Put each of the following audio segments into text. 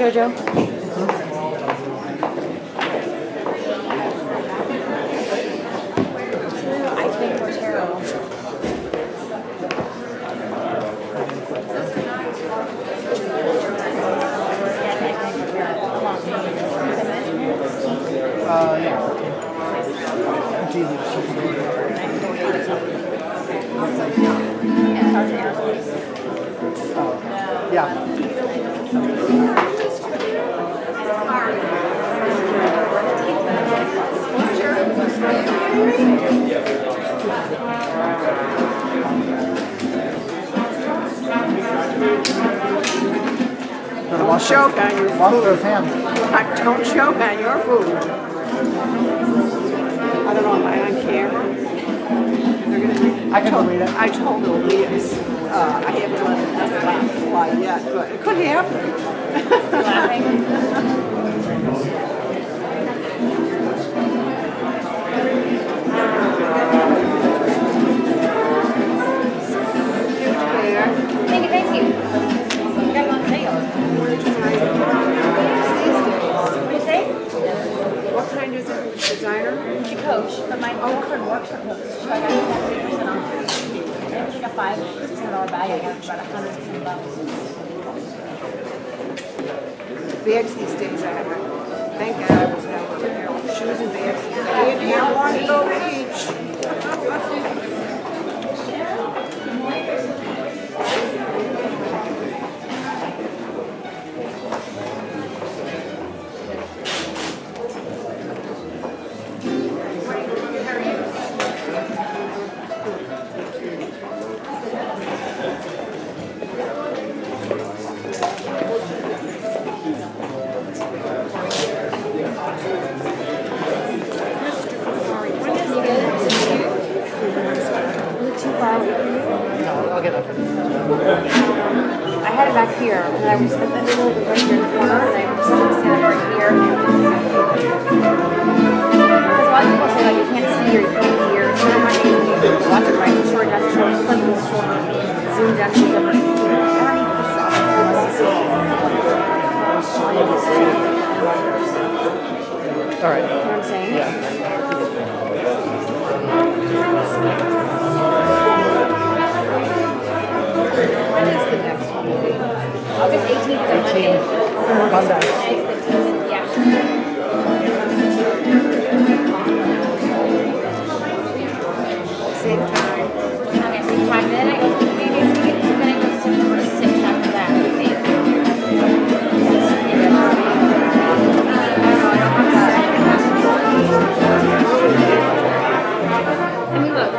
JoJo? I think we're terrible. Yeah. It's easy. Yeah. Don't choke on your food. Don't choke on your food. I don't know, am I on camera? I can read it. I told Elias, I haven't let it fly yet, but it could happen. Thank you. You got it on sale. What do you say? What kind is it? Designer? She Coach, but my girlfriend works for Coach, so I got 70% off. It was like a $500 bag. I got it for about $110. Bags these days, I have. Thank God I was down with shoes and bags. I didn't want to go each. I'll get it. I had it back here, and I was at the middle of the right here in the corner, and I was just standing right here. Because a lot of people say, like, you can't see or you can't hear. So I'm not going to watch it right, short down, short, flip it, short, zoom down, zoom down. I don't need to push off. All right. You know what I'm saying? Yeah. When is the next one? August 18th is a Monday. Monday. And it's the 10th in the afternoon. Same time. Okay, same time. Then I go, maybe if we get, then I go September 6th after that, I think. Let me look.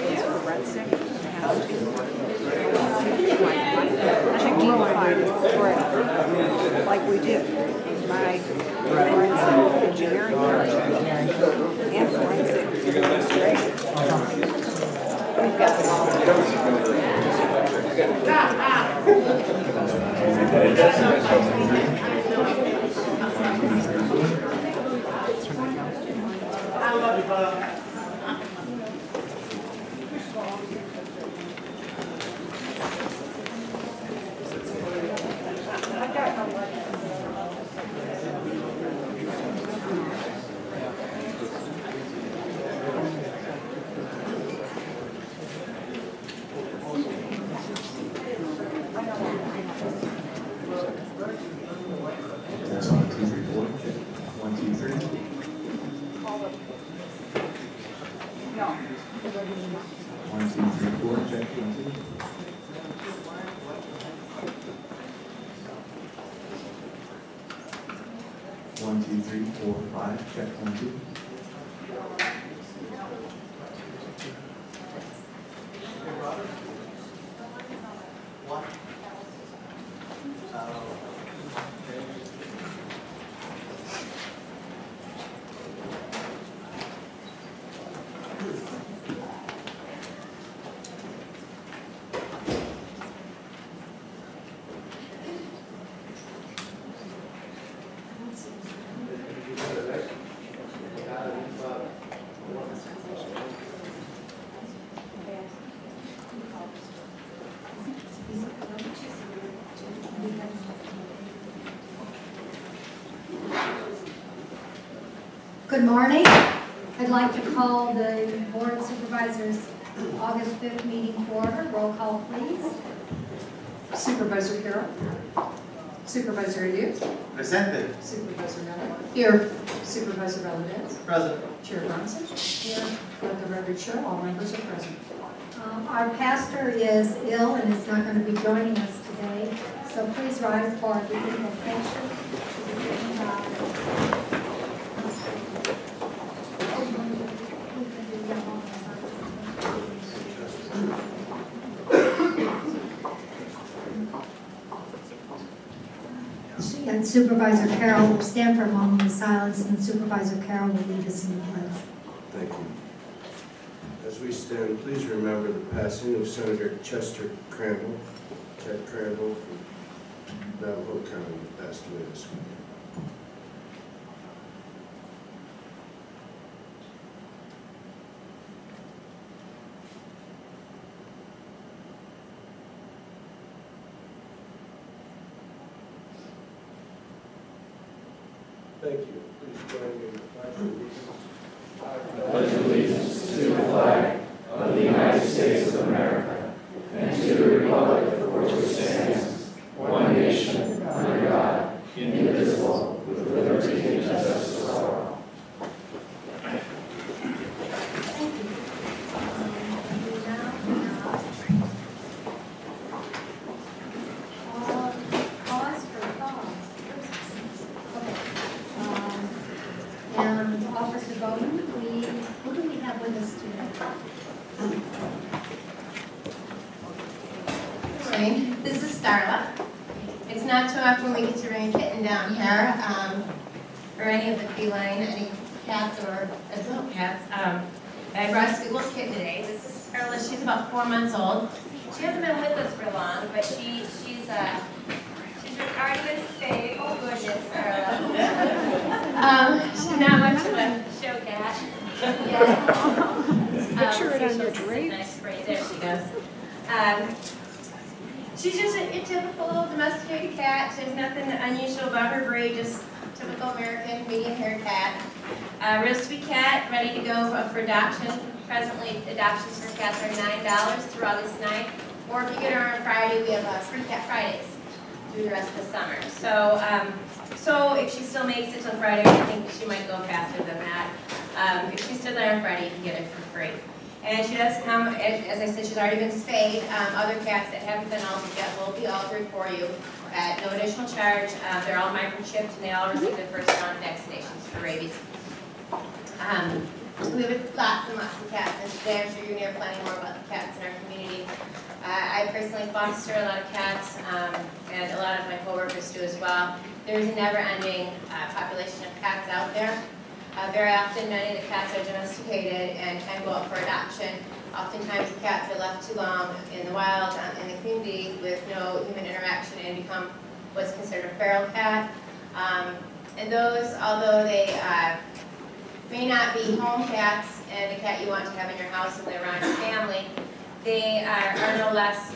It's forensic accounting. Gamified bread, like we did. My forensic engineering project and forensic administration. We've got them all. That's on 2, 3, 4. 1, 2, 3. No. 1, 2, 3, 4. Check 1, 2. 1, 2, 3, 4, 5. Check 1, 2. Good morning. I'd like to call the Board of Supervisors August 5th meeting to order. Roll call, please. Supervisor Carroll. Supervisor Hughes. Presente. Supervisor Miller. Here. Supervisor Valdez. Present. Chair Bronson. Here. Let the record show all members are present. Our pastor is ill and is not going to be joining us today, so please rise for the invocation. And Supervisor Carroll will stand for a moment of silence, and Supervisor Carroll will lead us in the pledge. Thank you. As we stand, please remember the passing of Senator Chester Crandall, Ted Crandall from Navajo County, who passed away this week. Thank you. Please join me in the pledge of allegiance. Pledge allegiance to the flag of the United States of America and to the republic for which it stands, one nation, under God, indivisible, with liberty and justice for all. And Officer Bowman, who do we have with us today? Morning. This is Starla. It's not too often we get to bring a kitten down here, or any of the feline, any cats or adult cats. I brought a sweet little kitten today. This is Starla. She's about 4 months old. She hasn't been with us for long, but she's already been spayed. Oh goodness, Starla. She's not much of a show cat. Picture it on your She'll sit drapes. nice for you. There she goes. She's just a typical little domesticated cat. There's nothing unusual about her breed, just typical American medium-haired cat. Real sweet cat, ready to go for adoption. Presently, adoptions for cats are $9 through August 9th. Or if you get her on Friday, we have free cat Fridays through the rest of the summer. So if she still makes it till Friday, I think she might go faster than that. If she's still there on Friday, you can get it for free. And she does come, as I said, she's already been spayed. Other cats that haven't been altered yet will be altered for you at no additional charge. They're all microchipped and they all receive their first round of vaccinations for rabies. We have lots and lots of cats, and today I'm sure you're going to hear plenty more about the cats in our community. I personally foster a lot of cats, and a lot of my coworkers do as well. There's a never-ending population of cats out there. Very often, many of the cats are domesticated and can go up for adoption. Oftentimes, the cats are left too long in the wild, in the community, with no human interaction and become what's considered a feral cat. And those, although they may not be home cats and a cat you want to have in your house and live around your family, they are no less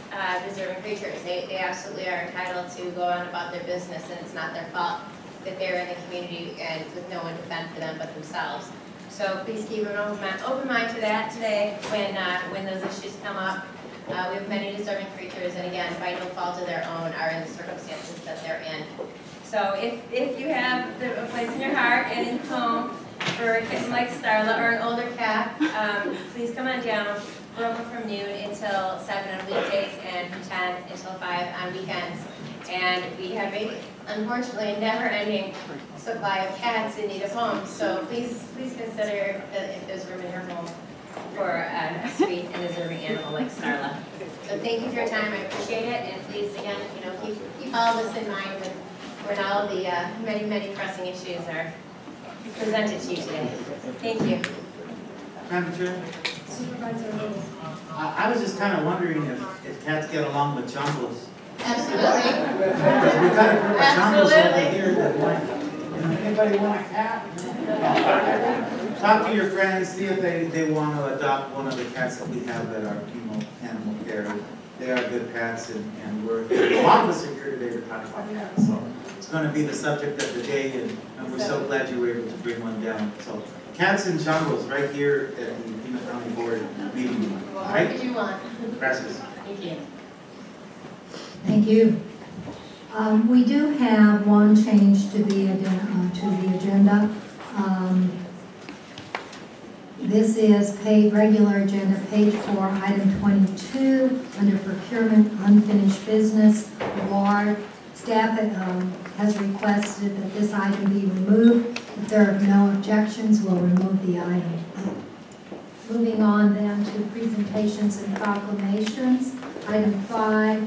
deserving creatures. They absolutely are entitled to go on about their business, and it's not their fault that they're in the community and with no one to fend for them but themselves. So please keep an open mind to that today when those issues come up. We have many deserving creatures, and again, by no fault of their own, are in the circumstances that they're in. So if you have a place in your heart and in home for a kitten like Starla or an older cat, please come on down. We're open from noon until 7 on weekdays and from 10 until 5 on weekends. And we have unfortunately a never-ending supply of cats in need of homes. So please consider if there's room in your home for a sweet and deserving animal like Starla. So thank you for your time. I appreciate it. And please, again, keep all this in mind when all the many, many pressing issues are presented to you today. Thank you. Madam Chair, Supervisor Lewis. I was just kind of wondering if cats get along with jungles. Absolutely. Because we got a group of jungles over here that want, anybody want a cat? Talk to your friends, see if they want to adopt one of the cats that we have at our Pima animal care. They are good pets, and a lot of us are here today to talk about cats. So it's going to be the subject of the day, and we're so glad you were able to bring one down. So cats in jungles right here at the Pima County Board meeting room. All right? What did you want? Gracias. Thank you. Thank you. We do have one change to the agenda. This is regular agenda, page 4, item 22, under procurement, unfinished business, award. Staff has requested that this item be removed. If there are no objections, we'll remove the item. Moving on then to presentations and proclamations. Item 5,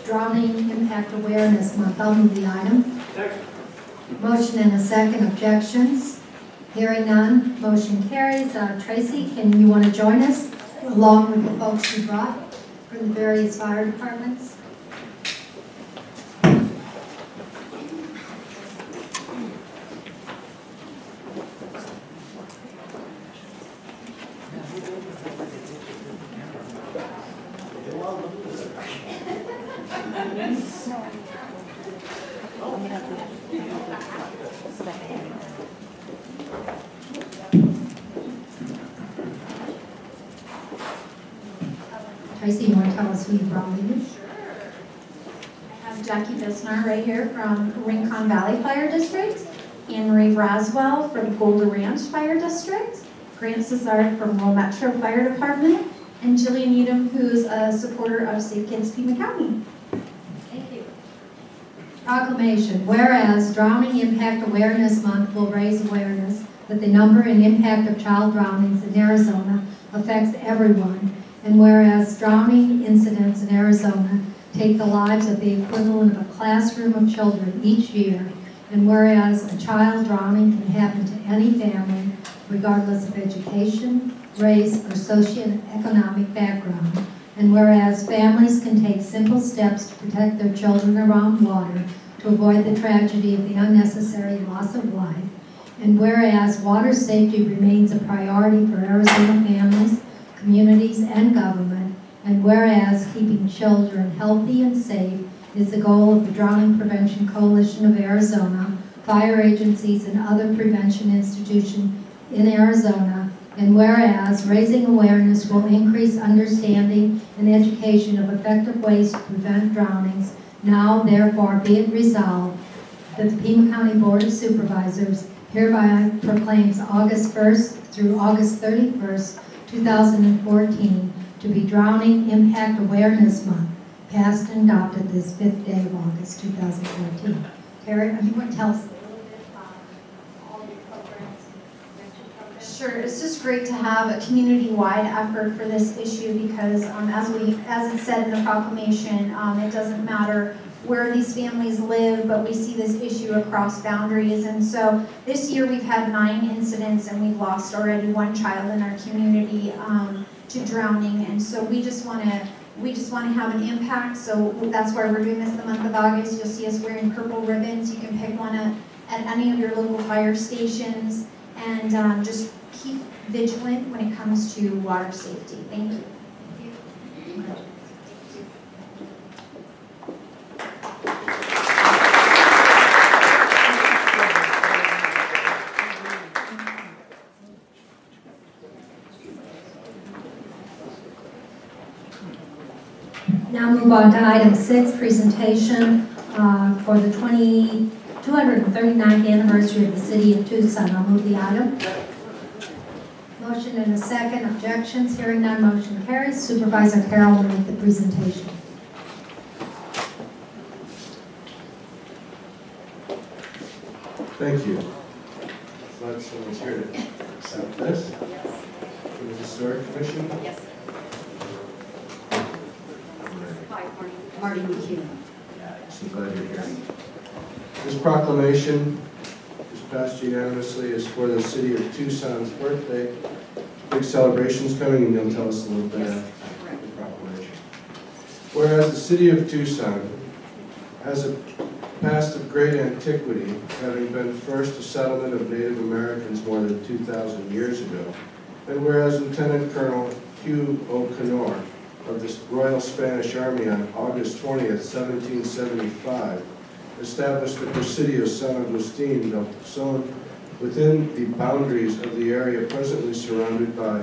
Drowning Impact Awareness Month. I'll move the item. Second. Motion and a second. Objections? Hearing none, motion carries. Tracy, you want to join us along with the folks you brought from the various fire departments? Tracy, you want to tell us who you brought with you? Sure. I have Jackie Bisnar right here from Rincon Valley Fire District, Anne Marie Braswell from Golden Ranch Fire District, Grant Cesar from Rural Metro Fire Department, and Jillian Needham, who's a supporter of Safe Kids Pima County. Thank you. Proclamation. Whereas Drowning Impact Awareness Month will raise awareness that the number and impact of child drownings in Arizona affects everyone. And whereas drowning incidents in Arizona take the lives of the equivalent of a classroom of children each year, and whereas a child drowning can happen to any family, regardless of education, race, or socioeconomic background, and whereas families can take simple steps to protect their children around water to avoid the tragedy of the unnecessary loss of life, and whereas water safety remains a priority for Arizona families, communities, and government, and whereas keeping children healthy and safe is the goal of the Drowning Prevention Coalition of Arizona, fire agencies, and other prevention institutions in Arizona, and whereas raising awareness will increase understanding and education of effective ways to prevent drownings, now therefore be it resolved that the Pima County Board of Supervisors hereby proclaims August 1st through August 31st, 2014 to be Drowning Impact Awareness Month, passed and adopted this 5th day of August 2014. Terry, you want to tell us a little bit about all your programs that you cover Pastor, it's just great to have a community-wide effort for this issue because as it said in the proclamation, it doesn't matter where these families live, but we see this issue across boundaries. And so this year we've had 9 incidents and we've lost already 1 child in our community to drowning. And so we just want to have an impact. So that's why we're doing this the month of August. You'll see us wearing purple ribbons. You can pick one at any of your local fire stations, and just keep vigilant when it comes to water safety. Thank you. Now move on to item 6, presentation for the 239th anniversary of the City of Tucson. I'll move the item. Motion and a second. Objections? Hearing none, motion carries. Supervisor Carroll will make the presentation. Thank you. Glad someone's here to accept this. From the Historic Commission. Yes. Hi, Marty McHugh. So glad you're here. This proclamation is passed unanimously is for the City of Tucson's birthday. Big celebrations coming, and you'll tell us a little bit after the proclamation. Whereas the City of Tucson has a past of great antiquity, having been first a settlement of Native Americans more than 2,000 years ago, and whereas Lieutenant Colonel Hugh O'Connor of the Royal Spanish Army on August 20th, 1775, established the Presidio San Agustin del Tucson within the boundaries of the area presently surrounded by,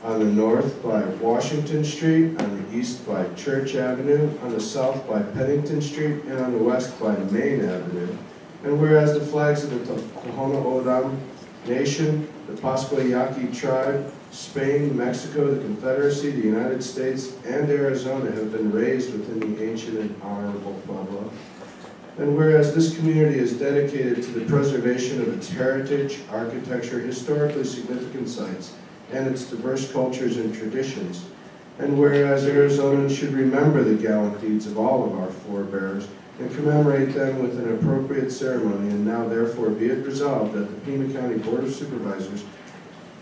on the north by Washington Street, on the east by Church Avenue, on the south by Pennington Street, and on the west by Main Avenue. And whereas the flags of the Tohono O'odham Nation, the Pascua Yaqui tribe, Spain, Mexico, the Confederacy, the United States, and Arizona have been raised within the ancient and honorable Pueblo. And whereas this community is dedicated to the preservation of its heritage, architecture, historically significant sites, and its diverse cultures and traditions. And whereas Arizonans should remember the gallant deeds of all of our forebears and commemorate them with an appropriate ceremony, and now therefore be it resolved that the Pima County Board of Supervisors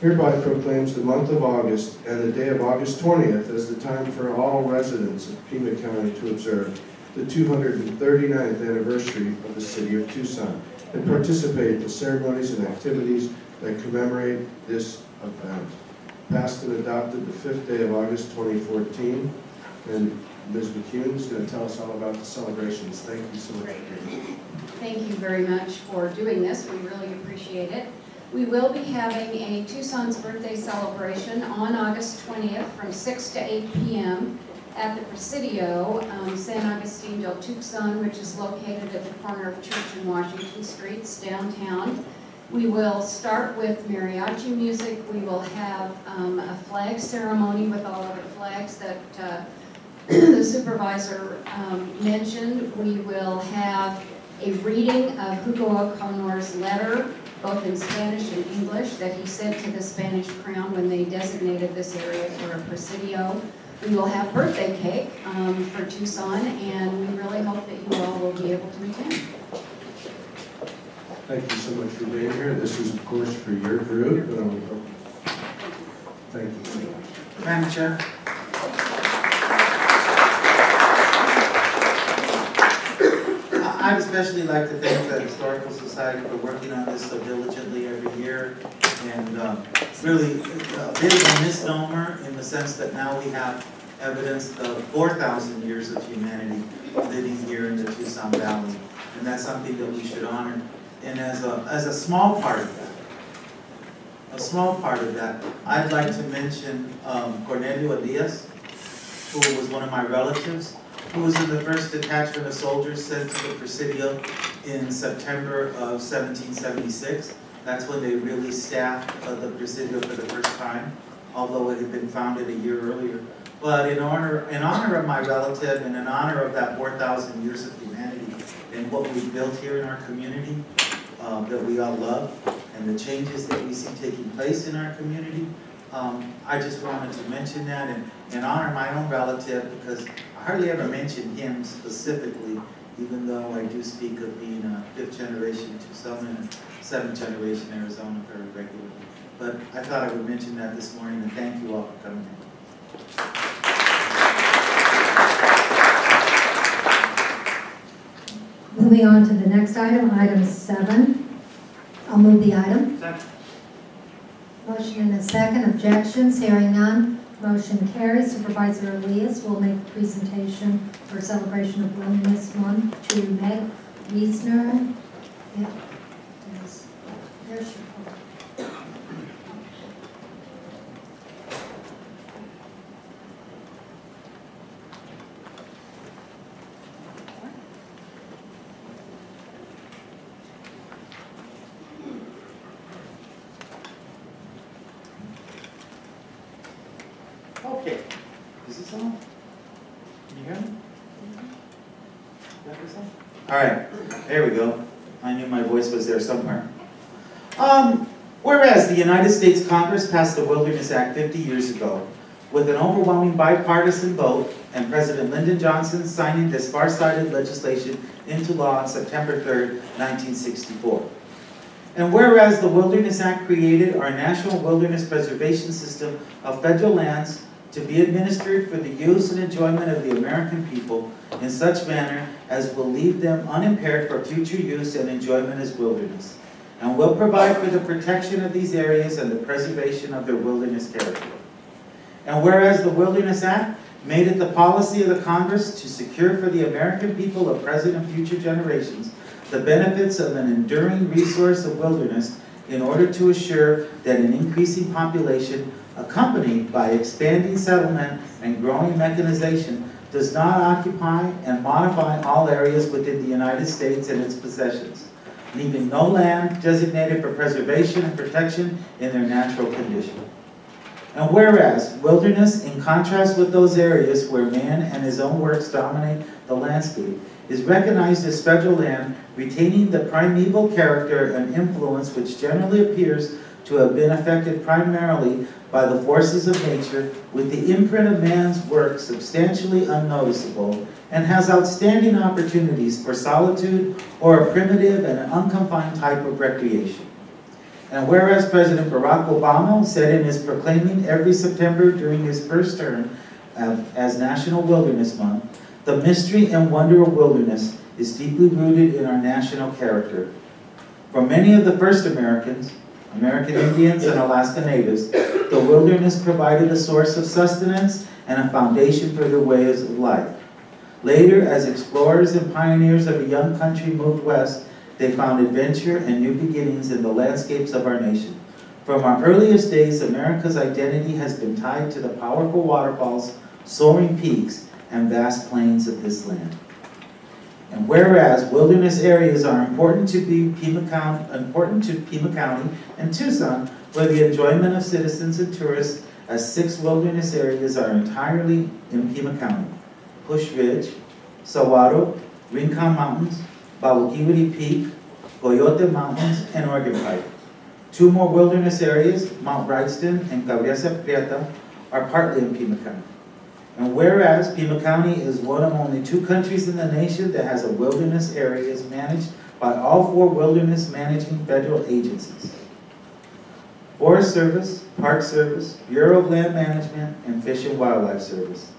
hereby proclaims the month of August and the day of August 20th as the time for all residents of Pima County to observe the 239th anniversary of the City of Tucson and participate in the ceremonies and activities that commemorate this event. Passed and adopted the 5th day of August 2014, and Ms. McCune is going to tell us all about the celebrations. Thank you so much for being here. Thank you very much for doing this. We really appreciate it. We will be having a Tucson's birthday celebration on August 20th from 6 to 8 p.m. at the Presidio San Agustin del Tucson, which is located at the corner of Church and Washington Streets downtown. We will start with mariachi music. We will have a flag ceremony with all of the flags that the supervisor mentioned. We will have a reading of Hugo O'Connor's letter, both in Spanish and English, that he sent to the Spanish Crown when they designated this area for a presidio. We will have birthday cake for Tucson, and we really hope that you all will be able to attend. Thank you so much for being here. This is, of course, for your group. Thank you so much. Madam Chair. I'd especially like to thank the Historical Society for working on this so diligently every year. And really a bit of a misnomer in the sense that now we have evidence of 4,000 years of humanity living here in the Tucson Valley. And that's something that we should honor. And as a small part of that, I'd like to mention Cornelio Diaz, who was one of my relatives, who was in the first detachment of soldiers sent to the Presidio in September of 1776. That's when they really staffed the Presidio for the first time, although it had been founded a year earlier. But in honor of my relative and in honor of that 4,000 years of humanity and what we've built here in our community that we all love, and the changes that we see taking place in our community. I just wanted to mention that and honor my own relative, because I hardly ever mention him specifically, even though I do speak of being a 5th generation Tucsonan and 7th generation Arizona very regularly. But I thought I would mention that this morning, and thank you all for coming in. Moving on to the next item, item 7. I'll move the item. Second. Motion and a second. Objections? Hearing none. Motion carries. Supervisor Elias will make the presentation for celebration of Wilderness Month to Meg Wiesner. Yeah, there's your call. Okay, is this on? Can you hear me? Got this on? All right, there we go. I knew my voice was there somewhere. Whereas the United States Congress passed the Wilderness Act 50 years ago with an overwhelming bipartisan vote, and President Lyndon Johnson signing this far-sighted legislation into law on September 3rd, 1964. And whereas the Wilderness Act created our National Wilderness Preservation System of federal lands to be administered for the use and enjoyment of the American people in such manner as will leave them unimpaired for future use and enjoyment as wilderness, and will provide for the protection of these areas and the preservation of their wilderness character. And whereas the Wilderness Act made it the policy of the Congress to secure for the American people of present and future generations the benefits of an enduring resource of wilderness in order to assure that an increasing population accompanied by expanding settlement and growing mechanization does not occupy and modify all areas within the United States and its possessions, leaving no land designated for preservation and protection in their natural condition. And whereas wilderness, in contrast with those areas where man and his own works dominate the landscape, is recognized as federal land, retaining the primeval character and influence which generally appears to have been affected primarily by the forces of nature, with the imprint of man's work substantially unnoticeable, and has outstanding opportunities for solitude or a primitive and unconfined type of recreation. And whereas President Barack Obama said in his proclaiming every September during his first term as National Wilderness Month, the mystery and wonder of wilderness is deeply rooted in our national character. For many of the first Americans, American Indians and Alaska Natives, the wilderness provided a source of sustenance and a foundation for their ways of life. Later, as explorers and pioneers of a young country moved west, they found adventure and new beginnings in the landscapes of our nation. From our earliest days, America's identity has been tied to the powerful waterfalls, soaring peaks, and vast plains of this land. And whereas wilderness areas are important to Pima County and Tucson for the enjoyment of citizens and tourists, as 6 wilderness areas are entirely in Pima County: Push Ridge, Saguaro, Rincon Mountains, Bawakiwiri Peak, Coyote Mountains, and Organ Pipe. 2 more wilderness areas, Mount Wrightston and Cabeza Prieta, are partly in Pima County. And whereas Pima County is one of only 2 countries in the nation that has a wilderness area managed by all 4 wilderness managing federal agencies: Forest Service, Park Service, Bureau of Land Management, and Fish and Wildlife Service.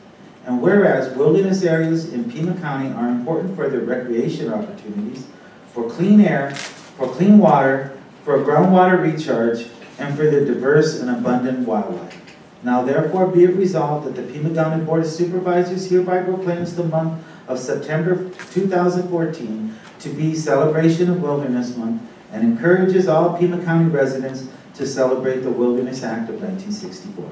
And whereas wilderness areas in Pima County are important for their recreation opportunities, for clean air, for clean water, for groundwater recharge, and for the diverse and abundant wildlife. Now therefore be it resolved that the Pima County Board of Supervisors hereby proclaims the month of September 2014 to be Celebration of Wilderness Month, and encourages all Pima County residents to celebrate the Wilderness Act of 1964.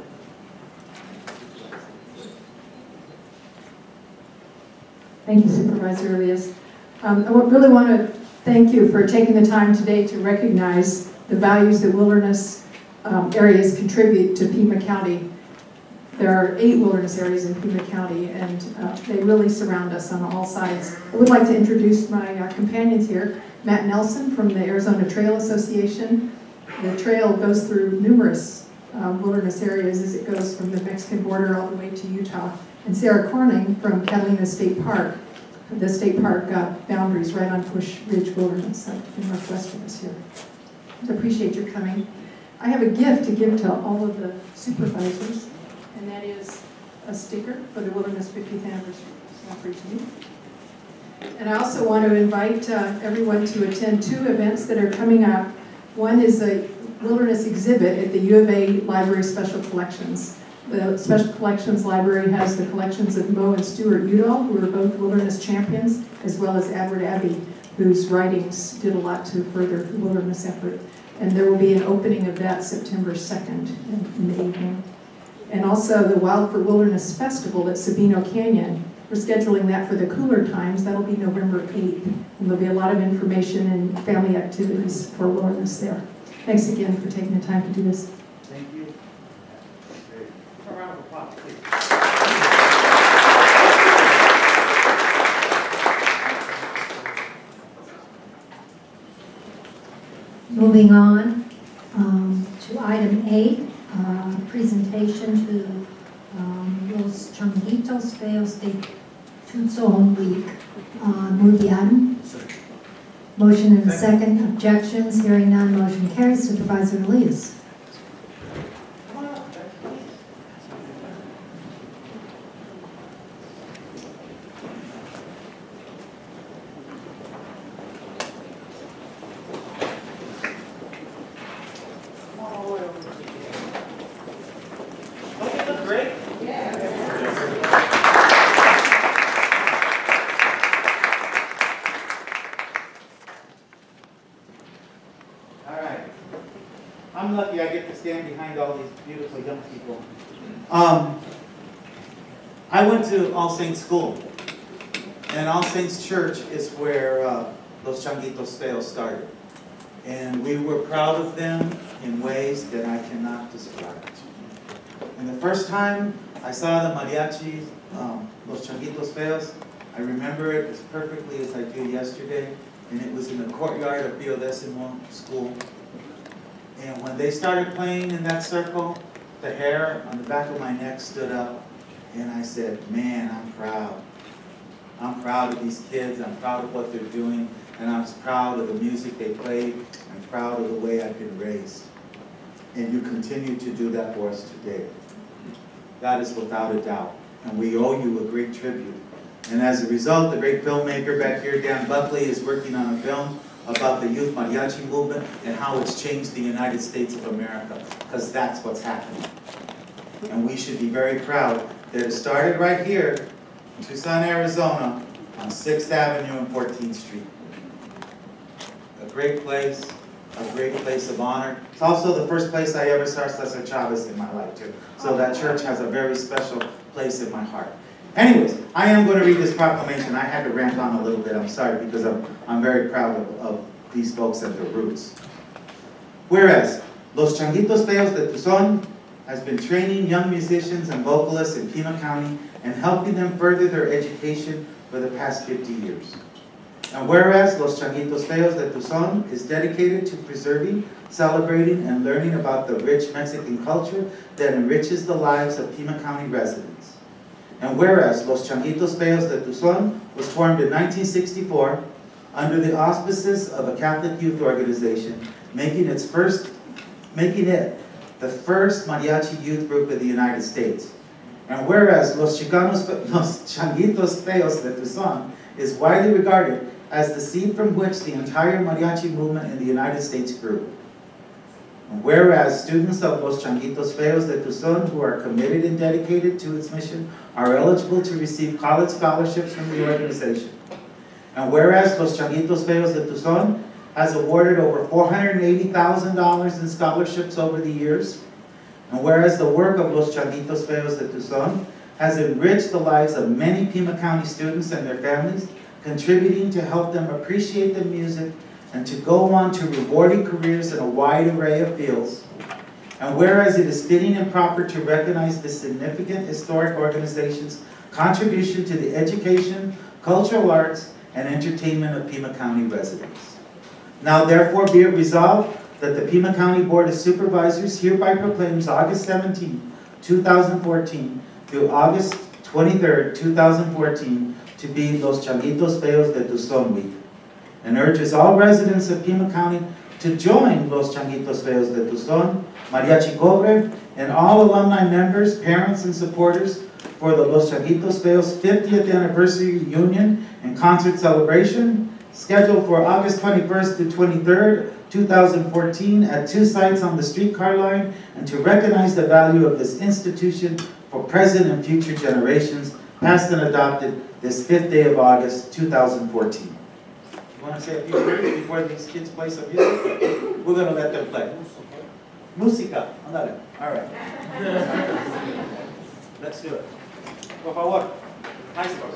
Thank you, Supervisor Elias. I really want to thank you for taking the time today to recognize the values that wilderness areas contribute to Pima County. There are 8 wilderness areas in Pima County, and they really surround us on all sides. I would like to introduce my companions here. Matt Nelson from the Arizona Trail Association, The trail goes through numerous wilderness areas as it goes from the Mexican border all the way to Utah. And Sarah Corning from Catalina State Park, the state park boundaries right on Bush Ridge Wilderness up in northwest of us here. I appreciate your coming. I have a gift to give to all of the supervisors, and that is a sticker for the Wilderness 50th Anniversary. It's offered to you. And I also want to invite everyone to attend 2 events that are coming up. One is a wilderness exhibit at the U of A Library Special Collections. The Special Collections Library has the collections of Mo and Stuart Udall, who are both wilderness champions, as well as Edward Abbey, whose writings did a lot to further the wilderness effort. And there will be an opening of that September 2nd in the evening. And also the Wild for Wilderness Festival at Sabino Canyon. We're scheduling that for the cooler times. That'll be November 8th. And there'll be a lot of information and family activities for wilderness there. Thanks again for taking the time to do this. Thank you. A round of applause, please. Moving on to item 8, presentation to Los Changuitos Feos de Tucson Week. Move the item. Motion and a second. Objections? Hearing none. Motion carries. Supervisor Elias. I'm lucky I get to stand behind all these beautiful young people. I went to All Saints School, and All Saints Church is where Los Changuitos Feos started. And we were proud of them in ways that I cannot describe. And the first time I saw the mariachi, Los Changuitos Feos, I remember it as perfectly as I do yesterday, and it was in the courtyard of BOS School. And when they started playing in that circle, the hair on the back of my neck stood up, and I said, man, I'm proud. I'm proud of these kids, I'm proud of what they're doing, and I'm proud of the music they played, I'm proud of the way I've been raised. And you continue to do that for us today. That is without a doubt, and we owe you a great tribute. And as a result, the great filmmaker back here, Dan Buckley, is working on a film about the youth mariachi movement and how it's changed the United States of America, because that's what's happening. And we should be very proud that it started right here in Tucson, Arizona, on 6th Avenue and 14th Street. A great place of honor. It's also the first place I ever saw Cesar Chavez in my life, too. So that church has a very special place in my heart. Anyways, I am going to read this proclamation. I had to rant on a little bit, I'm sorry, because I'm very proud of these folks and their roots. Whereas, Los Changuitos Feos de Tucson has been training young musicians and vocalists in Pima County and helping them further their education for the past 50 years. And whereas Los Changuitos Feos de Tucson is dedicated to preserving, celebrating, and learning about the rich Mexican culture that enriches the lives of Pima County residents. And whereas Los Changuitos Feos de Tucson was formed in 1964 under the auspices of a Catholic youth organization, making it the first mariachi youth group in the United States. And whereas Los Changuitos Feos de Tucson is widely regarded as the seed from which the entire mariachi movement in the United States grew. And whereas students of Los Changuitos Feos de Tucson who are committed and dedicated to its mission are eligible to receive college scholarships from the organization. And whereas Los Changuitos Feos de Tucson has awarded over $480,000 in scholarships over the years. And whereas the work of Los Changuitos Feos de Tucson has enriched the lives of many Pima County students and their families, contributing to help them appreciate the music and to go on to rewarding careers in a wide array of fields. And whereas it is fitting and proper to recognize the significant historic organization's contribution to the education, cultural arts, and entertainment of Pima County residents. Now therefore be it resolved that the Pima County Board of Supervisors hereby proclaims August 17, 2014 through August 23, 2014 to be Los Changuitos Feos de Tucson Week, and urges all residents of Pima County to join Los Changuitos Feos de Tucson, Mariachi Cobre, and all alumni members, parents, and supporters for the Los Changuitos Feos 50th Anniversary Reunion and Concert Celebration, scheduled for August 21st to 23rd, 2014 at 2 sites on the streetcar line, and to recognize the value of this institution for present and future generations, passed and adopted this 5th day of August, 2014. You want to say a few words before these kids play some music? We're going to let them play. Música. Andale. All right. Let's do it. Por favor. Maestros.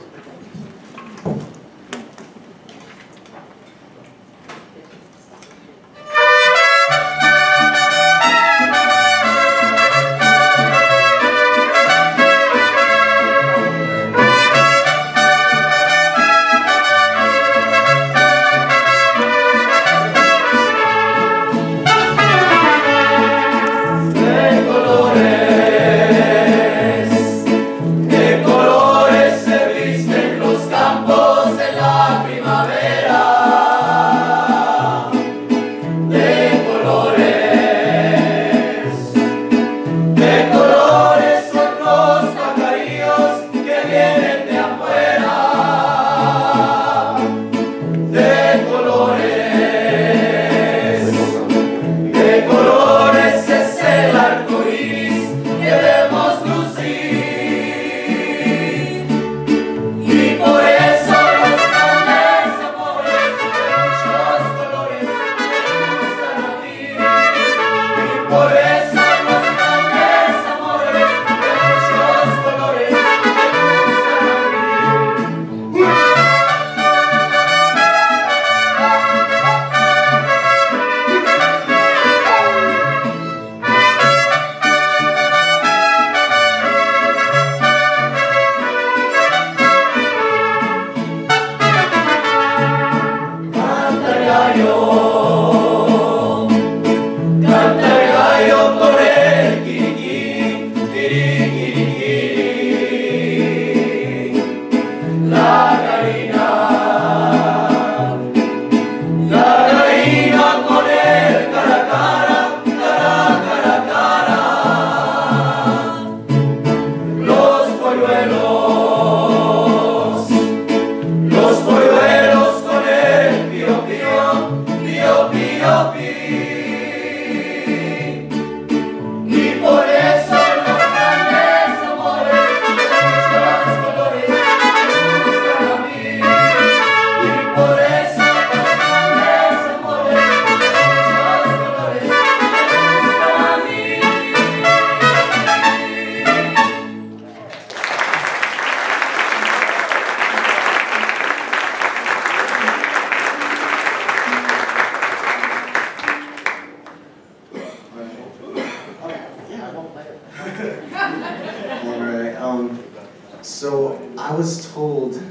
So I was told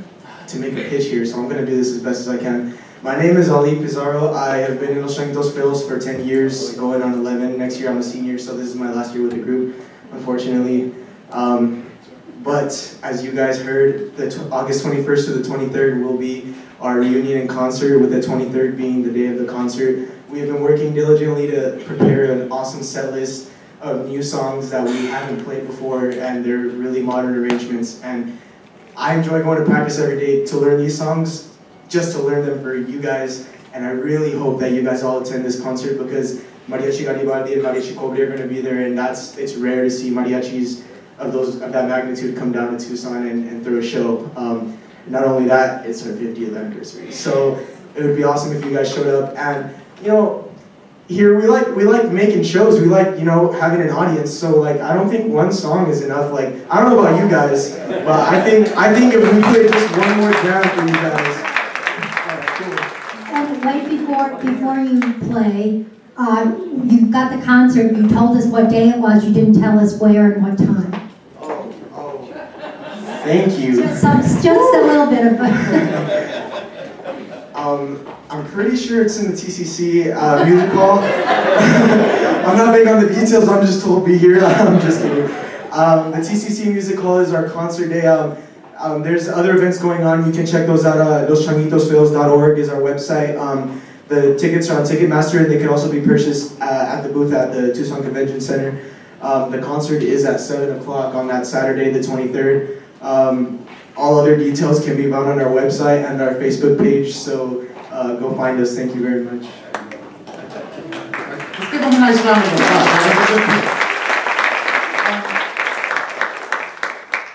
to make a pitch here, so I'm going to do this as best as I can. My name is Ali Pizarro. I have been in Los Changuitos Feos for 10 years, going on 11. Next year I'm a senior, so this is my last year with the group, unfortunately. But as you guys heard, August 21st to the 23rd will be our reunion and concert, with the 23rd being the day of the concert. We have been working diligently to prepare an awesome set list of new songs that we haven't played before, and they're really modern arrangements. And I enjoy going to practice every day to learn these songs, just to learn them for you guys. And I really hope that you guys all attend this concert, because Mariachi Garibaldi and Mariachi Cobre are going to be there, and it's rare to see mariachis of that magnitude come down to Tucson and throw a show. Not only that, it's our 50th anniversary. So it would be awesome if you guys showed up. And you know, here we like making shows. We like, you know, having an audience. So like, I don't think one song is enough. Like, I don't know about you guys, but I think if we play just one more jam for you guys. And right before you play, you got the concert. You told us what day it was. You didn't tell us where and what time. Thank you. Just a little bit of. I'm pretty sure it's in the TCC music hall. I'm not big on the details, I'm just told be here. I'm just kidding. The TCC Music Hall is our concert day. There's other events going on. You can check those out. loschanguitosfeos.org is our website. The tickets are on Ticketmaster. They can also be purchased at the booth at the Tucson Convention Center. The concert is at 7 o'clock on that Saturday, the 23rd. All other details can be found on our website and our Facebook page, so go find us. Thank you very much. Let's give them a nice round of applause.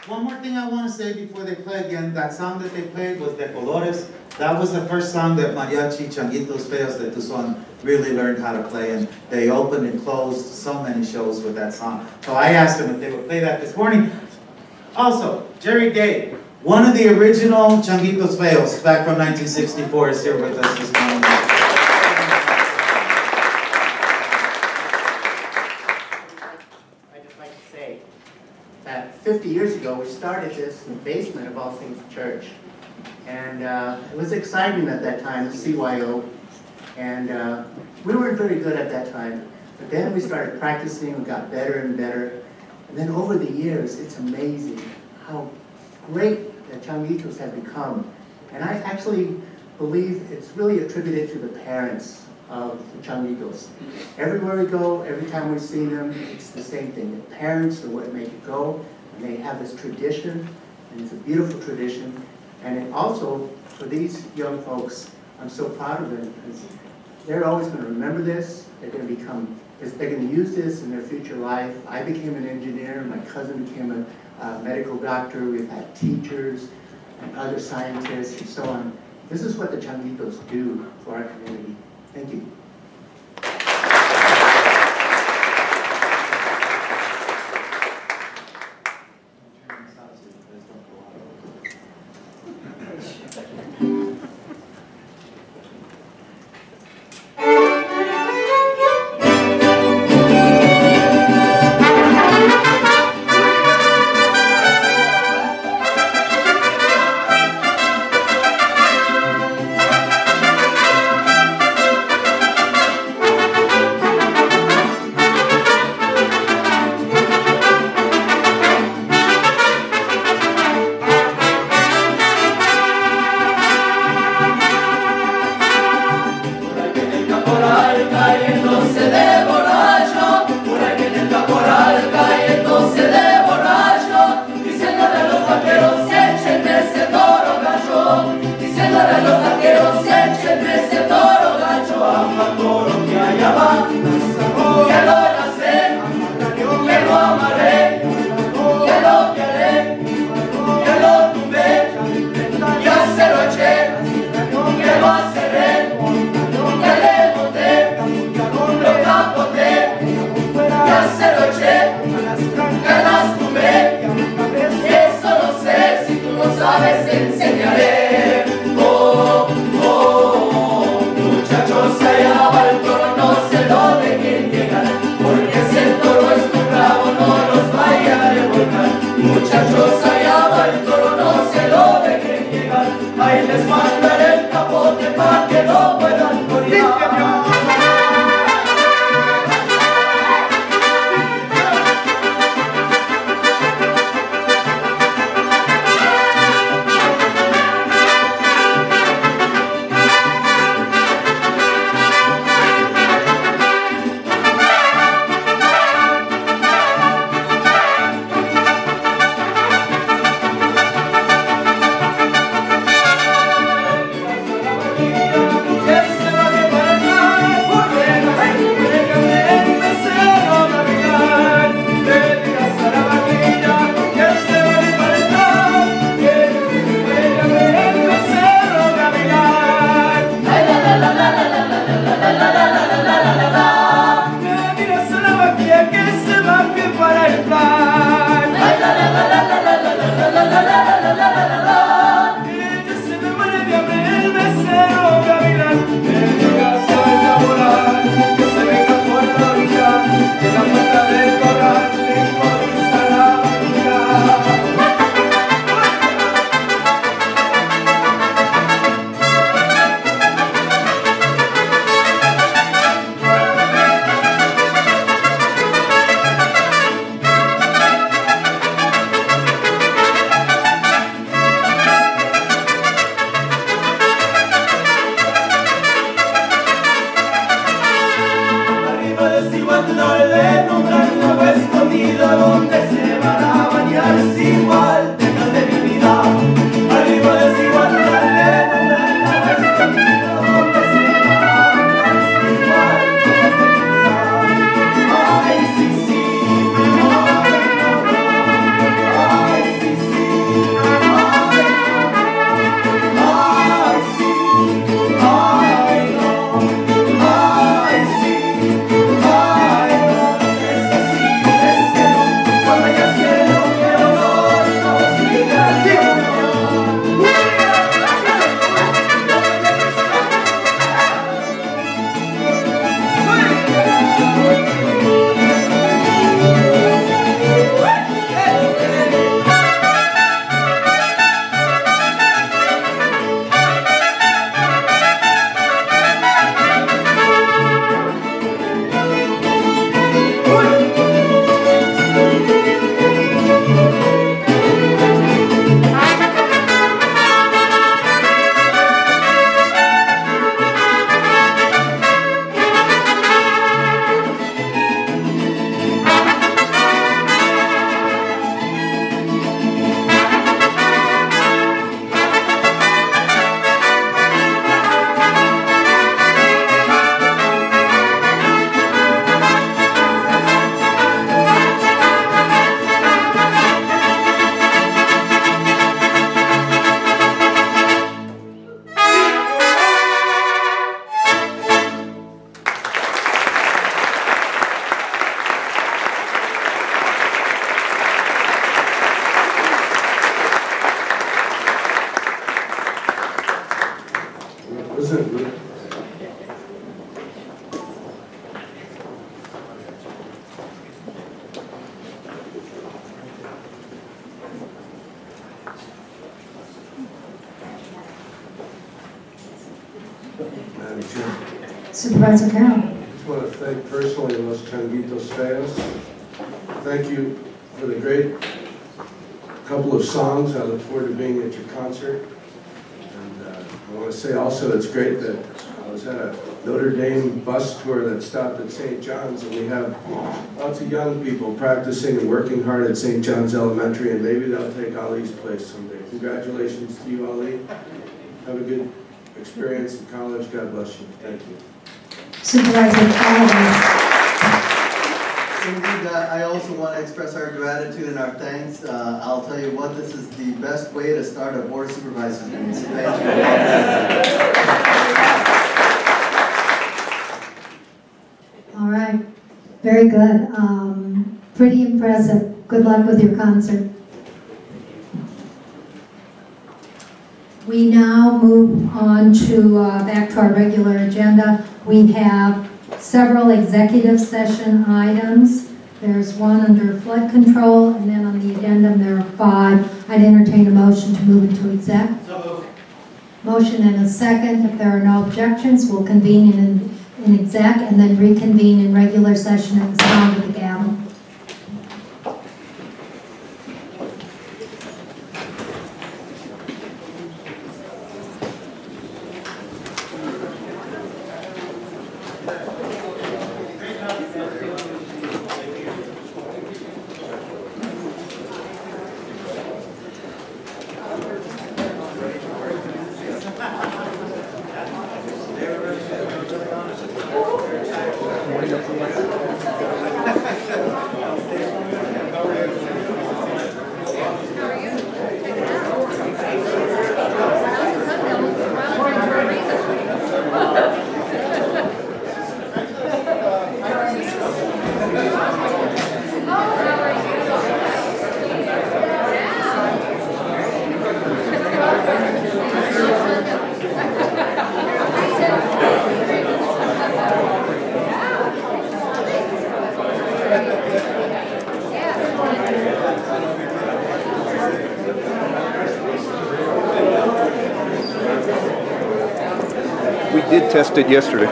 One more thing I want to say before they play again, that song that they played was De Colores. That was the first song that Mariachi Changuitos Feos de Tucson really learned how to play, and they opened and closed so many shows with that song. So I asked them if they would play that this morning. Also, Jerry Day, one of the original Changuitos Feos back from 1964 is here with us this morning. I'd just like to say that 50 years ago we started this in the basement of All Saints Church. And it was exciting at that time, CYO. And we weren't very good at that time. But then we started practicing, we got better and better. And then over the years, it's amazing how great the Changuitos have become. And I actually believe it's really attributed to the parents of the Changuitos. Everywhere we go, every time we see them, it's the same thing. The parents are what make it go, and they have this tradition, and it's a beautiful tradition. And it also, for these young folks, I'm so proud of them, because they're always going to remember this. They're going to they're going to use this in their future life. I became an engineer, my cousin became a medical doctor, we've had teachers and other scientists and so on. This is what the Changuitos do for our community. Thank you. mandarle nombrar una agua escondida donde se van a bañar igual detrás de mi vida. Arriba desigual, mandarle nombrar una agua escondida donde se van a bañar igual detrás de mi vida. Ay, sí, sí, ay, no, no, ay, sí, sí, ay, no, ay, sí, ay, no, ay, sí, ay, no, es que sí, es que no, cuando ya quiero, pero no siga, digo no. Madam Chair. Supervisor Carroll. I just want to thank personally Los Changuitos Feos. Thank you for the great couple of songs. I look forward to being at your concert. And I want to say also it's great that I was at a Notre Dame bus tour that stopped at St. John's, and we have lots of young people practicing and working hard at St. John's Elementary, and maybe they'll take Ali's place someday. Congratulations to you, Ali. Have a good experience in college. God bless you. Thank you. Supervisor Carroll. Indeed, I also want to express our gratitude and our thanks. I'll tell you what, this is the best way to start a board supervisor's meeting. So thank you. All right, very good. Pretty impressive. Good luck with your concert. We now move on to back to our regular agenda. We have several executive session items. There's one under flood control, and then on the addendum there are 5. I'd entertain a motion to move into exec. Motion and a second. If there are no objections, we'll convene in exec and then reconvene in regular session at the sound of the gavel. We did test it yesterday.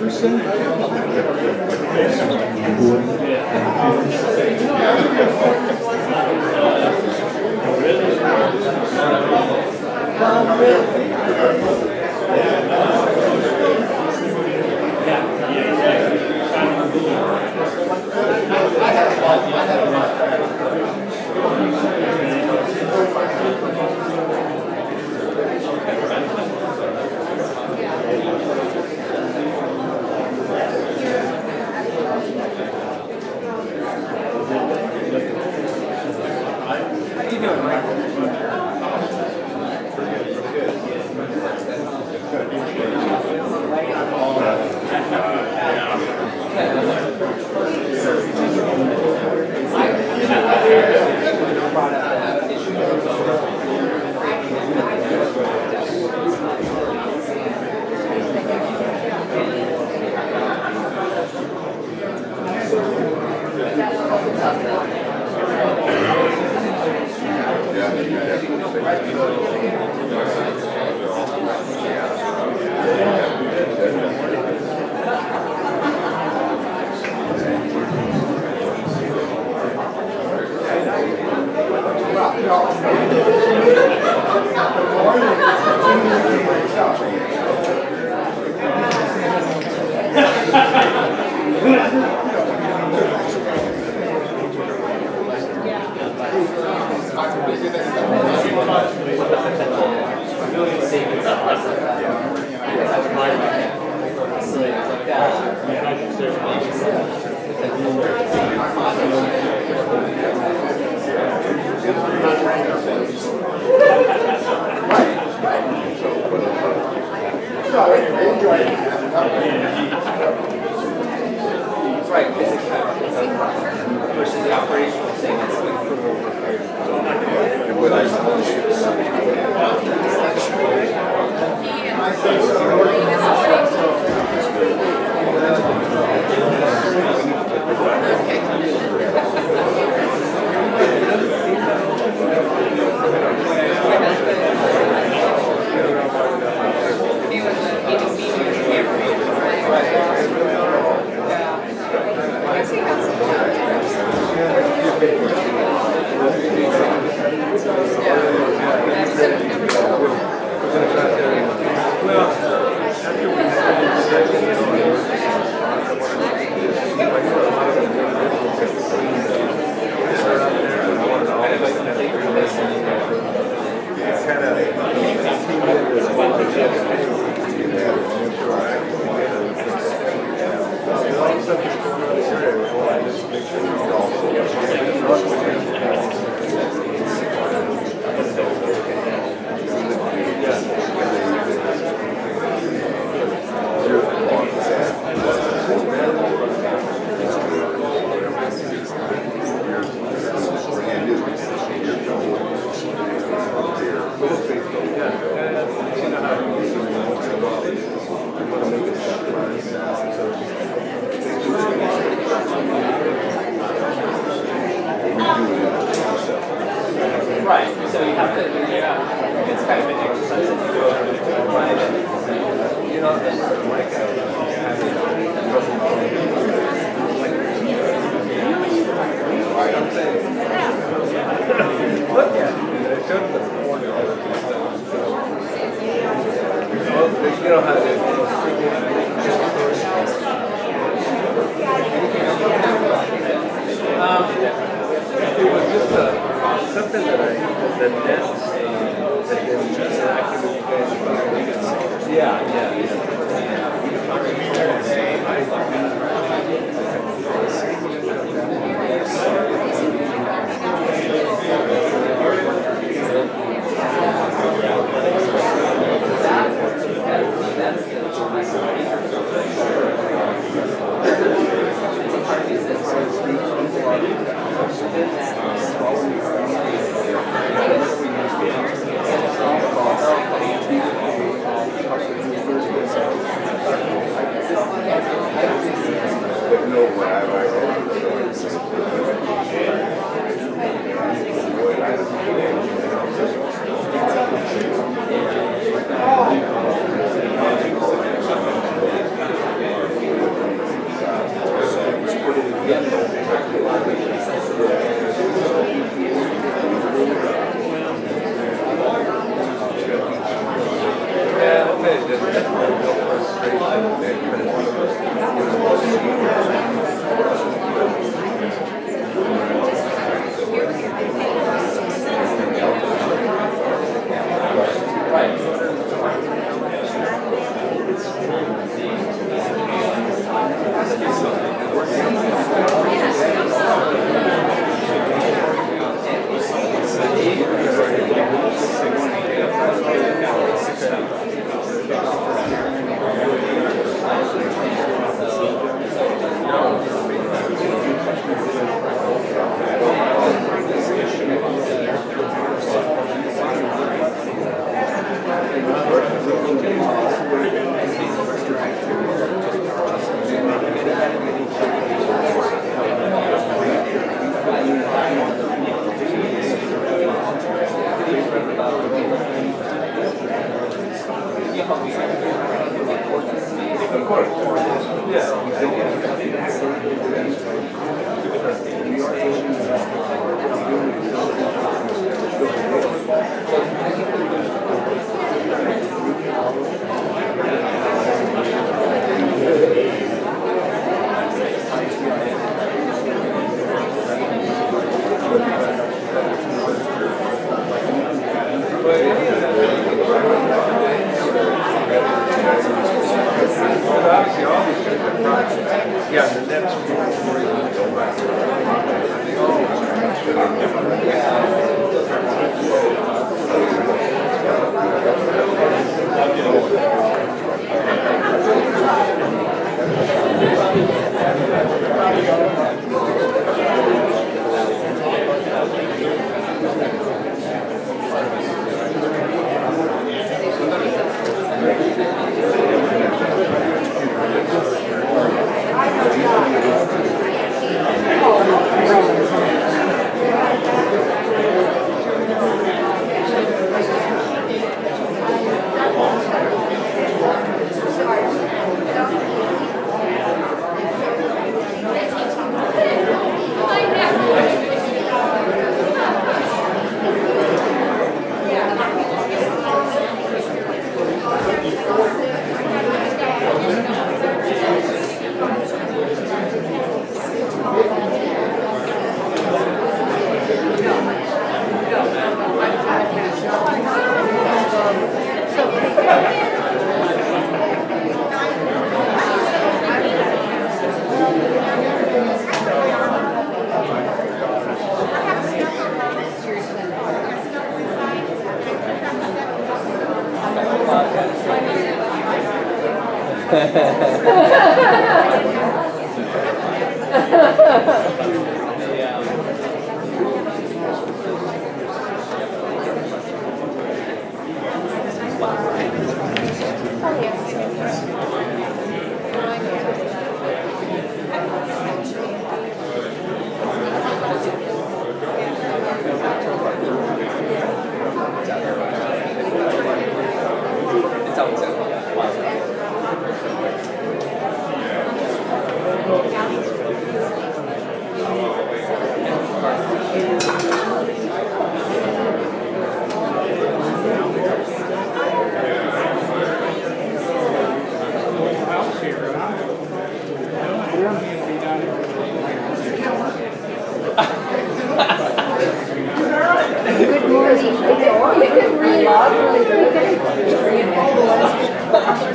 Jefferson.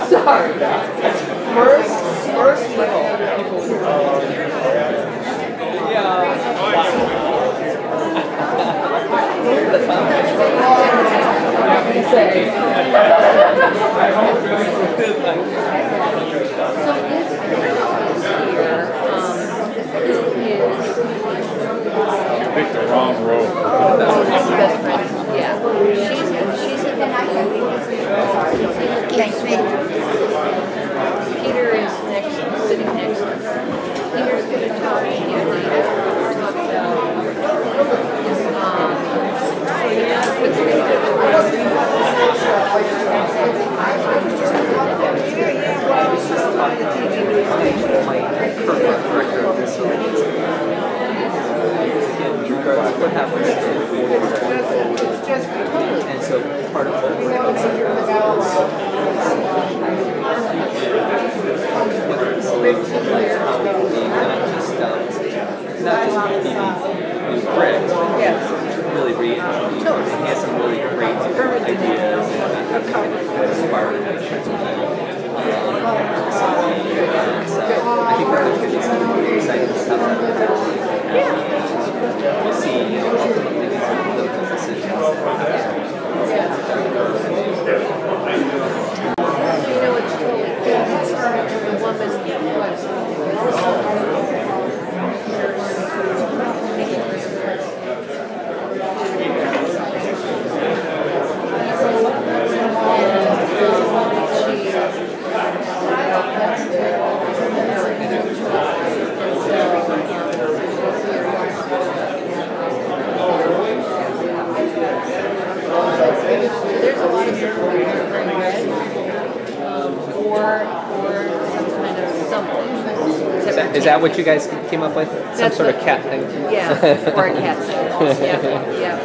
Sorry. First level. You picked the wrong row. Yeah. Peter is next, sitting next to her. Peter's going to talk to you later. Talk about, What happens and so part of what we're doing not just correct, really read. He has some really great ideas and inspiring so I think we're going to get some really exciting stuff. We'll see, ultimately these are the decisions. it's totally cool. The woman there's a lot of people who are very red, or some kind of something. Is that what you guys came up with? Some sort of cat thing? Yeah, or a cat thing. Yeah.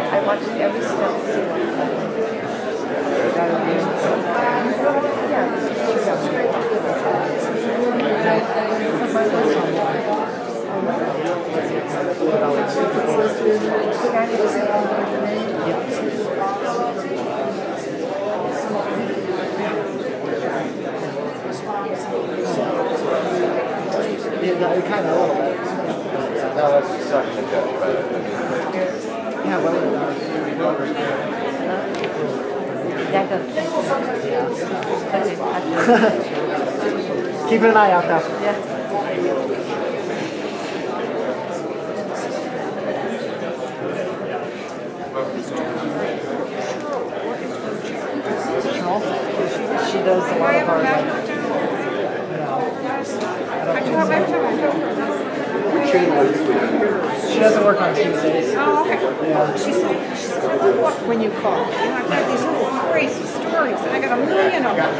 I watched every step. Kind of a little bit. No, that's sucking it down. Yeah, well, That goes. keeping an eye out though. Yeah. She does a lot of our She doesn't work on Tuesdays. Oh, okay. Yeah. She said, good luck when you call. And I've got these little crazy stories, and I got a million of them.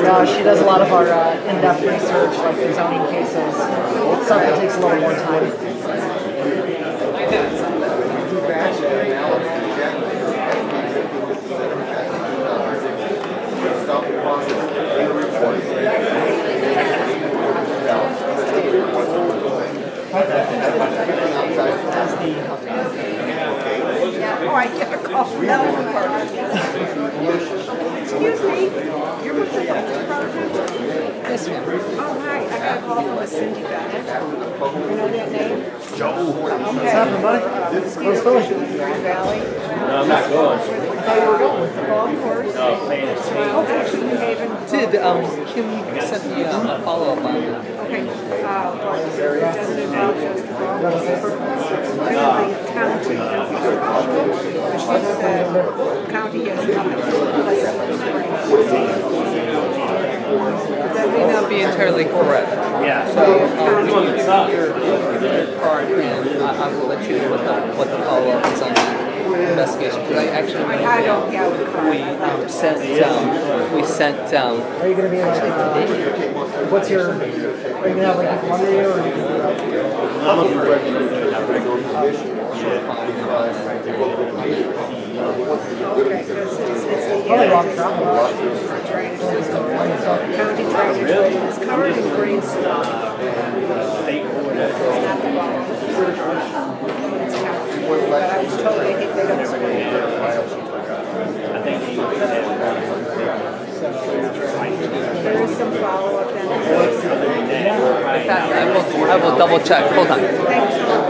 No, she does a lot of our in-depth research, like the zoning cases. Stuff that takes a little more time. Oh, I get a call from that Excuse me, you're with the health department? Yes, ma'am. Oh, hi, I got a call from a Cindy Bennett. You know that name? Joe. What's happening, buddy? Let's go. Valley. No, I'm not going. I thought you were going with the golf course. No, playing at State. Oh, actually, New Haven. Kim sent me a follow-up on that. Okay, well, it doesn't involve just the golf course. It's really the county. She said the county has nothing to do with That may not be entirely correct. Yeah. So your part, and I will let you know what the follow-up is on that investigation. Because I actually I don't get it. we sent Are you going to be like, what's your, are you going to have like Monday or? I'm a regular commission. Probably wrong travel. County drainage is covered in green stuff. But I was told they think they don't spend There is some follow-up then. I will double check. Hold on. Thanks so much.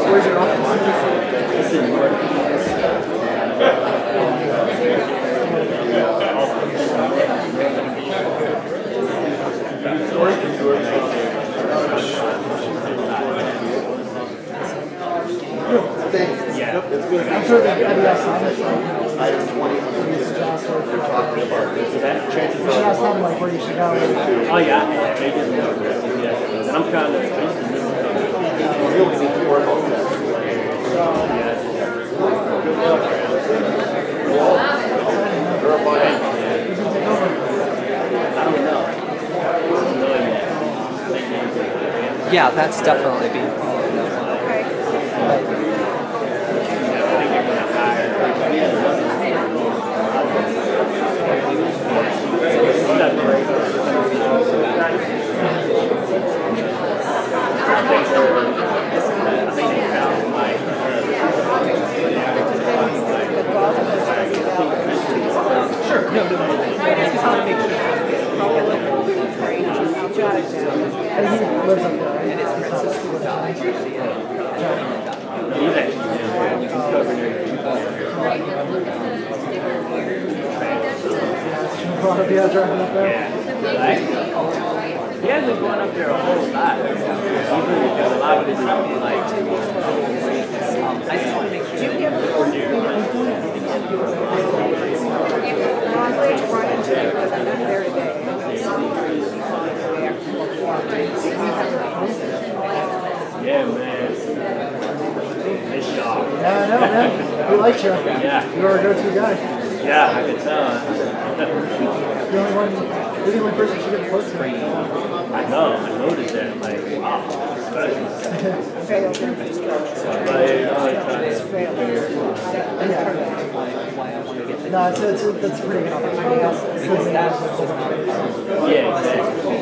Where's your office? I'm sure that BOS office, Item 20 on the they're talking about this. you should ask them like where you should go. Oh yeah, I'm kind of. We only need to work on that. Yeah, that's definitely being followed up. Sure, no. I just want to make sure. And he lives up there, right? And it's Francisco. Yeah, driving up there. He hasn't gone up there a whole lot. Usually a lot of it is like, I just want to make sure. yeah, man. Nice job. Yeah, I know, man. We like you. Yeah. You're our go-to guy. Yeah, I can tell. You're the only person she gets close to. I know, I noticed that. I'm like, wow, special. Failed infrastructure. No, that's pretty good. Yeah, exactly.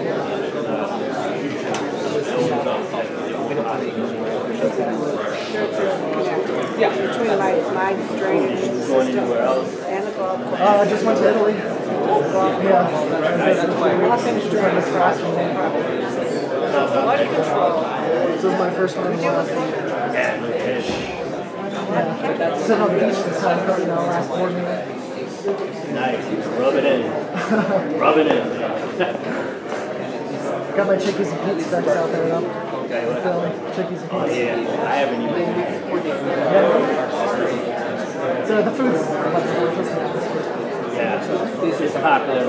Yeah, between my drainage system and the golf course. I just went to Italy. Yeah. Nothing's doing this fast. Flood control. This is my first one. Yeah, Sitting on the beach this time, last board meeting. nice. Rub it in. Rub it in. Got my Chickies and Pete specs out there though. Okay, what? Chickies and Oh Pete's. yeah, I haven't even. It's the food's delicious. Yeah, these are popular.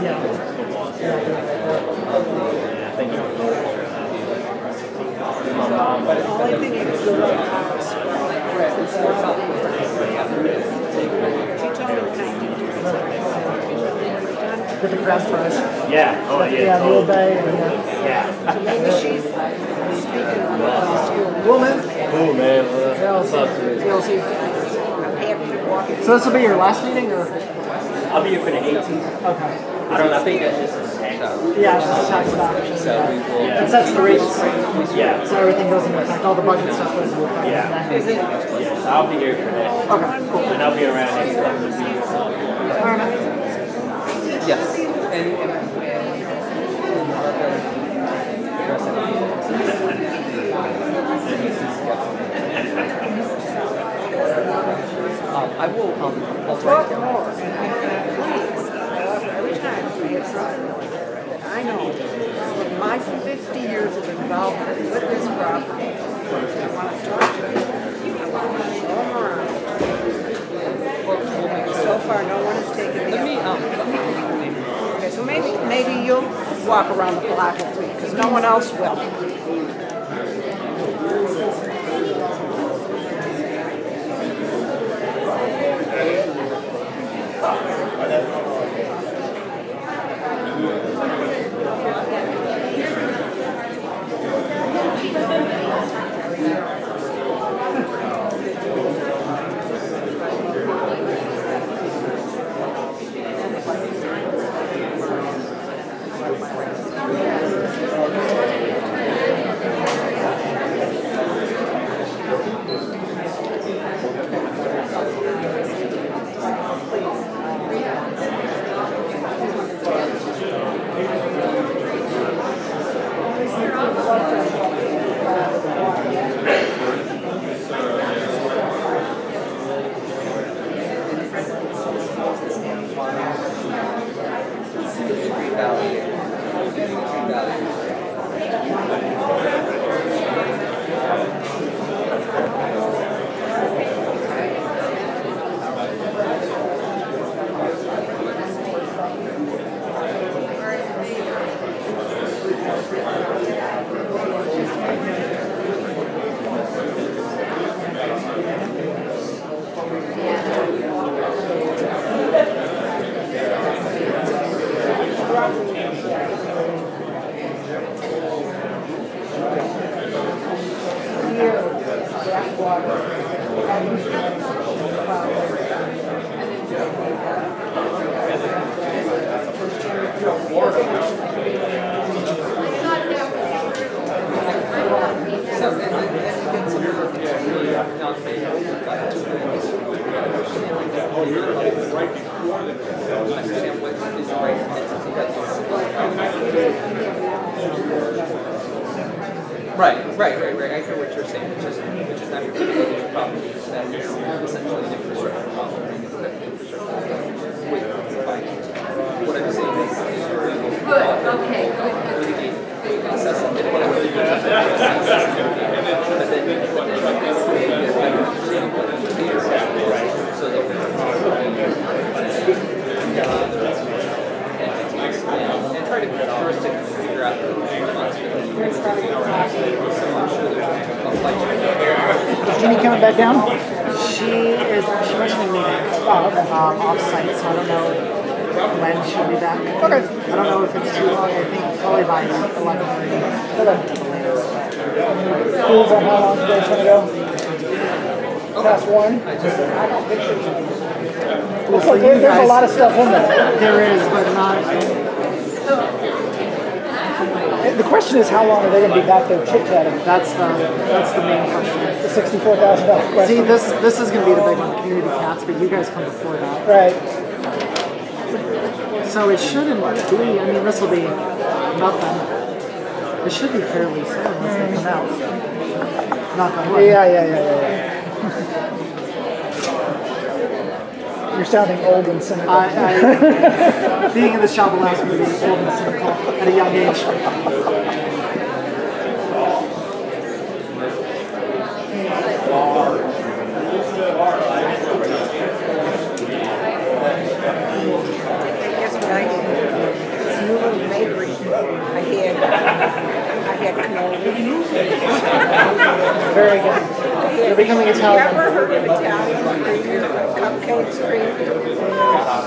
Yeah. Thank you. But the only thing you can do right now is With the crust fries. Yeah. Oh, yeah. Yeah, the Old Bay. Yeah. so maybe she's speaking on the school. Woman. Oh, man. TLC. I'm happy to walk in. So this will be your last meeting, or? I'll be here for the 18th. Okay. I don't know. I think that's just a tax. Yeah, it's just a tax adoption. So we will. It sets the rates. Yeah. So everything goes into effect. All the budget stuff goes into effect. Yeah. Is it? Yes, I'll be here for that. Okay, cool. And I'll be around next couple of weeks. All right. Yes. And I will. I'll try Talk to more. Please. Every time we have something, I know with my 50 years of involvement with this property, I want to talk to you. I want to show them around. So far, no one has taken me up. Okay, so maybe you'll walk around the block with me, because no one else will. Right. I hear what you're saying, which is not your particular problem. That is essentially an infrastructure problem. What I'm saying is Good, okay, good. assess it, but then you get better understanding what it is. So that we can and try to jurisdiction figure out the responsibility. Is Jeannie coming back down? She mentioned me off-site, so I don't know when she'll be back. Okay. I don't know if it's too long. I think probably by 11:30. Schools on how long you guys want to go? Past 1? Looks like there's a lot of stuff in there. There is, but not. The question is, how long are they going to be back there chit-chatting? That's the main question. The $64,000 question. See, this is going to be the big one, community cats, but you guys come before that. Right. So it shouldn't be. I mean, this will be nothing. It should be fairly soon once they come out. Knock on wood. Yeah. You're sounding old and cynical. Being in this job allows me to be old and cynical at a young age. bakery. I had cannoli. Very good. You're becoming Italian. Never heard of Italian cream, cupcakes cream.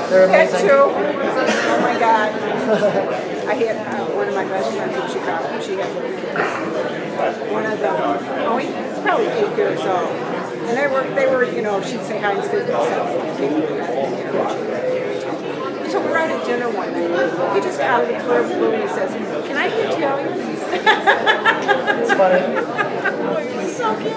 They're That amazing. too. Oh my God. I had one of my best friends in Chicago. She had one of them. Oh, he was probably 8 years old. And they were, you know, she'd say hi and speak to so we're out at dinner one night. He just out of the clear blue and he says, "Can I be Italian?" It's funny. Oh, you're so cute.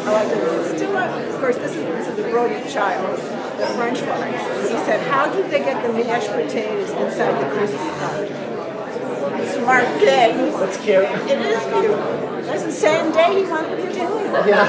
I like it. Still, of course, this is the brilliant child, the French fries. He said, "How do they get the mashed potatoes inside the crispy part?" Smart kid. That's cute. It is cute. That's the same day he wanted to be Italian. Yeah.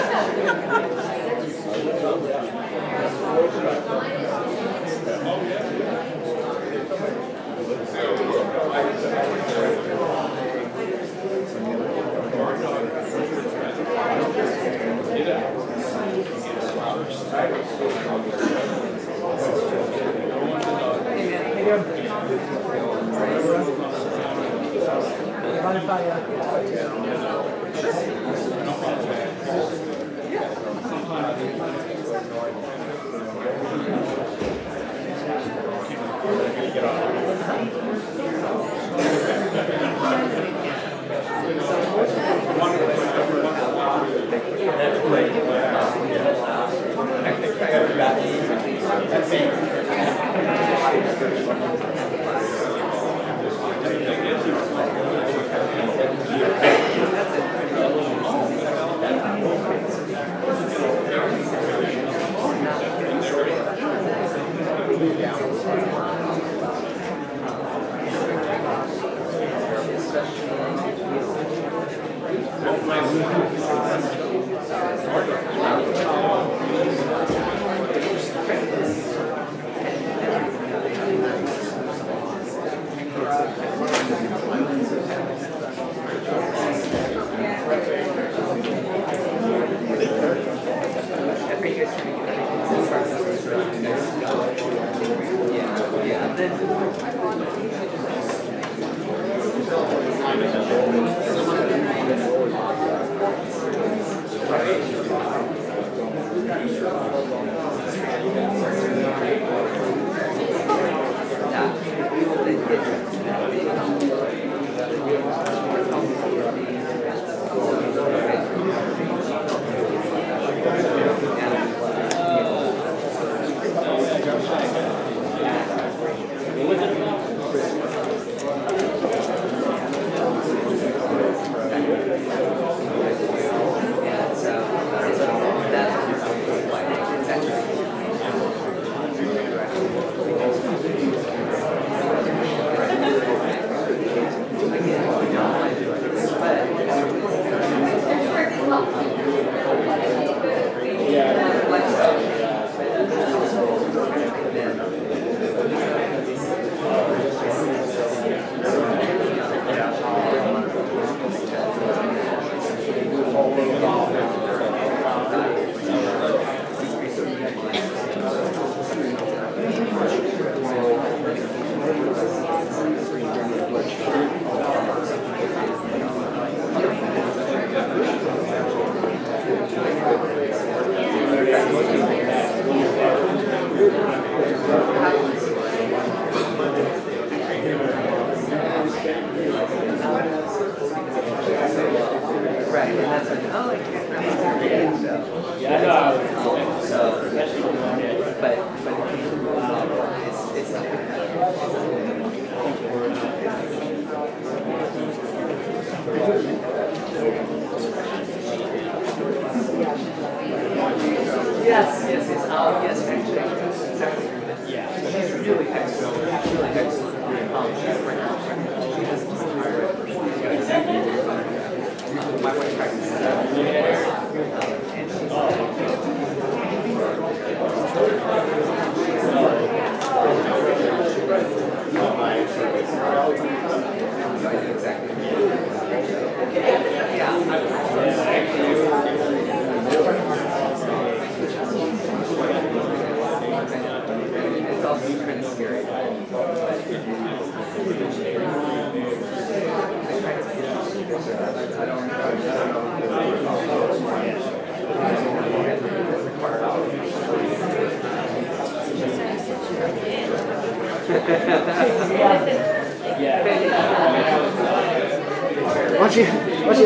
What you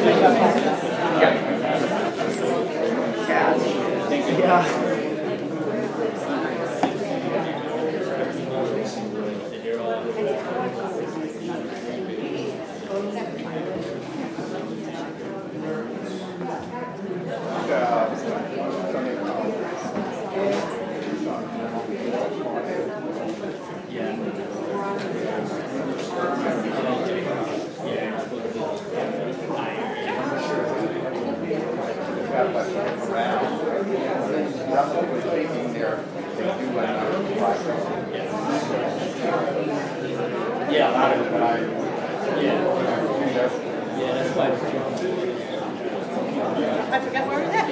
think about that? Yeah. Yeah, a lot of it, but that's fine. I forgot where it's at.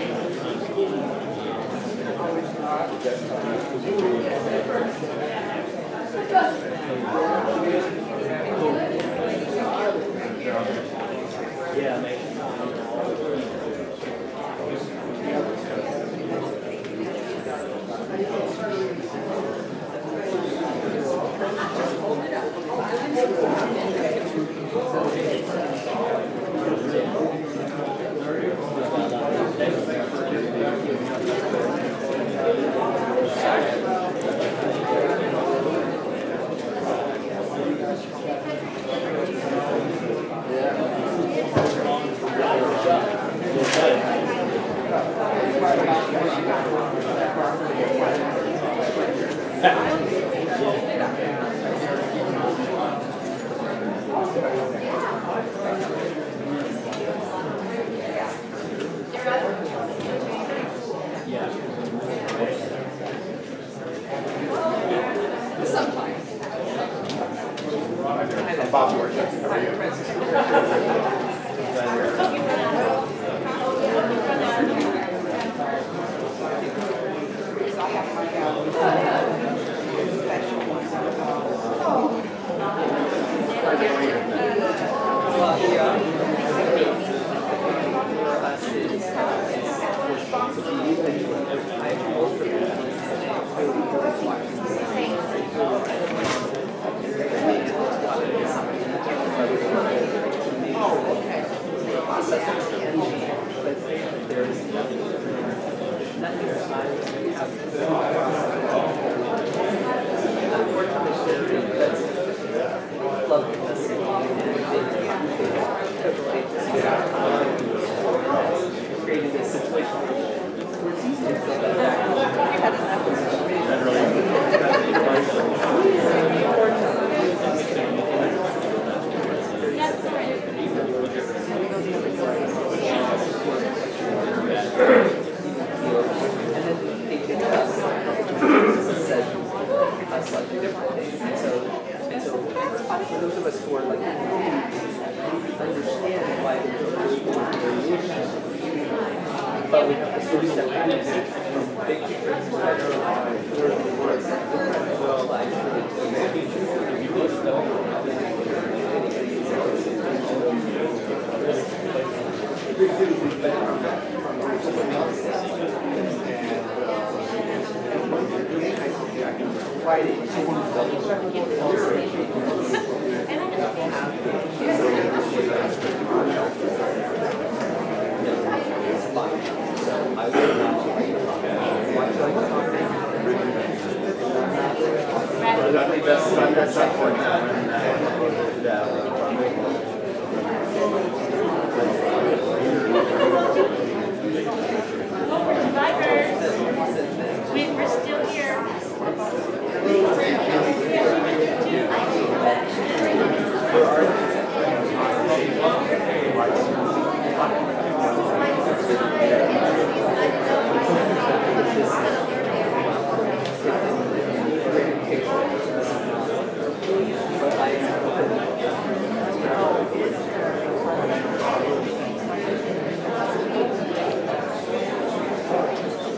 We're still here.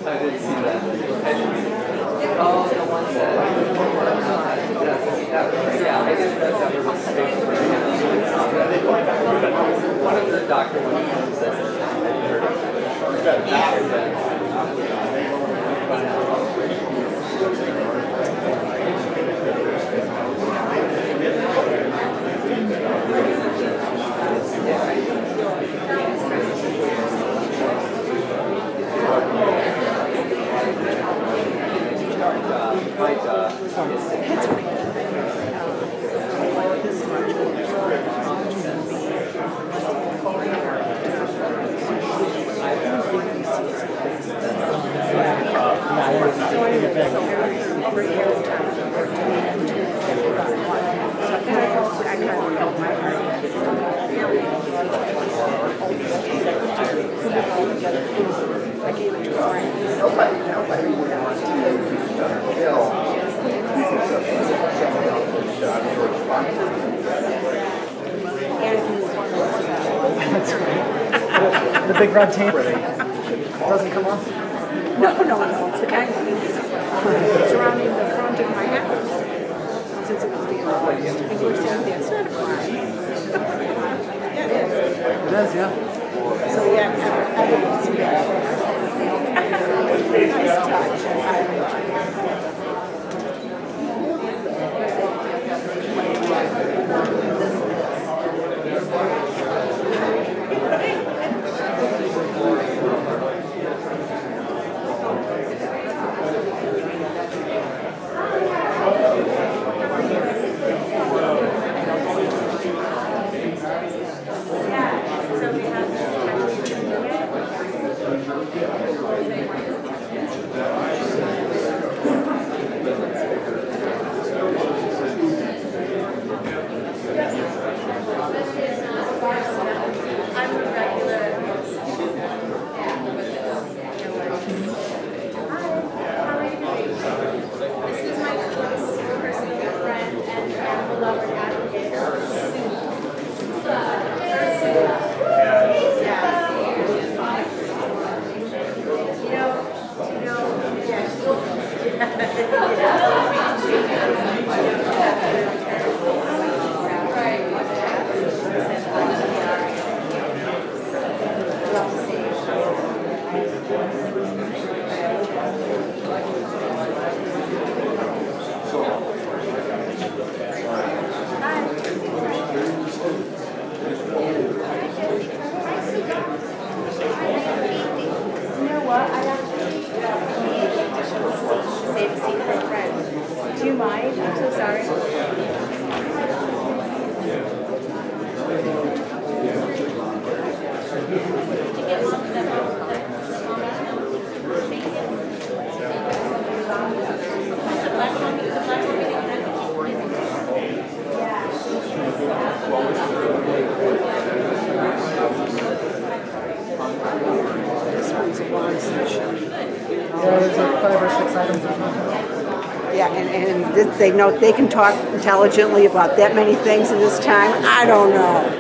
I didn't see that. Oh, the one that. Yeah, I didn't know that was a space for him. One of the doctor ones said that. the big red tape doesn't come off? No, it's the kind surrounding the front of my house. Since it was being replaced. And you were saying that's not a crime. Yeah, it is. It is, yeah. So yeah, I didn't see that. Nice touch. Do you mind? I'm so sorry. Yeah, there's like 5 or 6 items. Yeah, and they can talk intelligently about that many things in this time. I don't know.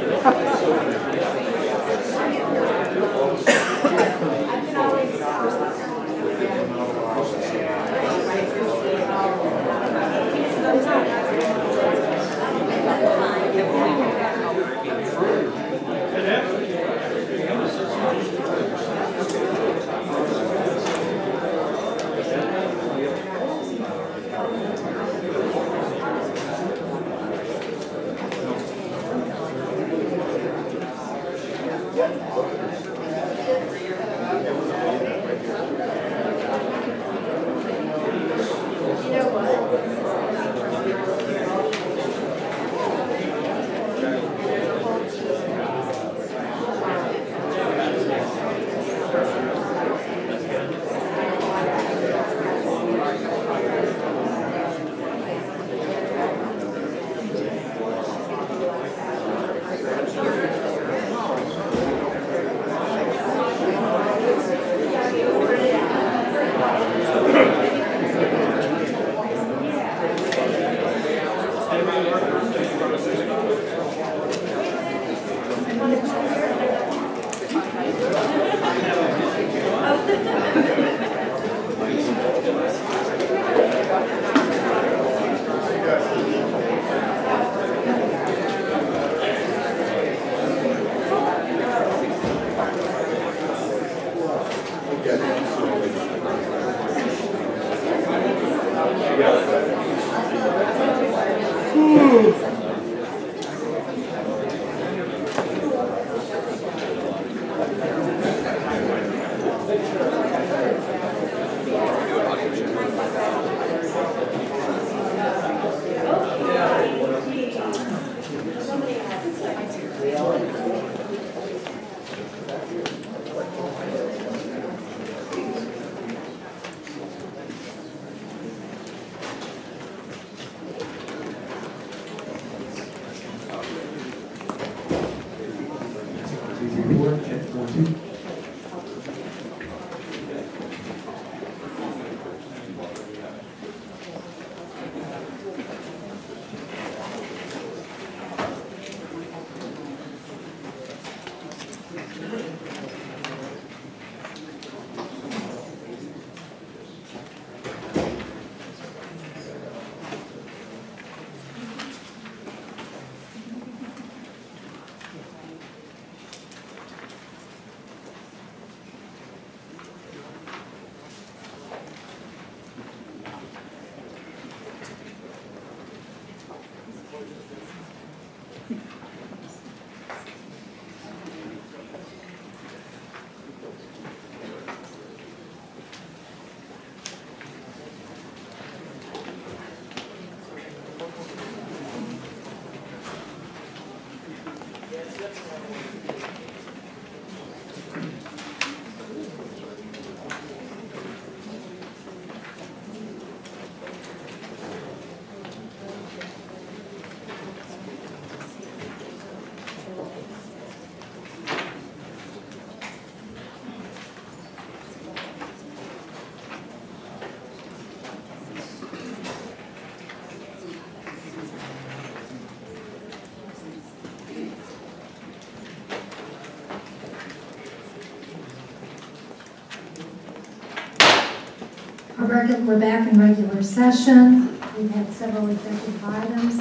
We're back in regular session. We've had several executive items.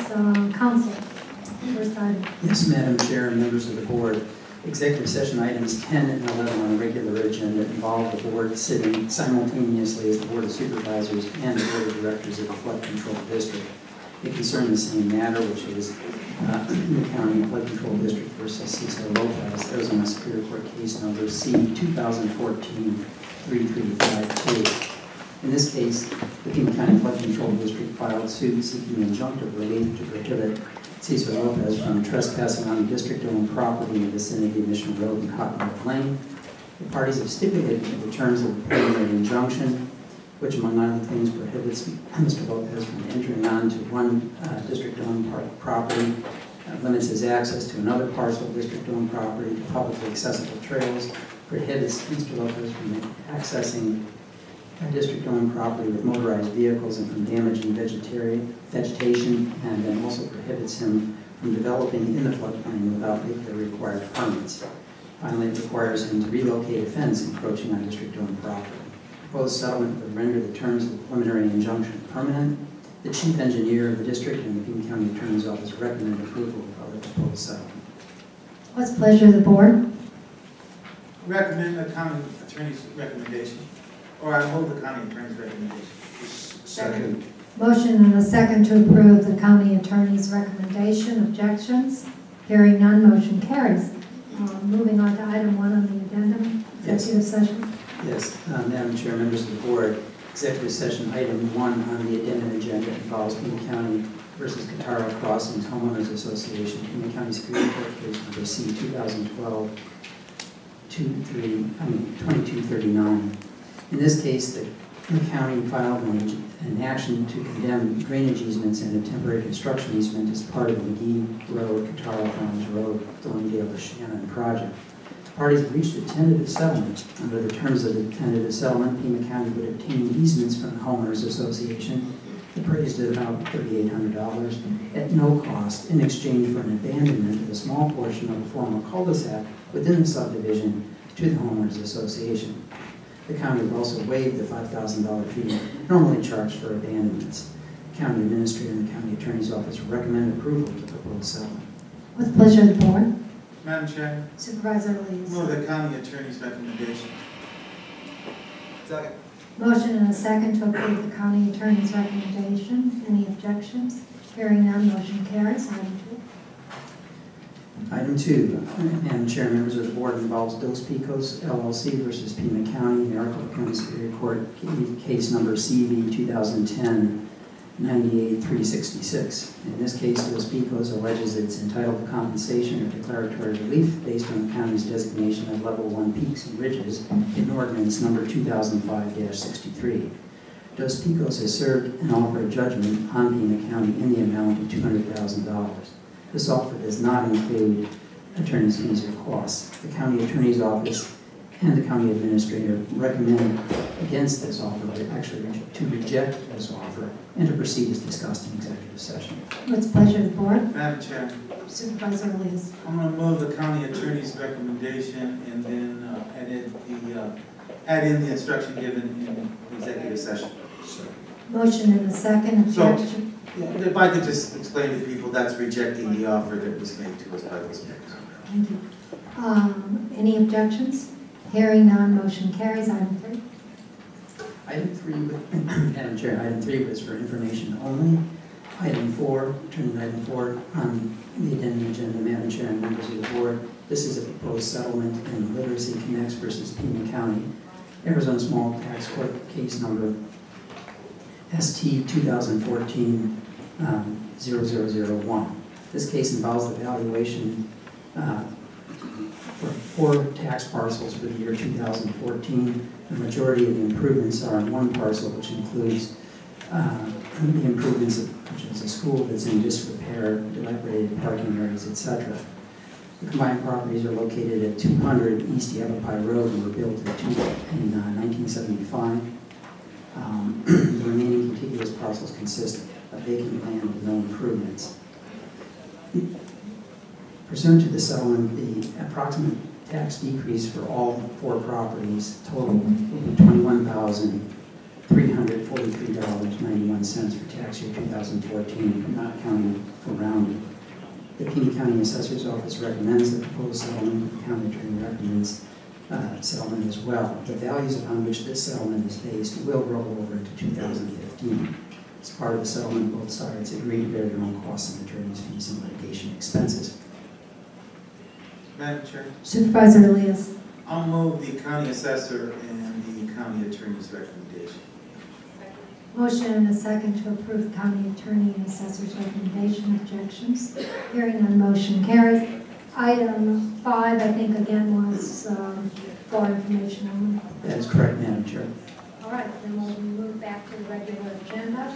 Council, first item. Yes, Madam Chair and members of the board. Executive session items 10 and 11 on the regular agenda involve the board sitting simultaneously as the Board of Supervisors and the Board of Directors of the Flood Control District. They concern the same matter, which is the County Flood Control District versus Cesar Lopez, Arizona Superior Court case number C 2014-3352. In this case, the Pima County Flood Control District filed suit seeking injunctive relief to prohibit Cesar Lopez from trespassing on district-owned property in the vicinity of Mission Road and Cottonwood Lane. The parties have stipulated the terms of the preliminary injunction, which among other things prohibits Mr. Lopez from entering onto one district-owned property, limits his access to another parcel of district-owned property to publicly accessible trails, prohibits Mr. Lopez from accessing a district-owned property with motorized vehicles and from damaging vegetation, and then also prohibits him from developing in the floodplain without the required permits. Finally, it requires him to relocate a fence encroaching on district-owned property. The proposed settlement would render the terms of the preliminary injunction permanent. The chief engineer of the district and the Pima County Attorney's Office recommend approval of the proposed settlement. What's the pleasure of the board? Recommend the county attorney's recommendation. Or I move the county attorney's recommendation. Second. Motion and a second to approve the county attorney's recommendation. Objections? Hearing none, motion carries. Moving on to item 1 on the addendum, executive session. Yes, Madam Chair, members of the board, executive session item 1 on the addendum agenda involves Pima County versus Cataro Crossings Homeowners Association, Pima County Superior Court case number C 2012-2239. In this case, the county filed an action to condemn drainage easements and a temporary construction easement as part of the McGee Road, Cataro Farms Road, Thorndale to Shannon project. The parties have reached a tentative settlement. Under the terms of the tentative settlement, Pima County would obtain easements from the Homeowners Association, appraised at about $3,800, at no cost, in exchange for an abandonment of a small portion of a former cul-de-sac within the subdivision to the Homeowners Association. The county would also waive the $5,000 fee normally charged for abandonments. The county administrator and the county attorney's office recommend approval of the proposed settlement. What's the pleasure of the board? Madam Chair. Supervisor Lees. Move the county attorney's recommendation. Second. Motion and a second to approve the county attorney's recommendation. Any objections? Hearing none, motion carries. Item 2. Item 2, Madam Chair, members of the board, involves Dos Picos LLC versus Pima County, Maricopa County Superior Court, case number CV 2010-98-366. In this case, Dos Picos alleges it's entitled to compensation or declaratory relief based on the county's designation of level 1 peaks and ridges in ordinance number 2005-63. Dos Picos has served an offer of judgment on Pima County in the amount of $200,000. This offer does not include attorney's fees or costs. The county attorney's office and the county administrator recommend against this offer, actually to reject this offer and to proceed as discussed in executive session. What's the pleasure of the board? Madam Chair. Supervisor Lees. I'm going to move the county attorney's recommendation and then add in the instruction given in executive session. Motion and a second. Objection? If I could just explain to people, that's rejecting the offer that was made to us by those members. Thank you. Any objections? Hearing none, motion carries. Item 3. Item 3, Madam Chair, item 3 was for information only. Item 4, turning to item 4 on the addendum agenda, Madam Chair and members of the board, this is a proposed settlement in Literacy Connects versus Pima County, Arizona Small Tax Court case number ST 2014-0001. This case involves the valuation for 4 tax parcels for the year 2014. The majority of the improvements are on one parcel, which includes the improvements which is a school that's in disrepair, dilapidated parking areas, etc. The combined properties are located at 200 East Yavapai Road and were built in 1975. The remaining contiguous parcels consist of vacant land with no improvements. Pursuant to the settlement, the approximate tax decrease for all 4 properties total will be $21,343.91 for tax year 2014, not counting for rounding. The Pima County Assessor's Office recommends the proposed settlement. The county attorney recommends settlement as well. The values upon which this settlement is based will roll over into 2015. As part of the settlement, both sides agreed to bear their own costs and attorney's fees and litigation expenses. Madam Chair, Supervisor Elias. I'll move the county assessor and the county attorney's recommendation. Motion and a second to approve the county attorney and assessor's recommendation. Objections? Hearing none, motion carries. Item 5, I think again was for information only. That is correct, Madam Chair. All right, then we'll move back to the regular agenda.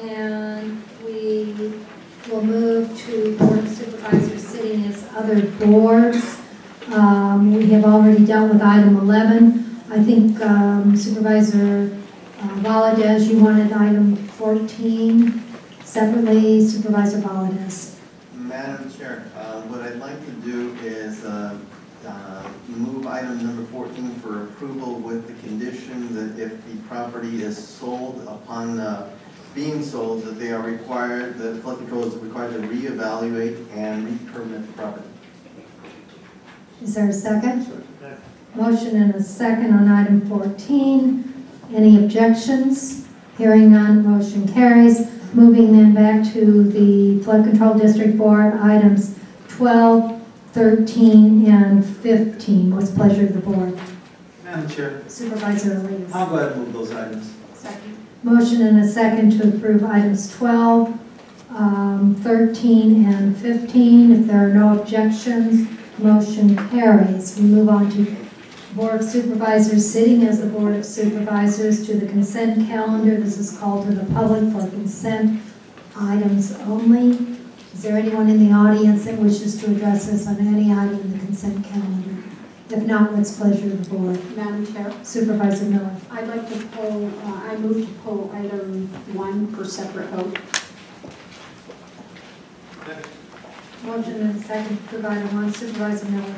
And we will move to Board of Supervisors sitting as other boards. We have already dealt with item 11. I think Supervisor Valadez, you wanted item 14 separately. Supervisor Valadez. Madam Chair, what I'd like to do is move item number 14 for approval with the condition that if the property is sold upon being sold, that they are required, the flood control is required to reevaluate and re-permit the property. Is there a second? Motion and a second on item 14. Any objections? Hearing none, motion carries. Moving then back to the Flood Control District Board, items 12, 13, and 15. What's the pleasure of the board? Madam Chair, Supervisor Elias. I'll go ahead and move those items. Second. Motion and a second to approve items 12, 13, and 15. If there are no objections, motion carries. We move on to Board of Supervisors sitting as the Board of Supervisors to the consent calendar. This is called to the public for consent items only. Is there anyone in the audience that wishes to address us on any item in the consent calendar? If not, what's the pleasure of the board? Madam Chair. Supervisor Miller. I'd like to pull, I move to pull item 1 for separate vote. Motion and second to provide one. Supervisor Miller.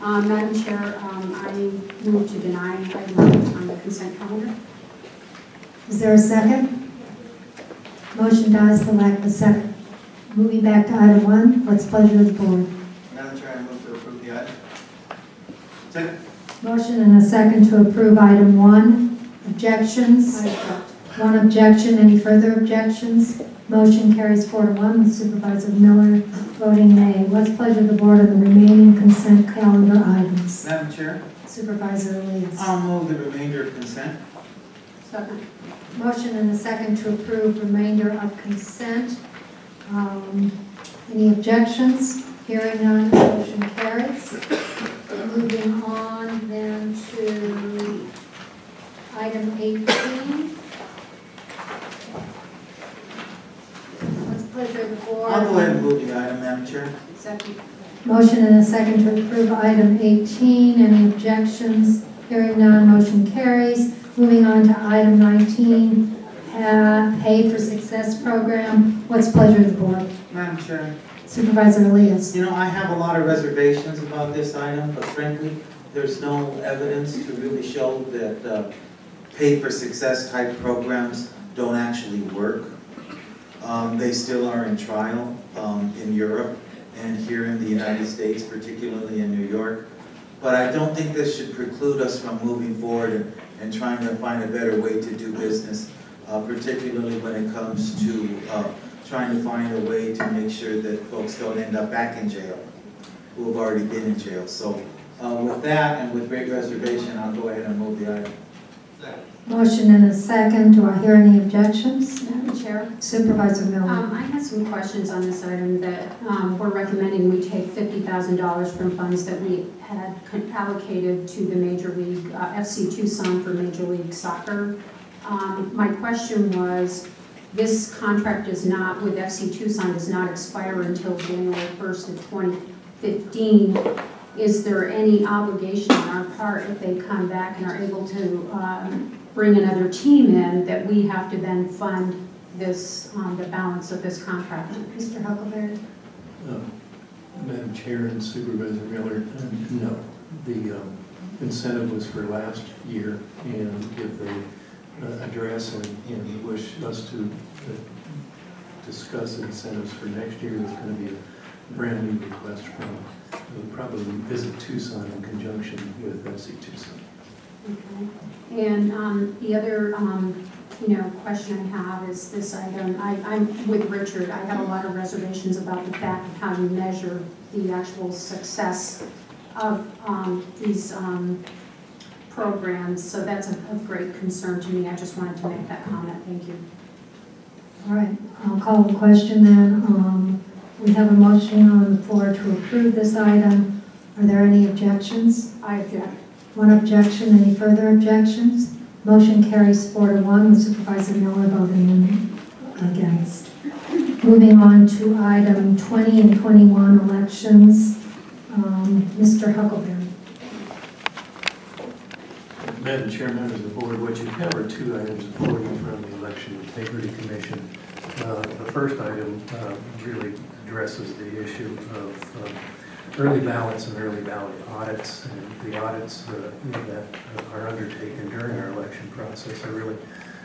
Madam Chair, I move to deny item 1 on the consent calendar. Is there a second? Motion dies for lack of a second. Moving back to item 1, what's the pleasure of the board? Madam Chair, I move to approve the item. Second. Motion and a second to approve item 1. Objections? One objection. Any further objections? Motion carries 4-1 with Supervisor Miller voting nay. What's the pleasure of the board on the remaining consent calendar items? Madam Chair, Supervisor Elias. I'll move the remainder of consent. Second. Motion and a second to approve remainder of consent. Any objections? Hearing none, motion carries. Moving on then to item 18. What's the pleasure of the board? I'll go ahead and move the item, Madam Chair. Second. Motion and a second to approve item 18. Any objections? Hearing none, motion carries. Moving on to item 19, Pay for Success Program. What's the pleasure of the board? Madam Chair. Supervisor Elias. You know, I have a lot of reservations about this item, but frankly, there's no evidence to really show that Pay for Success type programs don't actually work. They still are in trial in Europe and here in the United States, particularly in New York. But I don't think this should preclude us from moving forward and trying to find a better way to do business, particularly when it comes to trying to find a way to make sure that folks don't end up back in jail who have already been in jail. So with that and with great reservation, I'll go ahead and move the item. Motion and a second. Do I hear any objections? Madam Chair. Supervisor Miller. I have some questions on this item that we're recommending we take $50,000 from funds that we had allocated to the Major League, FC Tucson for Major League Soccer. My question was, this contract is not, with FC Tucson, does not expire until January 1st of 2015. Is there any obligation on our part if they come back and are able to bring another team in that we have to then fund this, the balance of this contract? Mr. Huckleberry. Madam Chair and Supervisor Miller, no. The incentive was for last year, and if they address and wish us to discuss incentives for next year, there's going to be a brand new request from, we'll probably visit Tucson in conjunction with FC Tucson. Okay. And the other question I have is this item. I'm with Richard. I have a lot of reservations about the fact of how you measure the actual success of these programs. So that's of great concern to me. I just wanted to make that comment. Thank you. All right. I'll call the question then. We have a motion on the floor to approve this item. Are there any objections? I object. One objection. Any further objections? Motion carries 4-1 with Supervisor Miller voting against. Moving on to item 20 and 21 elections. Mr. Huckleberry. Madam Chair, members of the board, what you have are two items before you from the Election Integrity Commission. The first item really addresses the issue of early ballots and early ballot audits, and the audits that are undertaken during our election process are really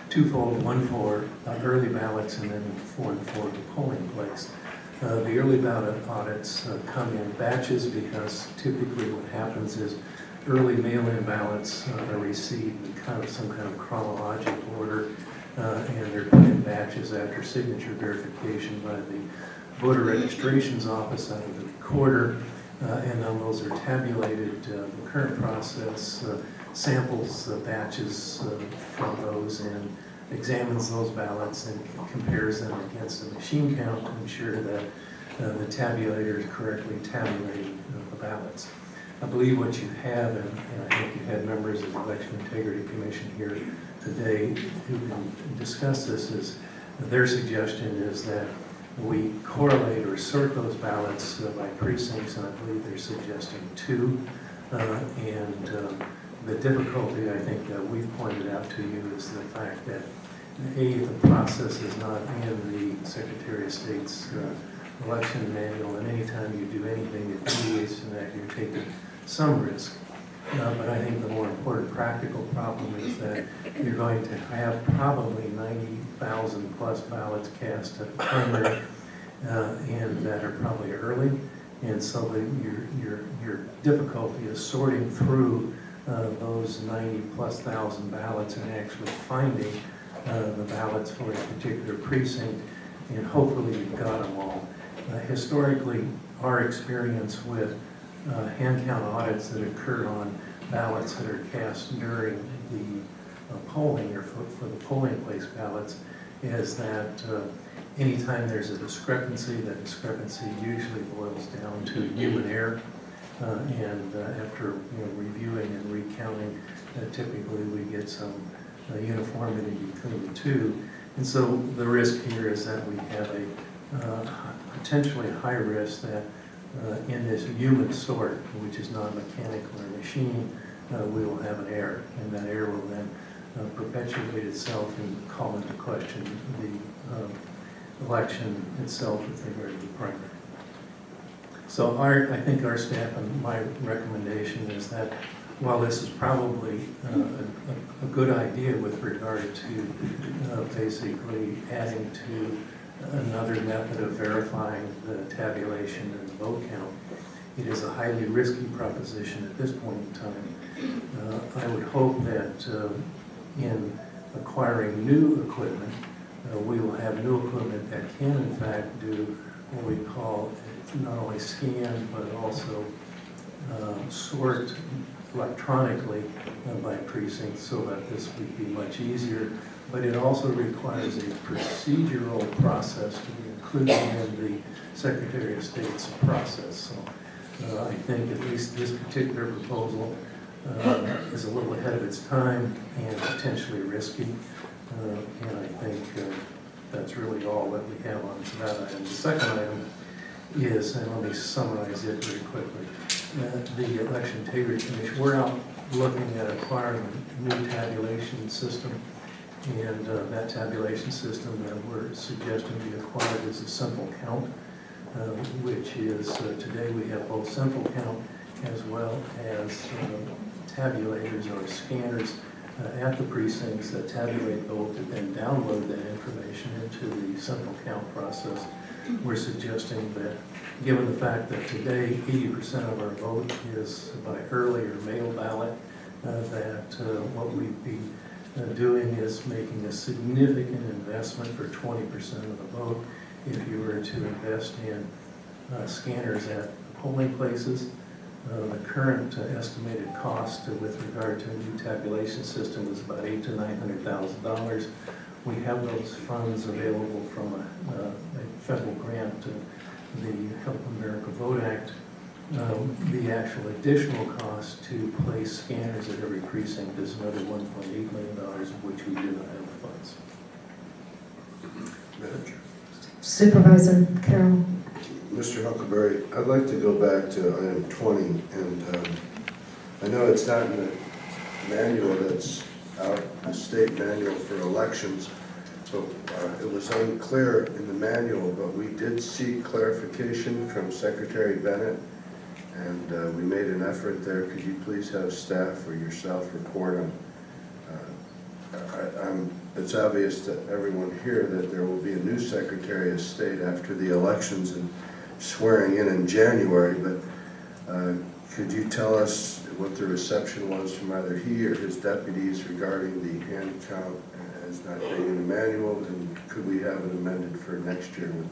twofold, one for early ballots and then one for the polling place. The early ballot audits come in batches because typically what happens is early mail-in ballots are received in some kind of chronological order, and they're put in batches after signature verification by the voter registrations office out of the recorder, and then those are tabulated. The current process samples batches from those and examines those ballots and compares them against a machine count to ensure that the tabulator is correctly tabulating the ballots. I believe what you have, and I think you had members of the Election Integrity Commission here today who can discuss this, is their suggestion is that we correlate or sort those ballots by precincts, and I believe they're suggesting 2. The difficulty I think that we've pointed out to you is the fact that A, the process is not in the Secretary of State's election manual, and anytime you do anything that deviates from that, you're taking some risk. But I think the more important practical problem is that you're going to have probably 90,000 plus ballots cast at the primary, and that are probably early. And so your difficulty is sorting through those 90 plus thousand ballots and actually finding the ballots for a particular precinct, and hopefully you've got them all. Historically, our experience with hand count audits that occur on ballots that are cast during the polling or for the polling place ballots is that anytime there's a discrepancy, that discrepancy usually boils down to human error. And after reviewing and recounting, typically we get some uniformity between the two. And so the risk here is that we have a potentially high risk that in this human sort, which is not mechanical or machine, we will have an error, and that error will then perpetuate itself and call into question the election itself with regard to the primary. So I think our staff and my recommendation is that while this is probably a good idea with regard to basically adding to another method of verifying the tabulation and the vote count, it is a highly risky proposition at this point in time. I would hope that in acquiring new equipment, we will have new equipment that can in fact do what we call not only scan but also sort electronically by precinct so that this would be much easier. But it also requires a procedural process to be included in the Secretary of State's process. So I think at least this particular proposal is a little ahead of its time and potentially risky. And I think that's really all that we have on that item. The second item is, and let me summarize it very quickly, the Election Integrity Commission. We're out looking at acquiring a new tabulation system, and that tabulation system that we're suggesting be acquired is a simple count, which is today we have both simple count as well as tabulators or scanners at the precincts that tabulate both and then download that information into the simple count process. We're suggesting that, given the fact that today 80% of our vote is by early or mail ballot, that what we'd be doing is making a significant investment for 20% of the vote if you were to invest in scanners at polling places. The current estimated cost with regard to a new tabulation system is about $800,000 to $900,000. We have those funds available from a federal grant, the Help America Vote Act. The actual additional cost to place scanners at every precinct is another $1.8 million, of which we do not have the funds. Manager. Supervisor Carroll. Mr. Huckleberry, I'd like to go back to item 20, and I know it's not in the manual that's out, the state manual for elections, so it was unclear in the manual, but we did seek clarification from Secretary Bennett, and we made an effort there. Could you please have staff or yourself report on, it's obvious to everyone here that there will be a new Secretary of State after the elections and swearing in January, but could you tell us what the reception was from either he or his deputies regarding the hand count as not being in the manual, and could we have it amended for next year with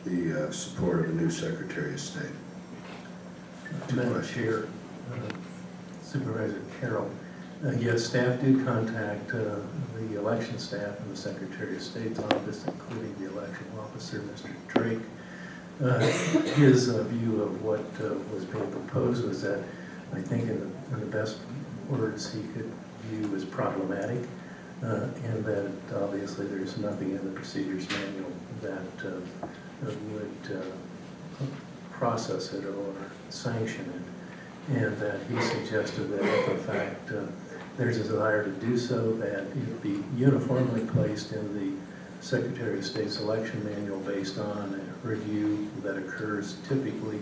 the support of a new Secretary of State? Madam Chair, Supervisor Carroll, yes, staff did contact the election staff and the Secretary of State's office, including the election officer, Mr. Drake. His view of what was being proposed was that, I think in the best words he could view as problematic, and that obviously there's nothing in the procedures manual that would process it or sanction it, and that he suggested that if in fact there's a desire to do so, that it be uniformly placed in the Secretary of State's election manual based on a review that occurs typically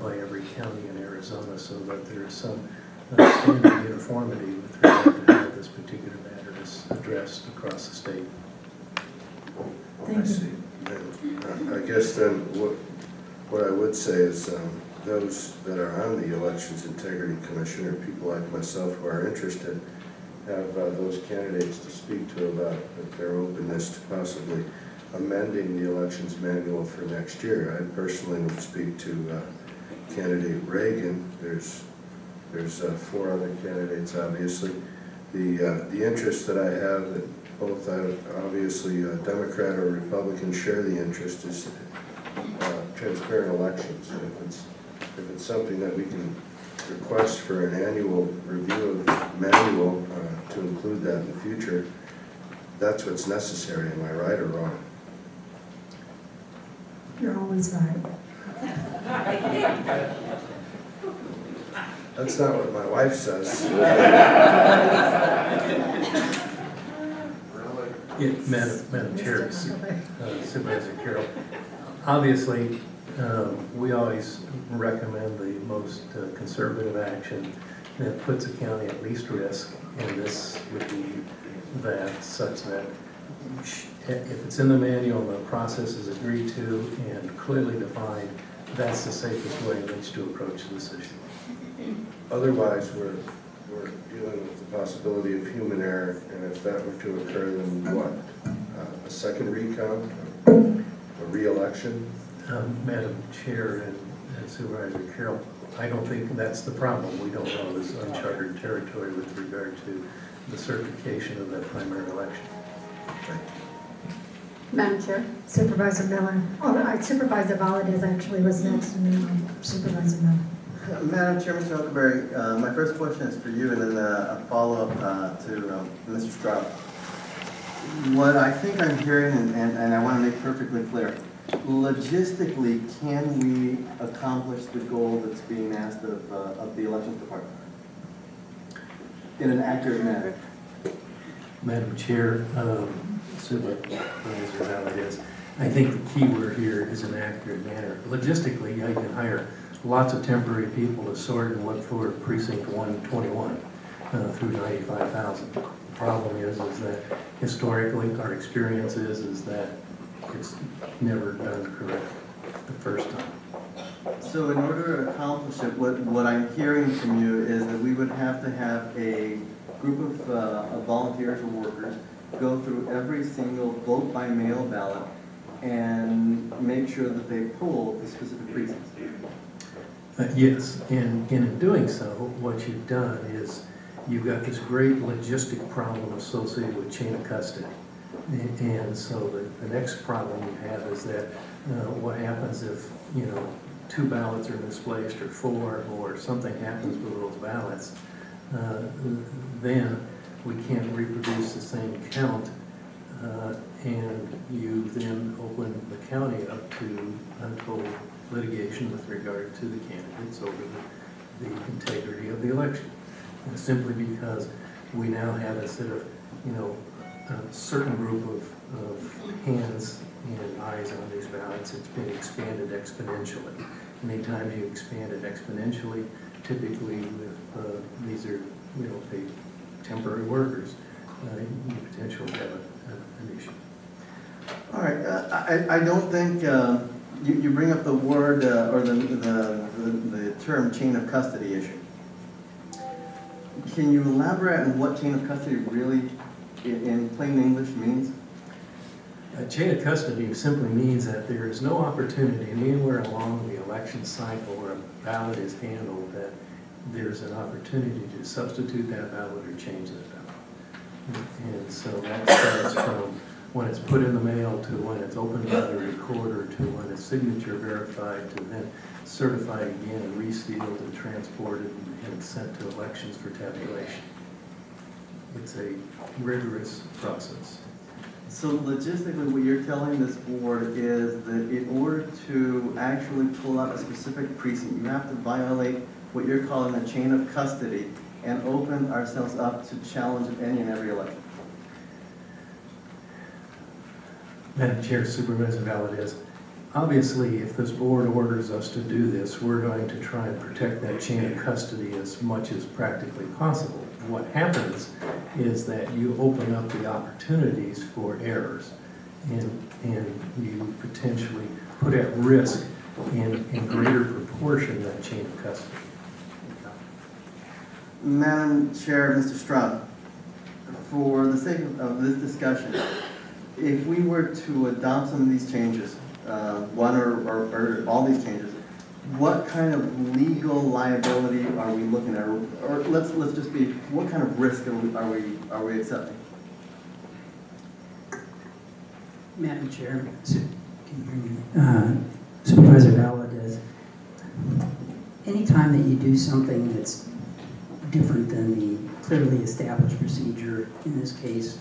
by every county in Arizona, so that there is some standard uniformity with regard to how this particular matter is addressed across the state. I see. I guess then what I would say is those that are on the Elections Integrity Commission, or people like myself who are interested, have those candidates to speak to about their openness to possibly amending the elections manual for next year. I personally would speak to candidate Reagan. There's 4 other candidates, obviously. The interest that I have, that both obviously Democrat or Republican share the interest, is transparent elections. And if it's something that we can request for an annual review of manual to include that in the future, that's what's necessary. Am I right or wrong? You're always right. That's not what my wife says. Madam Chair, Supervisor Carroll, obviously we always recommend the most conservative action that puts a county at least risk, and this would be that, such that if it's in the manual, the process is agreed to and clearly defined, that's the safest way in which to approach this issue. Otherwise, we're dealing with the possibility of human error, and if that were to occur, then what? A second recount? A re-election? Madam Chair and Supervisor Carroll, I don't think that's the problem. We don't know this uncharted territory with regard to the certification of that primary election. Madam Chair. Supervisor Miller. Oh, Supervisor Valadez actually was next, and then Supervisor Miller. Madam Chair, Mr. Huckleberry, my first question is for you, and then a follow-up to Mr. Stroud. What I think I'm hearing, and I want to make perfectly clear, logistically, can we accomplish the goal that's being asked of the Elections Department in an accurate manner? Madam Chair, Supervisor Valadez, I think the key word here is an accurate manner. Logistically, you can hire lots of temporary people to sort and look for precinct 121 through 95,000. The problem is that historically our experience is that it's never done correctly the first time. So in order to accomplish it, what I'm hearing from you is that we would have to have a group of volunteers or workers go through every single vote by mail ballot and make sure that they pull the specific precincts. Yes, and in doing so, what you've done is you've got this great logistic problem associated with chain of custody. And so the next problem you have is that what happens if, 2 ballots are misplaced or 4 or something happens with those ballots, then we can't reproduce the same count, and you then open the county up to untold litigation with regard to the candidates over the integrity of the election. And simply because we now have instead of, a certain group of hands and eyes on these ballots, it's been expanded exponentially. Many times you expand it exponentially, typically with these are, paid temporary workers, you potentially have an issue. All right, I don't think you bring up the word or the term chain of custody issue. Can you elaborate on what chain of custody really, in plain English, means? A chain of custody simply means that there is no opportunity anywhere along the election cycle where a ballot is handled that there's an opportunity to substitute that ballot or change that ballot. And so that starts from when it's put in the mail to when it's opened by the recorder to when it's signature verified to then certified again and resealed and transported and sent to elections for tabulation. It's a rigorous process. So logistically, what you're telling this board is that in order to actually pull out a specific precinct, you have to violate what you're calling the chain of custody and open ourselves up to challenge of any and every election. Madam Chair, Supervisor Valadez, obviously if this board orders us to do this, we're going to try and protect that chain of custody as much as practically possible. What happens is that you open up the opportunities for errors and you potentially put at risk in greater proportion that chain of custody. Madam Chair, Mr. Stroud, for the sake of this discussion, if we were to adopt some of these changes, one or all these changes, what kind of legal liability are we looking at? Or let's just be, what kind of risk are we accepting? Madam Chair, can you hear me? Supervisor Valadez, anytime that you do something that's different than the clearly established procedure, in this case,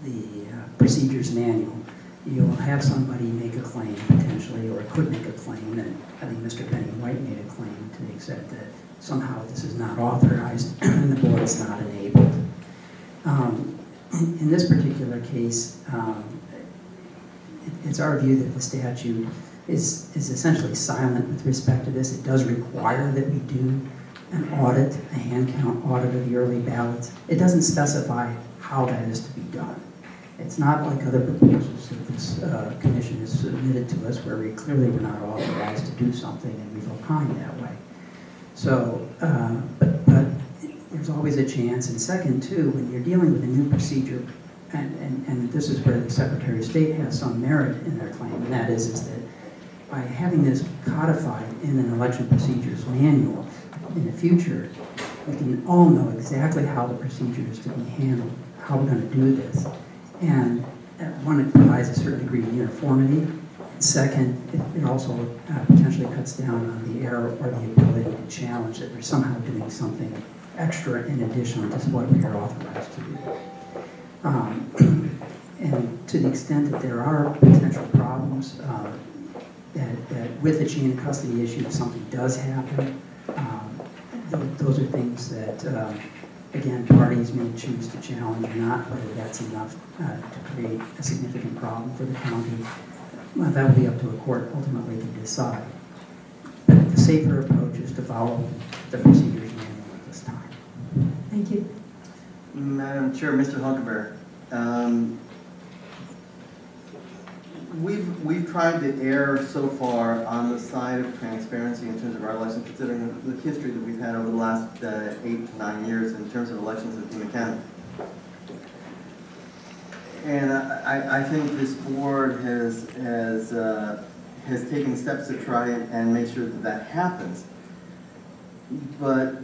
the procedures manual, you'll have somebody make a claim potentially, or could make a claim, and I think Mr. Benny White made a claim to the extent that somehow this is not authorized and the board is not enabled. In this particular case, it's our view that the statute is essentially silent with respect to this. It does require that we do an audit, a hand count audit of the early ballots. It doesn't specify how that is to be done. It's not like other proposals that this commission has submitted to us where we clearly were not authorized to do something and we've opined that way. So, but there's always a chance. And second, too, when you're dealing with a new procedure, and this is where the Secretary of State has some merit in their claim, and that is that by having this codified in an election procedures manual in the future, we can all know exactly how the procedure is to be handled, how we're going to do this. And one, it provides a certain degree of uniformity. Second, it also potentially cuts down on the error or the ability to challenge that we're somehow doing something extra in addition to what we are authorized to do. And to the extent that there are potential problems, that with the chain of custody issue, if something does happen, those are things that, again, parties may choose to challenge or not, whether that's enough to create a significant problem for the county. Well, that will be up to a court ultimately to decide. But the safer approach is to follow the procedures manual at this time. Thank you. Madam Chair, Mr. Huckebear, we've tried to err so far on the side of transparency in terms of our elections, considering the history that we've had over the last 8 to 9 years in terms of elections in Pima County. And I think this board has taken steps to try and make sure that that happens. But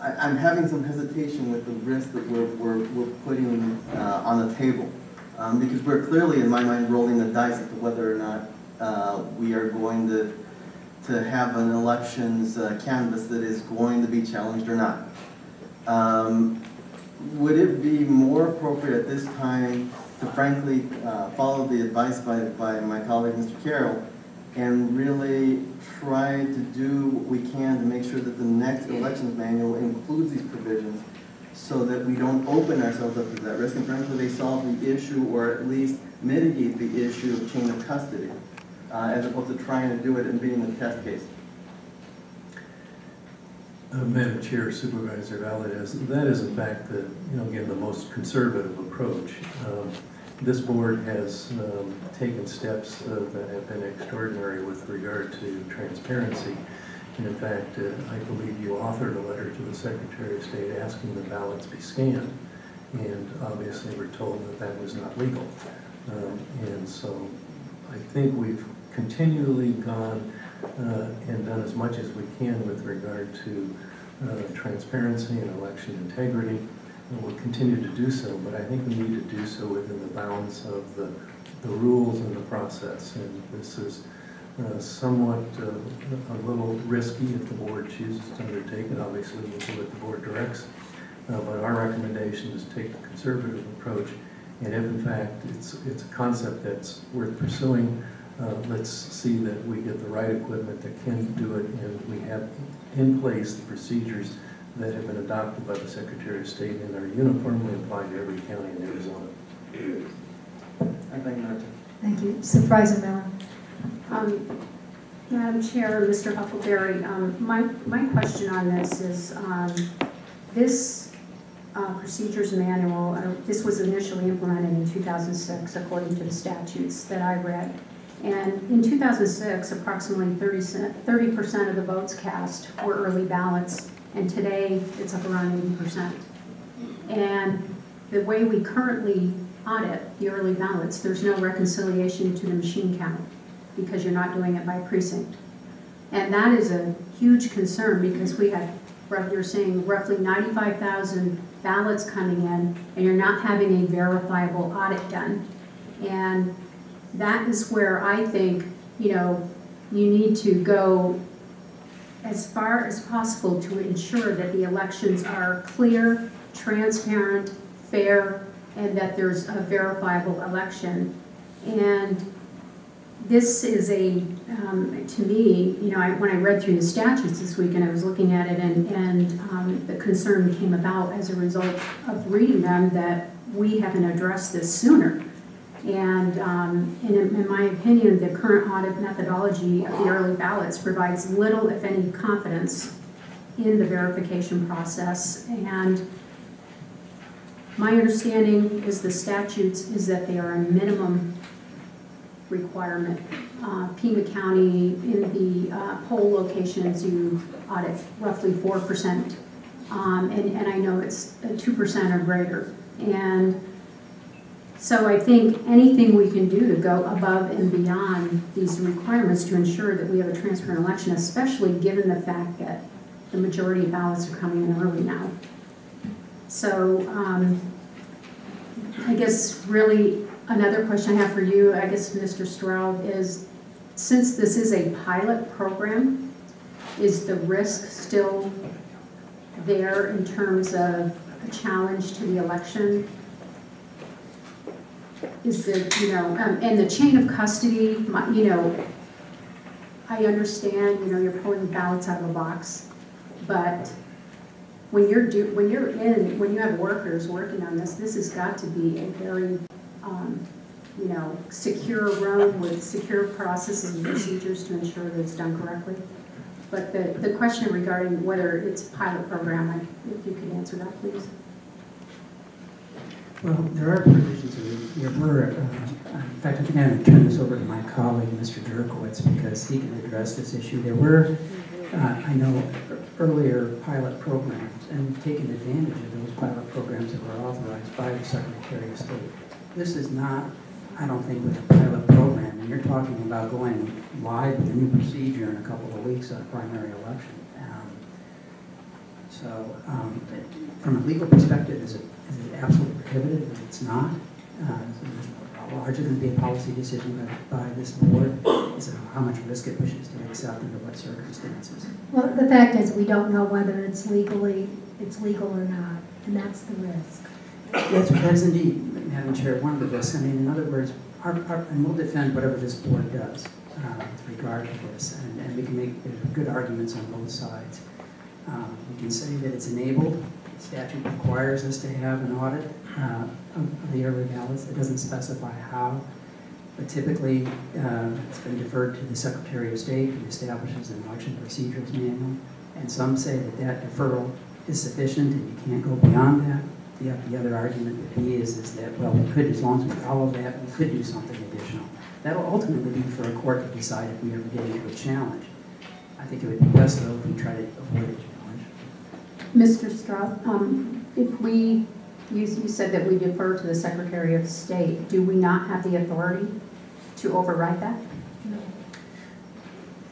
I'm having some hesitation with the risk that we're putting on the table. Because we're clearly, in my mind, rolling the dice as to whether or not we are going to have an elections canvas that is going to be challenged or not. Would it be more appropriate at this time to frankly follow the advice by my colleague, Mr. Carroll, and really try to do what we can to make sure that the next elections manual includes these provisions so that we don't open ourselves up to that risk, and frankly they solve the issue or at least mitigate the issue of chain of custody, as opposed to trying to do it and being the test case? Madam Chair, Supervisor Valadez, that is in fact the, again, the most conservative approach. This board has taken steps that have been extraordinary with regard to transparency. And in fact, I believe you authored a letter to the Secretary of State asking the ballots be scanned. And obviously we're told that that was not legal. And so I think we've continually gone and done as much as we can with regard to transparency and election integrity. And we'll continue to do so, but I think we need to do so within the bounds of the rules and the process. And this is somewhat a little risky if the board chooses to undertake it. Obviously, we'll do what the board directs. But our recommendation is to take the conservative approach. And if in fact it's a concept that's worth pursuing, let's see that we get the right equipment that can do it, and we have in place the procedures that have been adopted by the Secretary of State and are uniformly applied to every county in Arizona. Thank you, Thank you. Supervisor Miller. Madam Chair, Mr. Huckleberry, my question on this is this procedures manual, this was initially implemented in 2006 according to the statutes that I read. And in 2006, approximately 30% of the votes cast were early ballots, and today it's up around 80%. And the way we currently audit the early ballots, there's no reconciliation to the machine count because you're not doing it by precinct. And that is a huge concern because we had, you're saying, roughly 95,000 ballots coming in, and you're not having a verifiable audit done. And that is where I think, you need to go as far as possible to ensure that the elections are clear, transparent, fair, and that there's a verifiable election. And this is to me, when I read through the statutes this week and I was looking at it, and the concern came about as a result of reading them that we haven't addressed this sooner. And in my opinion, the current audit methodology of the early ballots provides little, if any, confidence in the verification process. And my understanding is the statutes is that they are a minimum requirement. Pima County, in the poll locations, you audit roughly 4%. And I know it's 2% or greater. And So I think anything we can do to go above and beyond these requirements to ensure that we have a transparent election, especially given the fact that the majority of ballots are coming in early now. So I guess really another question I have for you, I guess Mr. Stroud, is since this is a pilot program, is the risk still there in terms of a challenge to the election? Is the, and the chain of custody, I understand, you're pulling ballots out of a box, but when you have workers working on this has got to be a very, secure room with secure processes and procedures to ensure that it's done correctly. But the question regarding whether it's a pilot program, if you could answer that, please. Well, there are provisions in in fact, I think I'm going to turn this over to my colleague, Mr. Jerkowitz, because he can address this issue. There were, I know, earlier pilot programs, and we've taken advantage of those pilot programs that were authorized by the Secretary of State. This is not, I don't think, with a pilot program, and you're talking about going live with a new procedure in a couple of weeks on a primary election. From a legal perspective, is it absolutely prohibited? If it's not, larger than be a policy decision by this board, is it how much risk it pushes to accept under what circumstances? Well, the fact is we don't know whether it's legal or not, and that's the risk. That's indeed, Madam Chair, one of the risks. I mean, in other words, and we'll defend whatever this board does with regard to this, and we can make good arguments on both sides. We can say that it's enabled. The statute requires us to have an audit of the early ballots. It doesn't specify how, but typically it's been deferred to the Secretary of State, who establishes an election procedures manual. And some say that deferral is sufficient and you can't go beyond that. The other argument would be is that, well, we could, as long as we follow that, we could do something additional. That'll ultimately be for a court to decide if we ever get into a challenge. I think it would be best, though, if we try to avoid a challenge. Mr. Stroud, you said that we defer to the Secretary of State. Do we not have the authority to override that? No.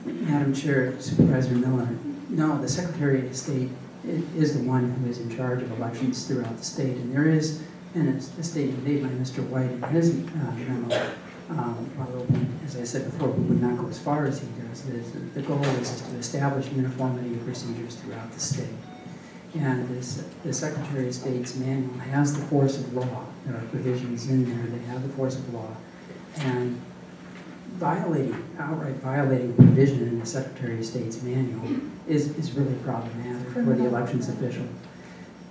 Madam Chair, Supervisor Miller, no, the Secretary of State is the one who is in charge of elections throughout the state, and there is, and it's a statement made by Mr. White in his memo, although, as I said before, we would not go as far as he does. The goal is to establish uniformity of procedures throughout the state. And the Secretary of State's manual has the force of law. There are provisions in there that have the force of law. And outright violating a provision in the Secretary of State's manual is really problematic for the elections official.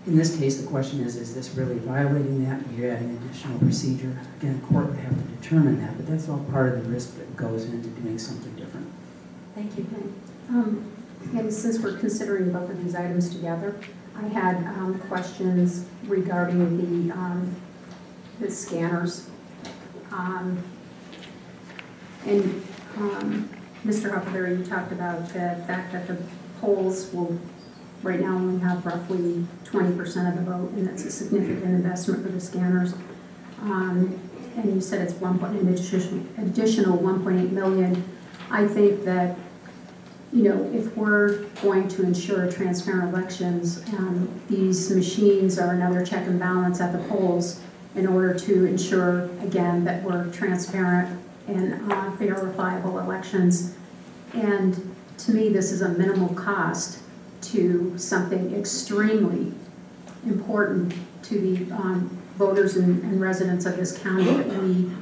In this case, the question is this really violating that? Are you adding additional procedure? Again, the court would have to determine that, but that's all part of the risk that goes into doing something different. Thank you, Penny. And since we're considering both of these items together, I had questions regarding the scanners. Mr. Huckleberry, you talked about the fact that the polls will right now only have roughly 20% of the vote, and that's a significant investment for the scanners. And you said it's an additional 1.8 million. I think that, if we're going to ensure transparent elections, these machines are another check and balance at the polls in order to ensure, again, that we're transparent and verifiable elections. And to me, this is a minimal cost to something extremely important to the voters and residents of this county.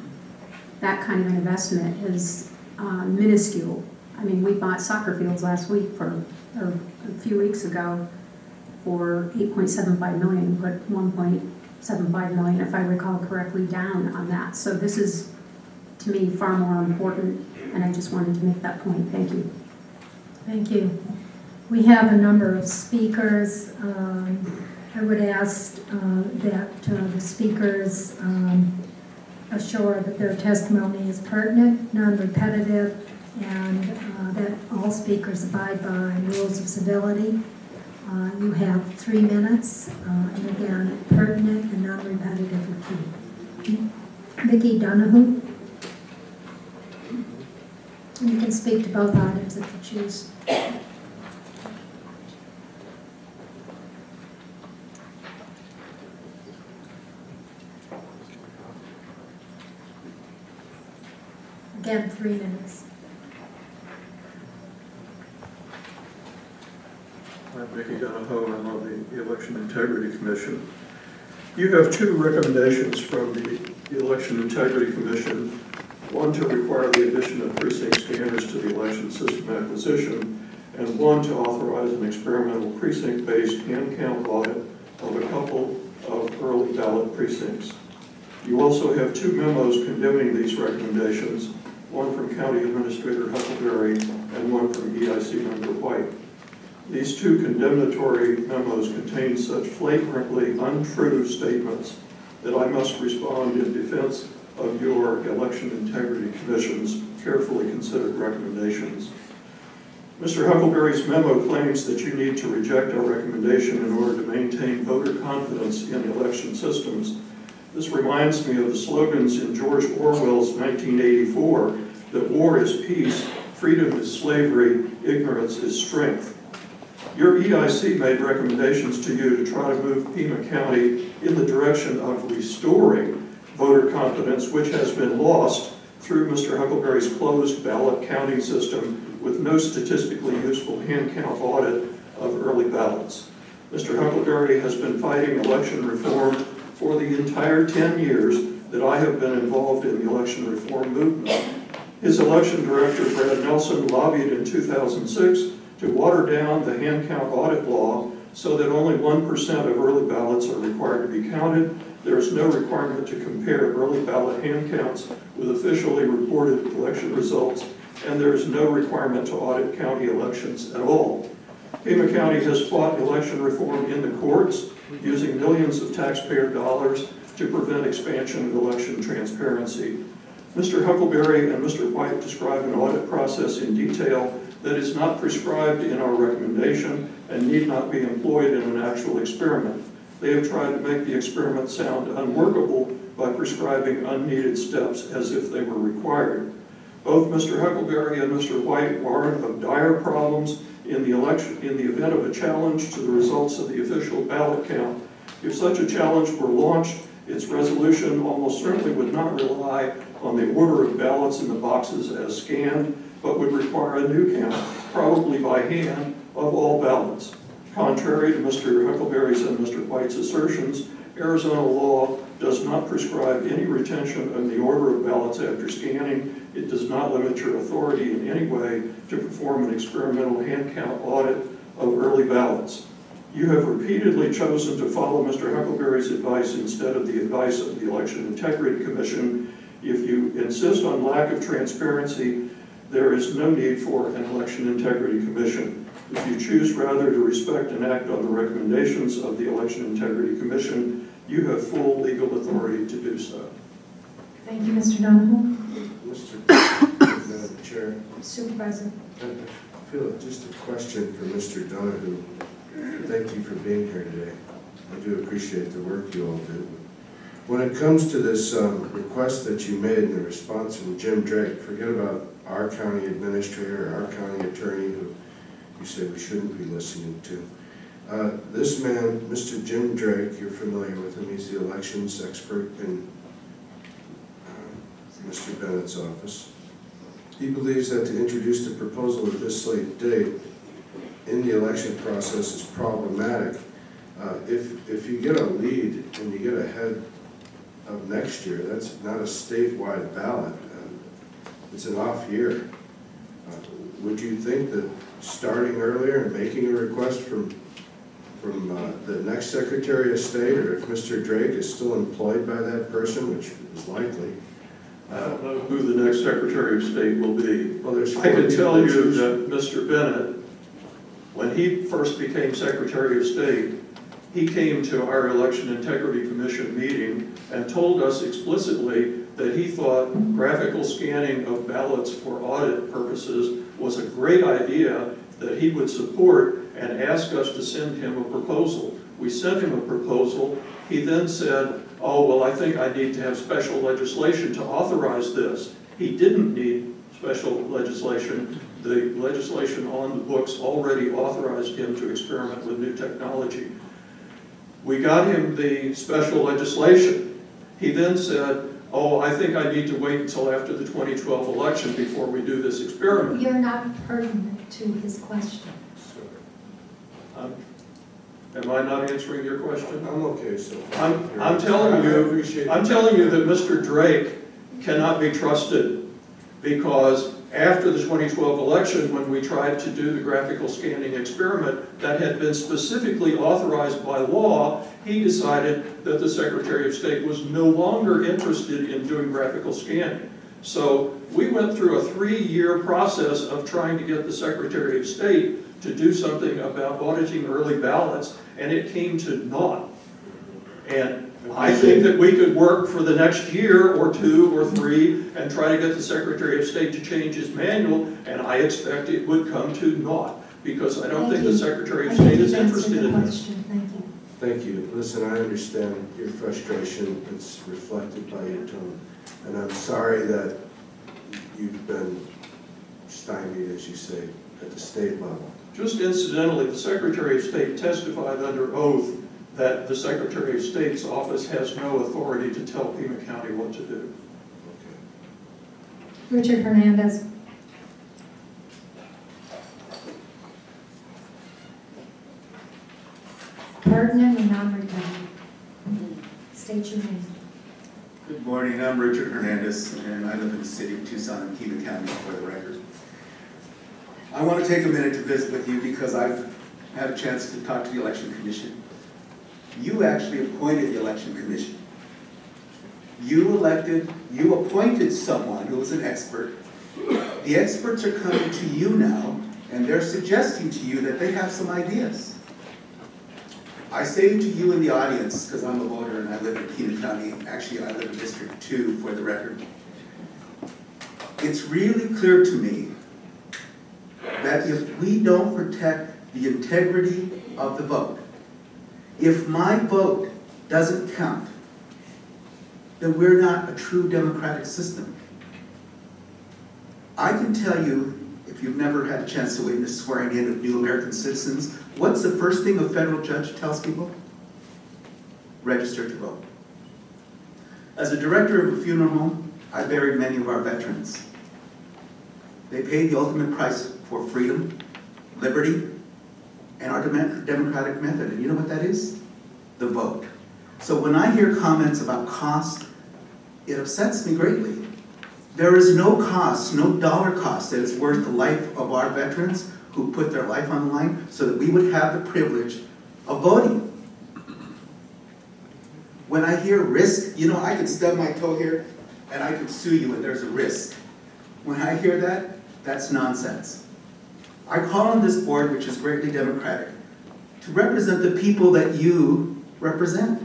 That kind of an investment is minuscule. I mean, we bought soccer fields last week or a few weeks ago for $8.75 million, put $1.75 million, if I recall correctly, down on that. So this is, to me, far more important, and I just wanted to make that point. Thank you. Thank you. We have a number of speakers. I would ask that the speakers assure that their testimony is pertinent, non-repetitive, and that all speakers abide by rules of civility. You have 3 minutes, and again, pertinent and non-repetitive are key. Vicki Donahue. And you can speak to both items if you choose. Again, 3 minutes. I'm Vicki Donahoe. I'm on the Election Integrity Commission. You have 2 recommendations from the Election Integrity Commission. One to require the addition of precinct scanners to the election system acquisition, and one to authorize an experimental precinct-based hand count audit of a couple of early ballot precincts. You also have 2 memos condemning these recommendations, one from County Administrator Huckleberry and one from EIC Member White. These 2 condemnatory memos contain such flagrantly untrue statements that I must respond in defense of your Election Integrity Commission's carefully considered recommendations. Mr. Huckleberry's memo claims that you need to reject our recommendation in order to maintain voter confidence in election systems. This reminds me of the slogans in George Orwell's 1984 that war is peace, freedom is slavery, ignorance is strength. Your EIC made recommendations to you to try to move Pima County in the direction of restoring voter confidence, which has been lost through Mr. Huckleberry's closed ballot counting system with no statistically useful hand count audit of early ballots. Mr. Huckleberry has been fighting election reform for the entire 10 years that I have been involved in the election reform movement. His election director, Brad Nelson, lobbied in 2006 to water down the hand count audit law so that only 1% of early ballots are required to be counted. There is no requirement to compare early ballot hand counts with officially reported election results, and there is no requirement to audit county elections at all. Pima County has fought election reform in the courts, using millions of taxpayer dollars to prevent expansion of election transparency. Mr. Huckleberry and Mr. White describe an audit process in detail that is not prescribed in our recommendation and need not be employed in an actual experiment. They have tried to make the experiment sound unworkable by prescribing unneeded steps as if they were required. Both Mr. Huckleberry and Mr. White warn of dire problems in the event of a challenge to the results of the official ballot count. If such a challenge were launched, its resolution almost certainly would not rely on the order of ballots in the boxes as scanned, but would require a new count, probably by hand, of all ballots. Contrary to Mr. Huckleberry's and Mr. White's assertions, Arizona law does not prescribe any retention of the order of ballots after scanning. It does not limit your authority in any way to perform an experimental hand count audit of early ballots. You have repeatedly chosen to follow Mr. Huckleberry's advice instead of the advice of the Election Integrity Commission. If you insist on lack of transparency, there is no need for an Election Integrity Commission. If you choose rather to respect and act on the recommendations of the Election Integrity Commission, you have full legal authority to do so. Thank you, Mr. Donovan. Mr. Madam Chair, Supervisor. I feel just a question for Mr. Donahue. Thank you for being here today. I do appreciate the work you all do. When it comes to this request that you made in the response from Jim Drake, forget about our county administrator or our county attorney who you said we shouldn't be listening to. This man, Mr. Jim Drake, you're familiar with him. He's the elections expert in Mr. Bennett's office. He believes that to introduce the proposal at this late date in the election process is problematic. If you get a lead and you get ahead of next year, that's not a statewide ballot. It's an off year. Would you think that starting earlier and making a request from the next Secretary of State, or if Mr. Drake is still employed by that person, which is likely? I don't know who the next Secretary of State will be. Well, there's I can tell you that Mr. Bennett, when he first became Secretary of State, he came to our Election Integrity Commission meeting and told us explicitly that he thought graphical scanning of ballots for audit purposes was a great idea that he would support and asked us to send him a proposal. We sent him a proposal. He then said, oh, well, I think I need to have special legislation to authorize this. He didn't need special legislation. The legislation on the books already authorized him to experiment with new technology. We got him the special legislation. He then said, oh, I think I need to wait until after the 2012 election before we do this experiment. You're not pertinent to his question. Am I not answering your question? I'm okay so far. I'm telling you that Mr. Drake cannot be trusted, because after the 2012 election, when we tried to do the graphical scanning experiment that had been specifically authorized by law, he decided that the Secretary of State was no longer interested in doing graphical scanning. So we went through a 3-year process of trying to get the Secretary of State to do something about auditing early ballots, and it came to naught. And I think that we could work for the next year or 2 or 3 and try to get the Secretary of State to change his manual, and I expect it would come to naught, because I don't think the Secretary of State is interested in this. Thank you. Thank you. Listen, I understand your frustration. It's reflected by your tone. And I'm sorry that you've been stymied, as you say, at the state level. Just incidentally, the Secretary of State testified under oath that the Secretary of State's office has no authority to tell Pima County what to do. Richard Hernandez. Pertinent and non-redundant. State your name. Good morning, I'm Richard Hernandez, and I live in the city of Tucson and Pima County, for the record. I want to take a minute to visit with you because I've had a chance to talk to the Election Commission. You actually appointed the Election Commission. You appointed someone who was an expert. The experts are coming to you now, and they're suggesting to you that they have some ideas. I say to you in the audience, because I'm a voter and I live in Pima County, actually I live in District 2 for the record, it's really clear to me that if we don't protect the integrity of the vote, if my vote doesn't count, then we're not a true democratic system. I can tell you, if you've never had a chance to witness swearing in of new American citizens, what's the first thing a federal judge tells people? Register to vote. As a director of a funeral home, I buried many of our veterans. They paid the ultimate price for freedom, liberty, and our democratic method. And you know what that is? The vote. So when I hear comments about cost, it upsets me greatly. There is no cost, no dollar cost that is worth the life of our veterans who put their life on the line so that we would have the privilege of voting. When I hear risk, you know, I could stub my toe here and I could sue you and there's a risk. When I hear that, that's nonsense. I call on this board, which is greatly democratic, to represent the people that you represent.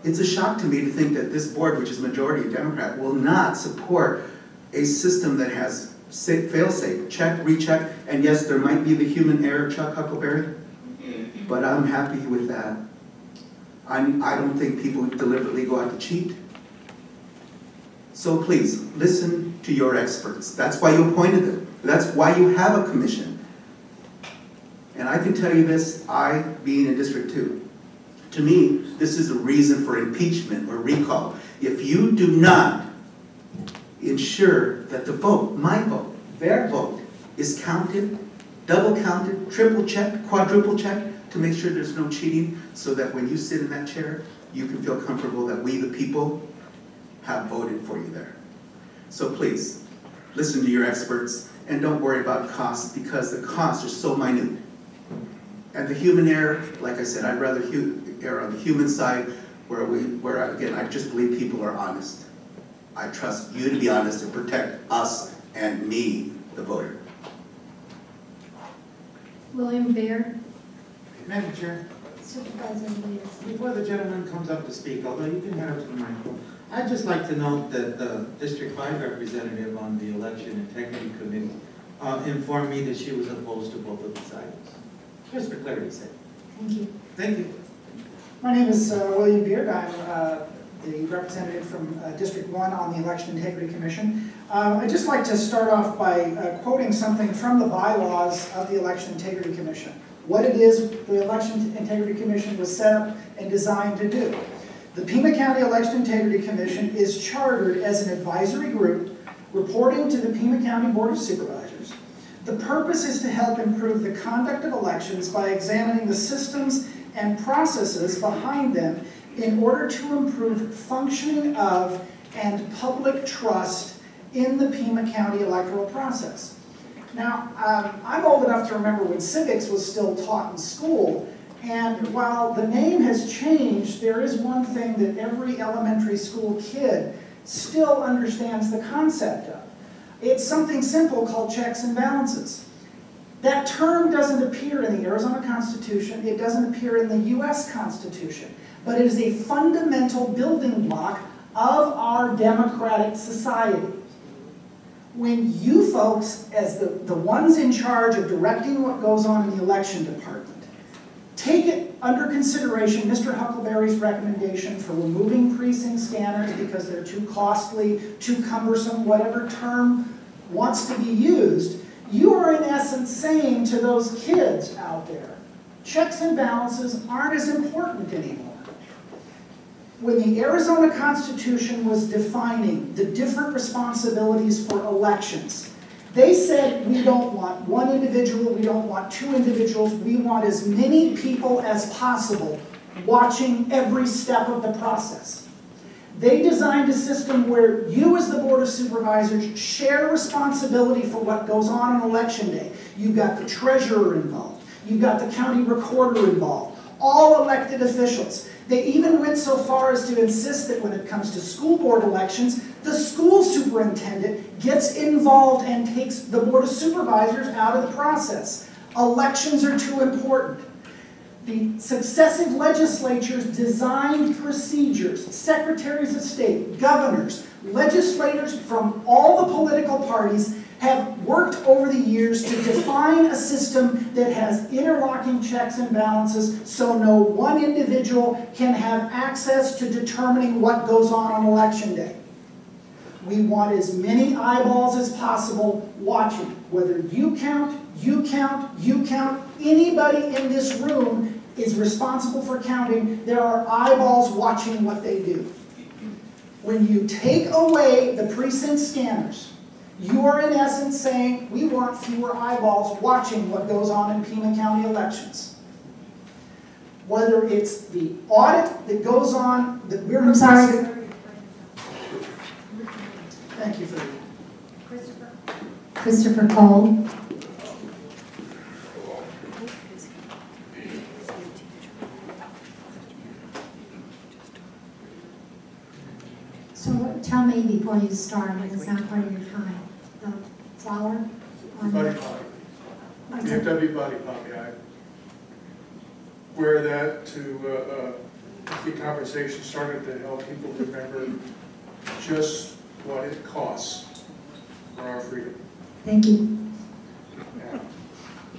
It's a shock to me to think that this board, which is majority Democrat, will not support a system that has fail-safe, check, recheck, and yes, there might be the human error, Chuck Huckleberry, but I'm happy with that. I don't think people deliberately go out to cheat. So please, listen to your experts. That's why you appointed them. That's why you have a commission. And I can tell you this, I being in District 2, to me, this is a reason for impeachment or recall. If you do not ensure that the vote, my vote, their vote, is counted, double counted, triple checked, quadruple checked, to make sure there's no cheating, so that when you sit in that chair, you can feel comfortable that we, the people, have voted for you there. So please, listen to your experts, and don't worry about costs, because the costs are so minute. And the human error, like I said, I'd rather err on the human side, where again, I just believe people are honest. I trust you to be honest and protect us and me, the voter. William Baird. Madam Chair, Supervisor Lears. before the gentleman comes up to speak, although you can have it to the microphone, I'd just like to note that the District 5 representative on the Election Integrity Committee informed me that she was opposed to both of these items. Just for clarity's sake. Thank you. Thank you. My name is William Beard. I'm the representative from District 1 on the Election Integrity Commission. I'd just like to start off by quoting something from the bylaws of the Election Integrity Commission. What it is the Election Integrity Commission was set up and designed to do. The Pima County Election Integrity Commission is chartered as an advisory group reporting to the Pima County Board of Supervisors. The purpose is to help improve the conduct of elections by examining the systems and processes behind them in order to improve functioning of and public trust in the Pima County electoral process. Now, I'm old enough to remember when civics was still taught in school, and while the name has changed, there is one thing that every elementary school kid still understands the concept of. It's something simple called checks and balances. That term doesn't appear in the Arizona Constitution, it doesn't appear in the US Constitution, but it is a fundamental building block of our democratic society. When you folks, as the ones in charge of directing what goes on in the election department, take it under consideration Mr. Huckleberry's recommendation for removing precinct scanners because they're too costly, too cumbersome, whatever term wants to be used, you are in essence saying to those kids out there, checks and balances aren't as important anymore. When the Arizona Constitution was defining the different responsibilities for elections, they said we don't want one individual, we don't want two individuals, we want as many people as possible watching every step of the process. They designed a system where you as the Board of Supervisors share responsibility for what goes on Election Day. You've got the treasurer involved, you've got the county recorder involved, all elected officials. They even went so far as to insist that when it comes to school board elections, the school superintendent gets involved and takes the Board of Supervisors out of the process. Elections are too important. The successive legislatures designed procedures, secretaries of state, governors, legislators from all the political parties have worked over the years to define a system that has interlocking checks and balances so no one individual can have access to determining what goes on Election Day. We want as many eyeballs as possible watching. Whether you count, you count, you count, anybody in this room is responsible for counting. There are eyeballs watching what they do. When you take away the precinct scanners, you are in essence saying, we want fewer eyeballs watching what goes on in Pima County elections. Whether it's the audit that goes on, that we're responsible. Thank you for that. Christopher Cole. So tell me before you start, it's not part of your time. The flower? Buddy Poppy. DFW Buddy Poppy. I wear that to get conversation started to help people remember just what it costs for our freedom. Thank you.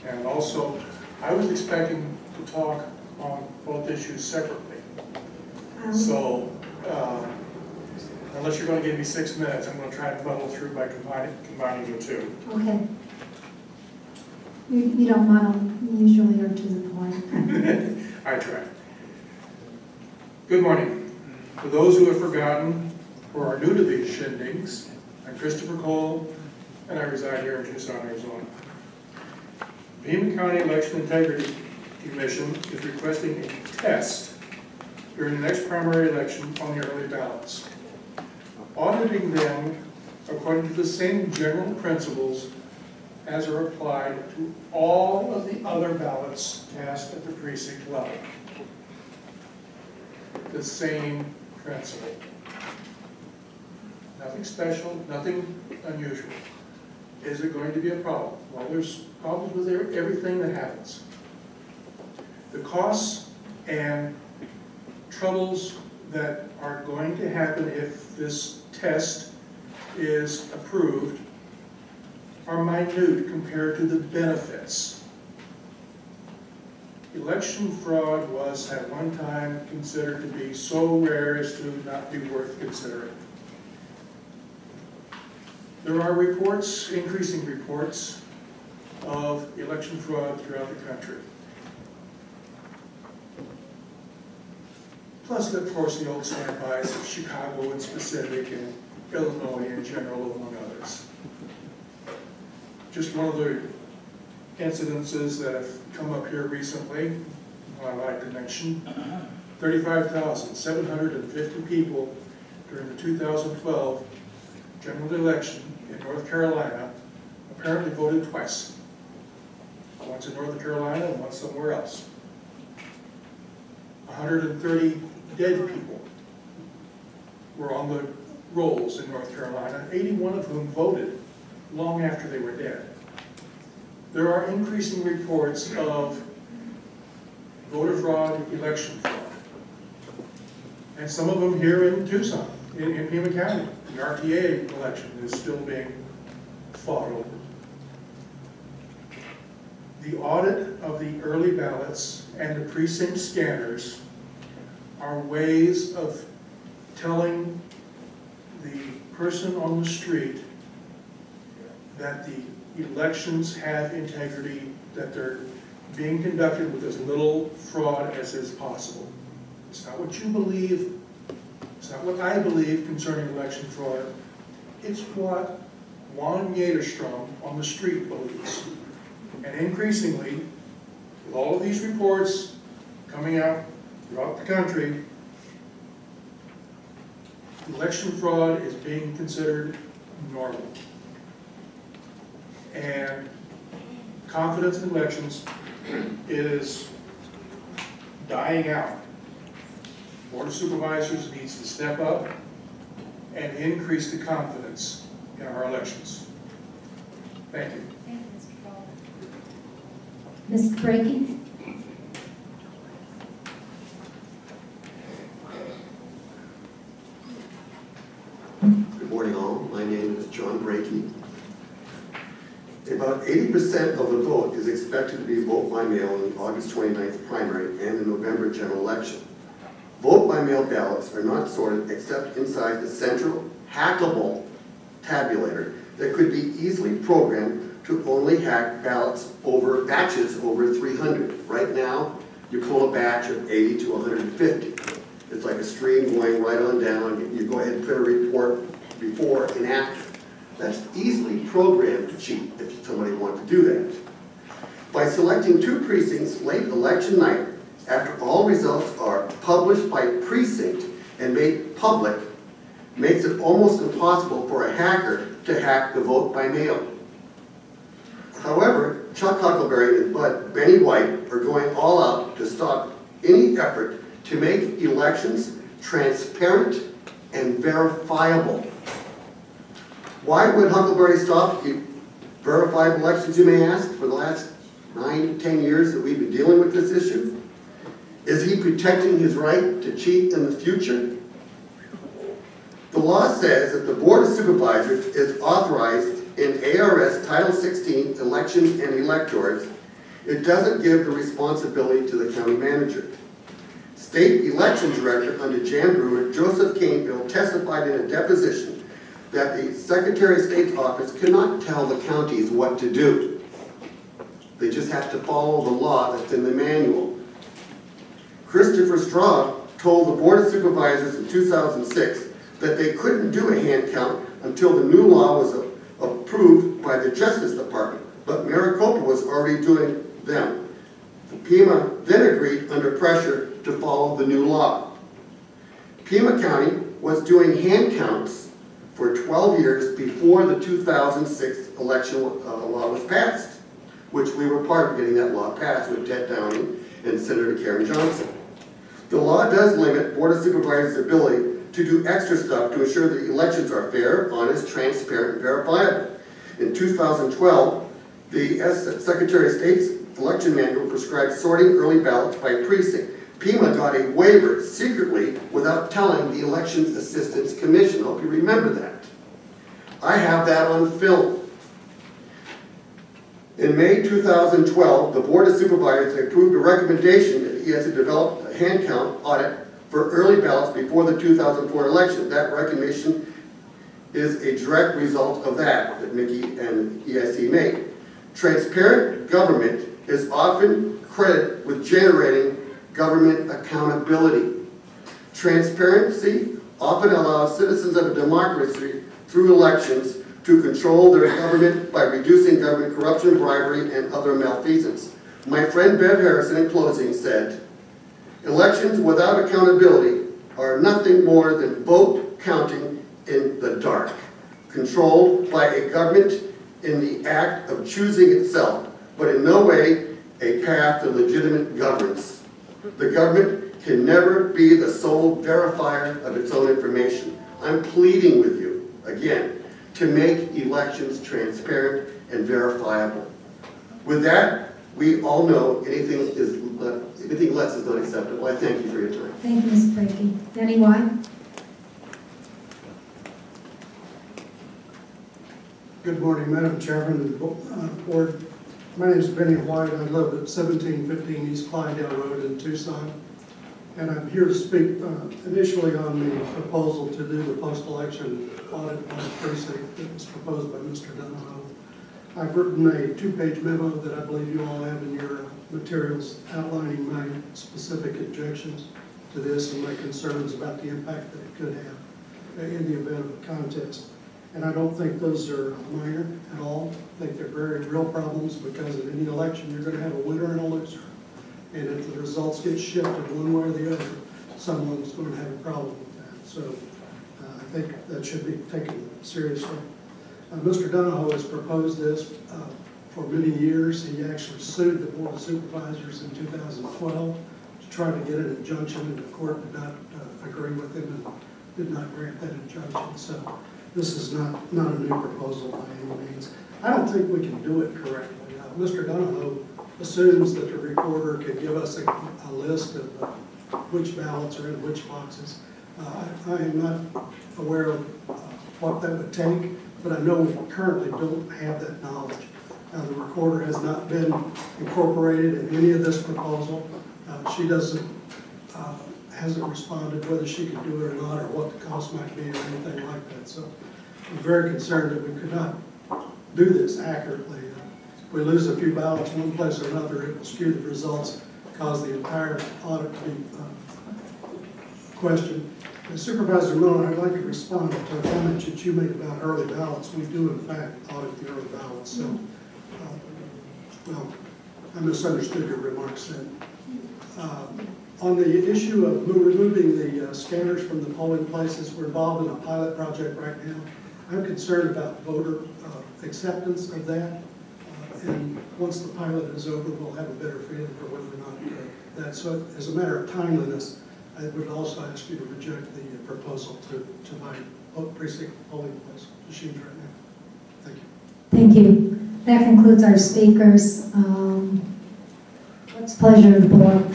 And also, I was expecting to talk on both issues separately. So, unless you're going to give me 6 minutes, I'm going to try to muddle through by combining the two. Okay. You don't muddle, you usually are to the point. I try. Good morning. For those who have forgotten or are new to these shindigs, I'm Christopher Cole, and I reside here in Tucson, Arizona. Pima County Election Integrity Commission is requesting a test during the next primary election on the early ballots, auditing them according to the same general principles as are applied to all of the other ballots cast at the precinct level. The same principle. Nothing special, nothing unusual. Is it going to be a problem? Well, there's problems with everything that happens. The costs and troubles that are going to happen if this test is approved are minute compared to the benefits. election fraud was at one time considered to be so rare as to not be worth considering. There are reports, increasing reports, of election fraud throughout the country. Plus, of course, the old standbys of Chicago in specific and Illinois in general, among others. Just one of the incidences that have come up here recently, I'd like to mention, 35,750 people during the 2012 general election in North Carolina apparently voted twice. Once in North Carolina and once somewhere else. 130 dead people were on the rolls in North Carolina, 81 of whom voted long after they were dead. There are increasing reports of voter fraud, election fraud. And some of them here in Tucson, in Pima County. The RTA election is still being fought over. The audit of the early ballots and the precinct scanners are ways of telling the person on the street that the elections have integrity, that they're being conducted with as little fraud as is possible. It's not what you believe, it's not what I believe concerning election fraud, it's what Juan Yaderstrom on the street believes. And increasingly, with all of these reports coming out throughout the country, election fraud is being considered normal. And confidence in elections is dying out. Board of Supervisors needs to step up and increase the confidence in our elections. Thank you. Mr. Brakey? Good morning all. My name is John Brakey. About 80% of the vote is expected to be vote by mail in the August 29th primary and the November general election. Vote by mail ballots are not sorted except inside the central, hackable tabulator that could be easily programmed to only hack ballots over batches over 300. Right now, you pull a batch of 80 to 150. It's like a stream going right on down. You go ahead and put a report before and after. That's easily programmed to cheat if somebody wants to do that. By selecting 2 precincts late election night, after all results are published by precinct and made public, makes it almost impossible for a hacker to hack the vote by mail. However, Chuck Huckleberry and Benny White are going all out to stop any effort to make elections transparent and verifiable. Why would Huckleberry stop verifiable elections, you may ask, for the last 9 to 10 years that we've been dealing with this issue? Is he protecting his right to cheat in the future? The law says that the Board of Supervisors is authorized in ARS Title 16, Election and Electors. It doesn't give the responsibility to the county manager. State Election Director under Jan Brewer, Joseph Caneville, testified in a deposition that the Secretary of State's office cannot tell the counties what to do. They just have to follow the law that's in the manual. Christopher Straub told the Board of Supervisors in 2006 that they couldn't do a hand count until the new law was approved by the Justice Department, but Maricopa was already doing them. Pima then agreed under pressure to follow the new law. Pima County was doing hand counts for 12 years before the 2006 election law was passed, which we were part of getting that law passed with Ted Downing and Senator Karen Johnson. The law does limit Board of Supervisors' ability to do extra stuff to ensure that elections are fair, honest, transparent, and verifiable. In 2012, the Secretary of State's election manual prescribed sorting early ballots by precinct. Pima got a waiver secretly without telling the Elections Assistance Commission. I hope you remember that. I have that on film. In May 2012, the Board of Supervisors approved a recommendation that he has to develop a hand count audit for early ballots before the 2004 election. That recommendation is a direct result of that Mickey and EIC made. Transparent government is often credited with generating government accountability. Transparency often allows citizens of a democracy through elections to control their government by reducing government corruption, bribery, and other malfeasance. My friend Bev Harrison, in closing, said, elections without accountability are nothing more than vote counting in the dark, controlled by a government in the act of choosing itself, but in no way a path to legitimate governance. The government can never be the sole verifier of its own information. I'm pleading with you, again, to make elections transparent and verifiable. With that, we all know anything less is not acceptable. I thank you for your time. Thank you, Ms. Brady. Danny White? Good morning, Madam Chairman and Board. My name is Benny White. I live at 1715 East Clydale Road in Tucson. And I'm here to speak initially on the proposal to do the post-election audit on the precinct that was proposed by Mr. Donahoe. I've written a 2-page memo that I believe you all have in your materials outlining my specific objections to this and my concerns about the impact that it could have in the event of a contest. And I don't think those are minor at all. I think they're very real problems because in any election you're going to have a winner and a loser. And if the results get shifted one way or the other, someone's going to have a problem with that. So I think that should be taken seriously. Mr. Donahoe has proposed this for many years. He actually sued the Board of Supervisors in 2012 to try to get an injunction, and the court did not agree with him and did not grant that injunction. So this is not a new proposal by any means. I don't think we can do it correctly. Mr. Donahoe assumes that the recorder can give us a list of which ballots are in which boxes. I am not aware of what that would take, but I know we currently don't have that knowledge. The recorder has not been incorporated in any of this proposal. She hasn't responded whether she can do it or not, or what the cost might be, or anything like that. So I'm very concerned that we could not do this accurately. If we lose a few ballots one place or another, it will skew the results, cause the entire audit to be questioned. Supervisor Miller, I'd like to respond to a comment that you made about early ballots. We do, in fact, audit the early ballots. So, well, I misunderstood your remarks then. On the issue of removing the scanners from the polling places, we're involved in a pilot project right now. I'm concerned about voter acceptance of that. And once the pilot is over, we'll have a better feeling for whether or not that's so. As a matter of timeliness, I would also ask you to reject the proposal to buy precinct polling place machines right now. Thank you. Thank you. That concludes our speakers. What's the pleasure of the board?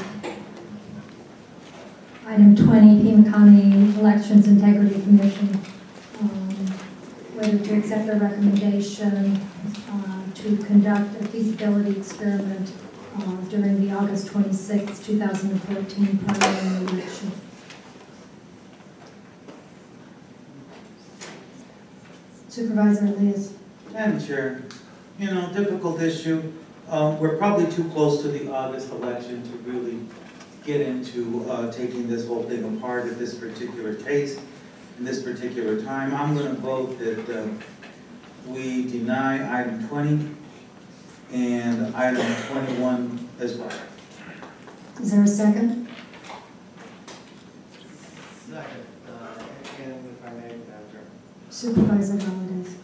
Item 20, Pima County Elections Integrity Commission. Whether to accept the recommendation to conduct a feasibility experiment during the August 26, 2014 primary election. Supervisor Liz. Madam Chair, difficult issue. We're probably too close to the August election to really get into taking this whole thing apart at this particular case, in this particular time. I'm going to vote that we deny item 20 and item 21 as well. Is there a second? Second. And if I may, Madam Chair. Supervisor Valadez.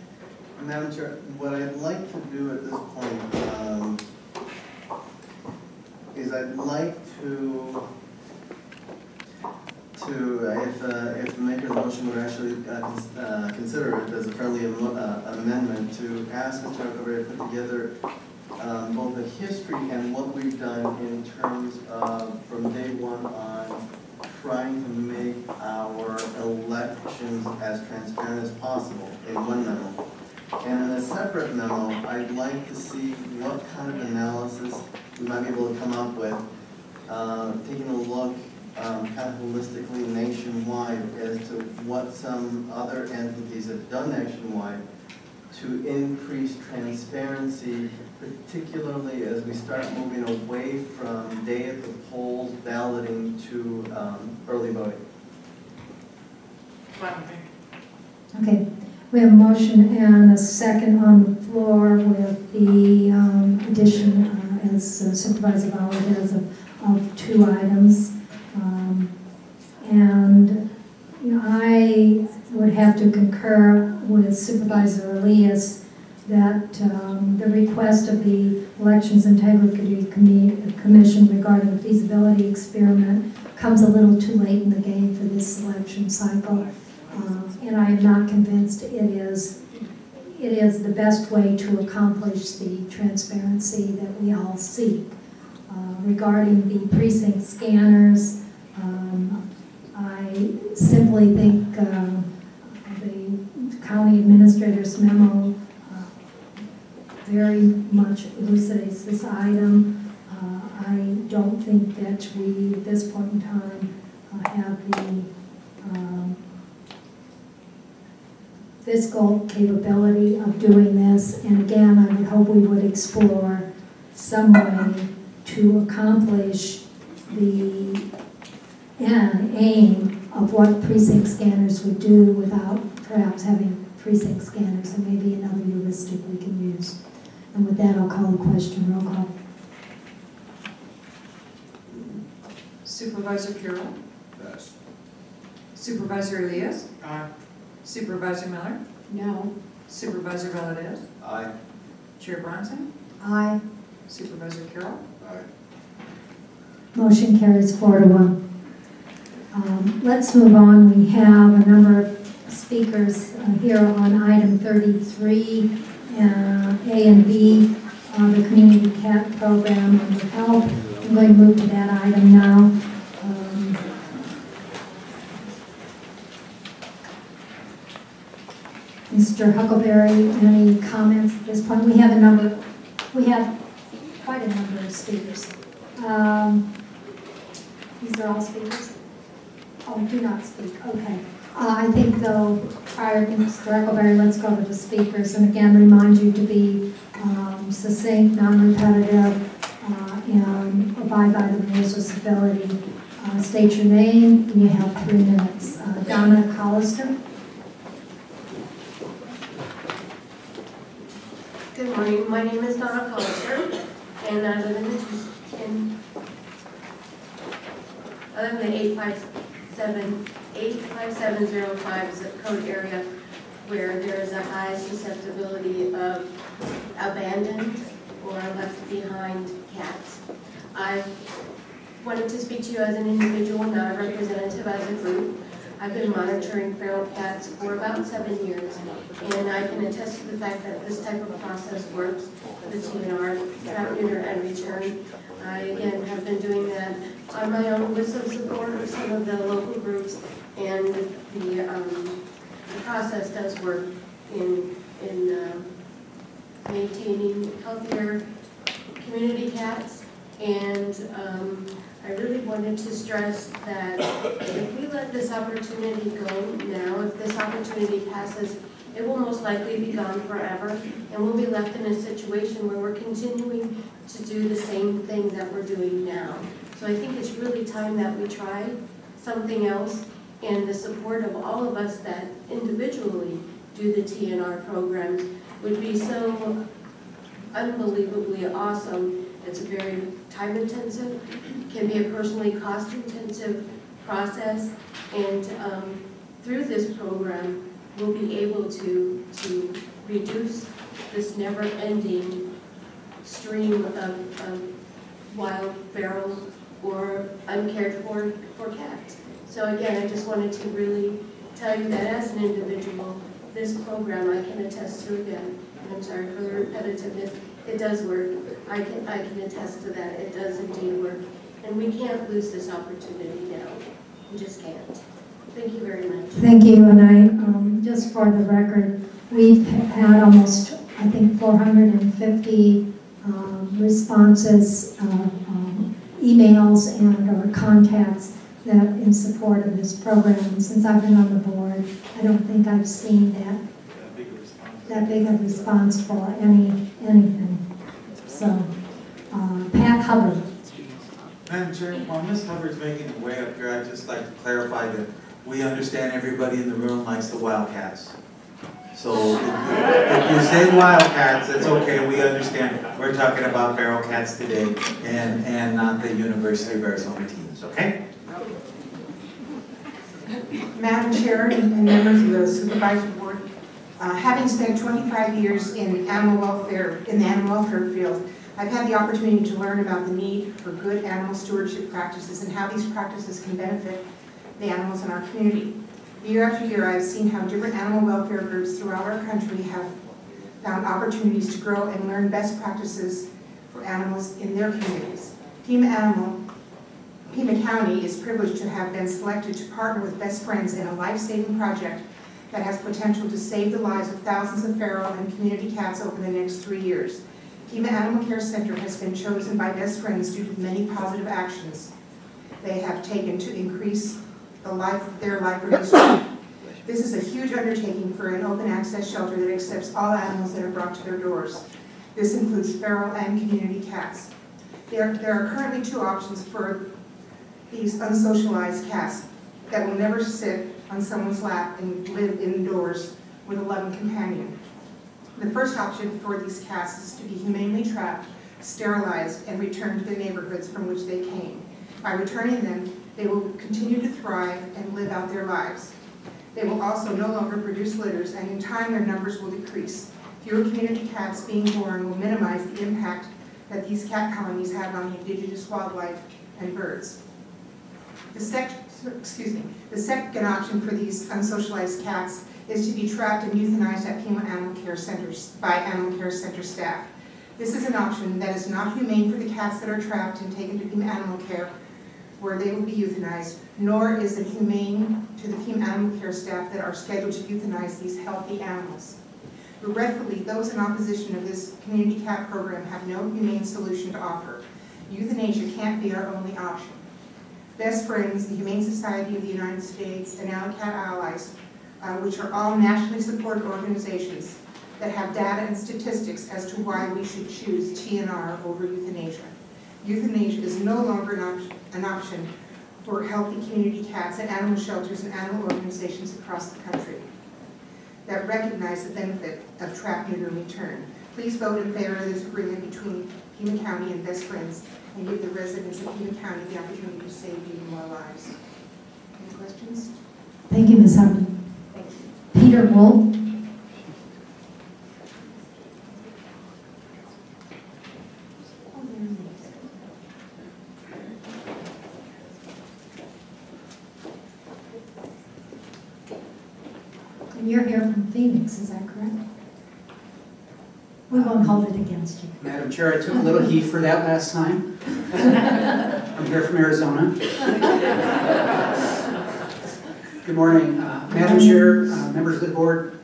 Madam Chair, what I'd like to do at this point is I'd like to if the maker of the motion would actually consider it as a friendly amendment to ask Mr. Alcabrera to put together both the history and what we've done in terms of from day one on trying to make our elections as transparent as possible in one memo. And in a separate memo, I'd like to see what kind of analysis we might be able to come up with, taking a look kind of holistically nationwide as to what some other entities have done nationwide to increase transparency, particularly as we start moving away from day at the polls balloting to early voting. Okay, we have a motion and a second on the floor with the addition, as Supervisor Bauer has, of 2 items. And you know, I would have to concur with Supervisor Elias that the request of the Elections Integrity Commission regarding the feasibility experiment comes a little too late in the game for this election cycle. And I am not convinced it is the best way to accomplish the transparency that we all seek. Regarding the precinct scanners, I simply think the county administrator's memo very much elucidates this item. I don't think that we, at this point in time, have the fiscal capability of doing this. And again, I would hope we would explore some way to accomplish the aim of what precinct scanners would do without perhaps having precinct scanners. And maybe another heuristic we can use. And with that, I'll call the question. Roll call. Supervisor Carroll? Yes. Supervisor Elias? Aye. Supervisor Miller? No. Supervisor Valadez? Aye. Chair Bronson? Aye. Supervisor Carroll? Aye. Motion carries 4-1. Let's move on. We have a number of speakers here on item 33, A and B, the Community CAT program under health. I'm going to move to that item now. Mr. Huckleberry, any comments at this point? We have quite a number of speakers. These are all speakers? Oh, do not speak, okay. I think though, prior to Mr. Huckleberry, let's go to the speakers. And again, remind you to be succinct, non-repetitive, and abide by the rules of civility. State your name, and you have 3 minutes. Donna Collister. Good morning. My name is Donna Collister, and I live in the 85705 zip code area where there is a high susceptibility of abandoned or left behind cats. I wanted to speak to you as an individual, not a representative as a group. I've been monitoring feral cats for about 7 years, and I can attest to the fact that this type of process works. The TNR, trap, neuter, and return. I, again, have been doing that on my own with some support of some of the local groups, and the process does work in maintaining healthier community cats. And I really wanted to stress that if we let this opportunity go now, if this opportunity passes, it will most likely be gone forever, and we'll be left in a situation where we're continuing to do the same thing that we're doing now. So I think it's really time that we try something else, and the support of all of us that individually do the TNR programs would be so unbelievably awesome. It's very time-intensive, can be a personally cost-intensive process, and through this program, we'll be able to reduce this never-ending stream of wild, feral, or uncared for cats. So again, I just wanted to really tell you that as an individual, this program I can attest to again, and I'm sorry for the repetitiveness, it does work. I can attest to that. It does indeed work. And we can't lose this opportunity now. We just can't. Thank you very much. Thank you, and I, just for the record, We've had almost, I think, 450 responses, emails, and or contacts that in support of this program. Since I've been on the board, I don't think I've seen that big a response for anything. So, Pat Hubbard. Madam Chair, while Ms. Hubbard's making her way up here, I'd just like to clarify that we understand everybody in the room likes the Wildcats. So if you say Wildcats, it's okay, we understand. We're talking about Feral Cats today and not the University of Arizona teams, okay? Madam Chair and members of the Supervisory Board, having spent 25 years in animal welfare, in the animal welfare field, I've had the opportunity to learn about the need for good animal stewardship practices and how these practices can benefit the animals in our community. Year after year, I've seen how different animal welfare groups throughout our country have found opportunities to grow and learn best practices for animals in their communities. Pima County is privileged to have been selected to partner with Best Friends in a life-saving project that has potential to save the lives of thousands of feral and community cats over the next 3 years. Pima Animal Care Center has been chosen by Best Friends due to many positive actions they have taken to increase their life reduction. This is a huge undertaking for an open access shelter that accepts all animals that are brought to their doors. This includes feral and community cats. There are currently 2 options for these unsocialized cats that will never sit on someone's lap and live indoors with a loving companion. The first option for these cats is to be humanely trapped, sterilized, and returned to the neighborhoods from which they came. By returning them, they will continue to thrive and live out their lives. They will also no longer produce litters, and in time their numbers will decrease. Fewer community cats being born will minimize the impact that these cat colonies have on the indigenous wildlife and birds. The second option for these unsocialized cats is to be trapped and euthanized at Pima Animal Care Centers by Animal Care Center staff. This is an option that is not humane for the cats that are trapped and taken to Pima Animal Care, where they will be euthanized, nor is it humane to the Pima Animal Care staff that are scheduled to euthanize these healthy animals. Regretfully, those in opposition of this community cat program have no humane solution to offer. Euthanasia can't be our only option. Best Friends, the Humane Society of the United States, and Alley Cat Allies, which are all nationally supported organizations that have data and statistics as to why we should choose TNR over euthanasia. Euthanasia is no longer an option for healthy community cats at animal shelters and animal organizations across the country that recognize the benefit of trap, neuter, and return. Please vote in favor of this agreement between Pima County and Best Friends and give the residents of Pima County the opportunity to save even more lives. Any questions? Thank you, Ms. Hubbard. Thank you. Peter Wolf. And you're here from Phoenix, is that correct? We won't hold it against you. Madam Chair, I took a little heat for that last time. I'm here from Arizona. Good morning, Madam Chair, members of the board.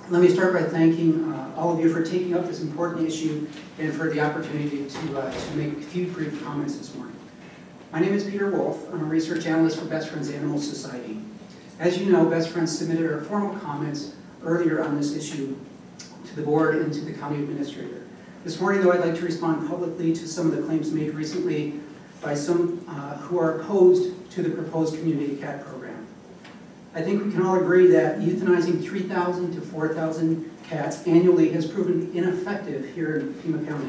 Let me start by thanking all of you for taking up this important issue and for the opportunity to make a few brief comments this morning. My name is Peter Wolf. I'm a research analyst for Best Friends Animal Society. As you know, Best Friends submitted our formal comments earlier on this issue to the board and to the county administrator. This morning, though, I'd like to respond publicly to some of the claims made recently by some who are opposed to the proposed community cat program. I think we can all agree that euthanizing 3,000 to 4,000 cats annually has proven ineffective here in Pima County.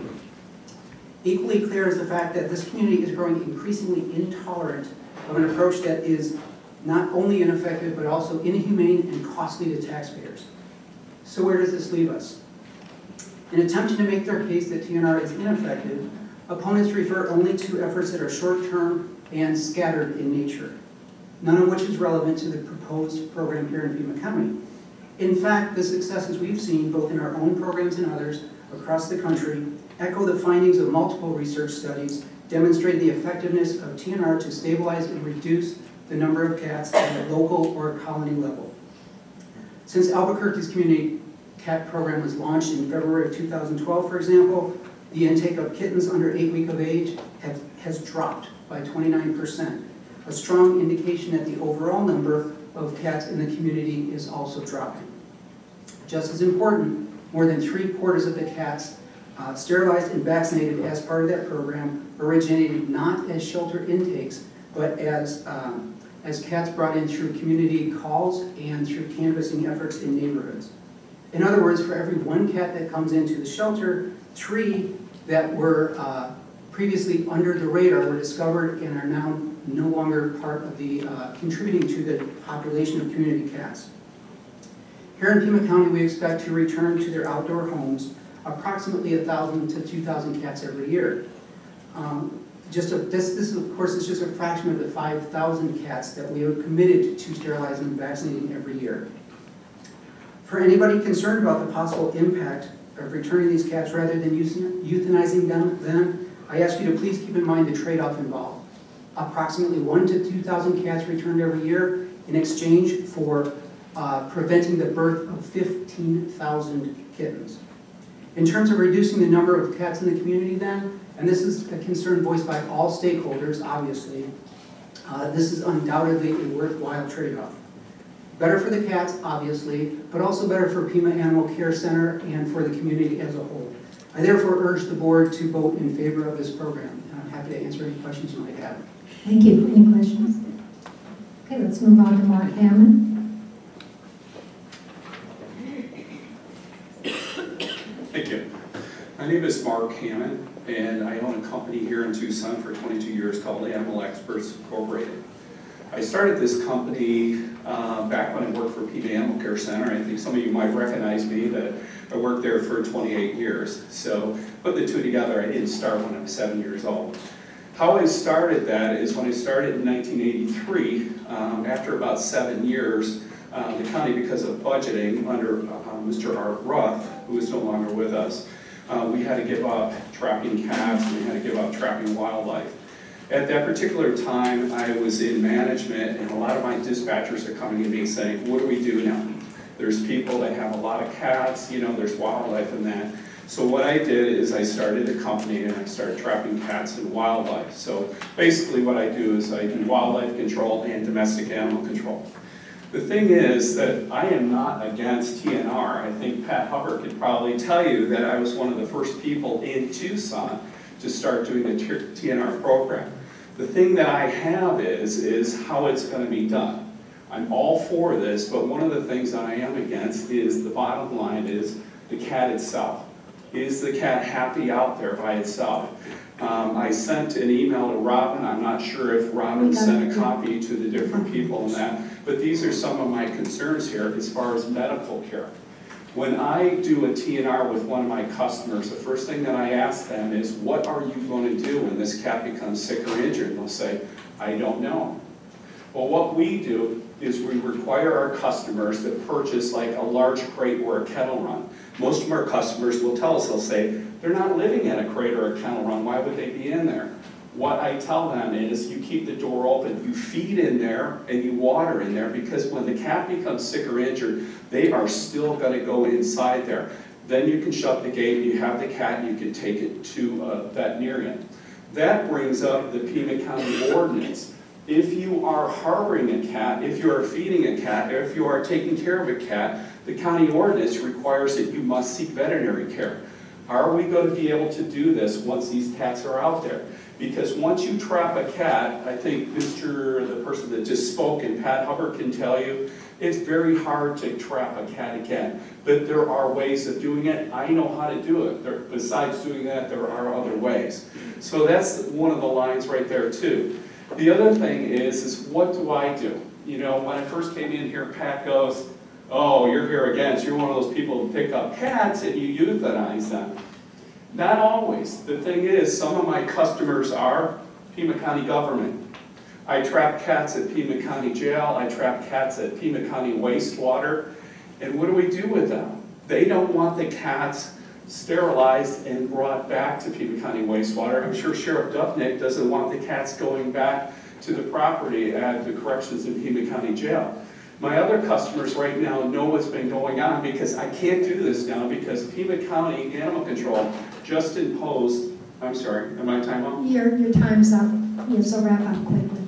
Equally clear is the fact that this community is growing increasingly intolerant of an approach that is not only ineffective, but also inhumane and costly to taxpayers. So where does this leave us? In attempting to make their case that TNR is ineffective, opponents refer only to efforts that are short-term and scattered in nature, none of which is relevant to the proposed program here in Pima County. In fact, the successes we've seen, both in our own programs and others across the country, echo the findings of multiple research studies demonstrating the effectiveness of TNR to stabilize and reduce the number of cats at a local or colony level. Since Albuquerque's community cat program was launched in February of 2012, for example, the intake of kittens under 8 weeks of age has dropped by 29%, a strong indication that the overall number of cats in the community is also dropping. Just as important, more than 3/4 of the cats sterilized and vaccinated as part of that program originated not as shelter intakes, but as cats brought in through community calls and through canvassing efforts in neighborhoods. In other words, for every 1 cat that comes into the shelter, 3 that were previously under the radar were discovered and are now no longer part of the contributing to the population of community cats. Here in Pima County, we expect to return to their outdoor homes approximately 1,000 to 2,000 cats every year. This of course is just a fraction of the 5,000 cats that we are committed to sterilizing and vaccinating every year. For anybody concerned about the possible impact of returning these cats rather than euthanizing them, I ask you to please keep in mind the trade-off involved. Approximately 1,000 to 2,000 cats returned every year in exchange for preventing the birth of 15,000 kittens. In terms of reducing the number of cats in the community then, and this is a concern voiced by all stakeholders, obviously, this is undoubtedly a worthwhile trade-off. Better for the cats, obviously, but also better for Pima Animal Care Center and for the community as a whole. I therefore urge the board to vote in favor of this program, and I'm happy to answer any questions you might have. Thank you. Any questions? Okay, let's move on to Mark Hammond. Thank you. My name is Mark Hammond, and I own a company here in Tucson for 22 years called Animal Experts Incorporated. I started this company back when I worked for Pima Animal Care Center. I think some of you might recognize me, that I worked there for 28 years. So put the two together, I didn't start when I was 7 years old. How I started that is when I started in 1983, after about 7 years, the county, because of budgeting under Mr. Art Ruff, who is no longer with us, we had to give up trapping cats, and we had to give up trapping wildlife. At that particular time, I was in management, and a lot of my dispatchers are coming to me saying, what do we do now? There's people that have a lot of cats, you know, there's wildlife in that. So what I did is I started a company and I started trapping cats and wildlife. So basically what I do is I do wildlife control and domestic animal control. The thing is that I am not against TNR. I think Pat Hubbard could probably tell you that I was one of the first people in Tucson to start doing the TNR program. The thing that I have is how it's going to be done. I'm all for this, but one of the things that I am against is the bottom line is the cat itself. Is the cat happy out there by itself? I sent an email to Robin. I'm not sure if Robin sent a copy to the different people in that, but these are some of my concerns here as far as medical care. When I do a TNR with one of my customers, the first thing that I ask them is, what are you going to do when this cat becomes sick or injured? And they'll say, I don't know. Well, what we do is we require our customers to purchase like a large crate or a kennel run. Most of our customers will tell us, they'll say, they're not living in a crate or a kennel run, why would they be in there? What I tell them is you keep the door open, you feed in there, and you water in there, because when the cat becomes sick or injured, they are still going to go inside there. Then you can shut the gate, you have the cat, and you can take it to a veterinarian. That brings up the Pima County ordinance. If you are harboring a cat, if you are feeding a cat, if you are taking care of a cat, the county ordinance requires that you must seek veterinary care. How are we going to be able to do this once these cats are out there? Because once you trap a cat, I think the person that just spoke, and Pat Hubbard can tell you, it's very hard to trap a cat again. But there are ways of doing it. I know how to do it. Besides doing that, there are other ways. So that's one of the lines right there too. The other thing is what do I do? You know, when I first came in here, Pat goes, oh, you're here again, so you're one of those people who pick up cats and you euthanize them. Not always. The thing is, some of my customers are Pima County government. I trap cats at Pima County Jail, I trap cats at Pima County Wastewater, and what do we do with them? They don't want the cats sterilized and brought back to Pima County Wastewater. I'm sure Sheriff Dupnick doesn't want the cats going back to the property at the corrections in Pima County Jail. My other customers right now know what's been going on because I can't do this now because Pima County Animal Control just imposed, I'm sorry, am I time up? Your time's up. Yeah, so wrap up quickly.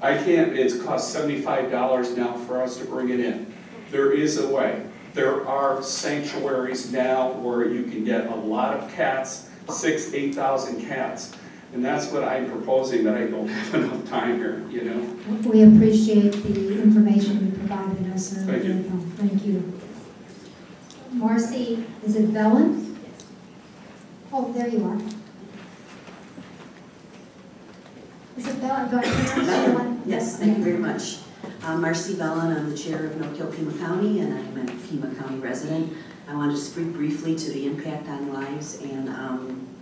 I can't, it's cost $75 now for us to bring it in. There is a way. There are sanctuaries now where you can get a lot of cats, 6,000 to 8,000 cats. And that's what I'm proposing, that I don't have enough time here, you know? We appreciate the information you provided us. Thank you. Thank you. Marcy, is it Bellin? Oh, there you are. Is it Bellin? Do I pronounce your one? Yes, thank you very much. Marcy Bellin, I'm the chair of No Kill Pima County, and I'm a Pima County resident. I want to speak briefly to the impact on lives and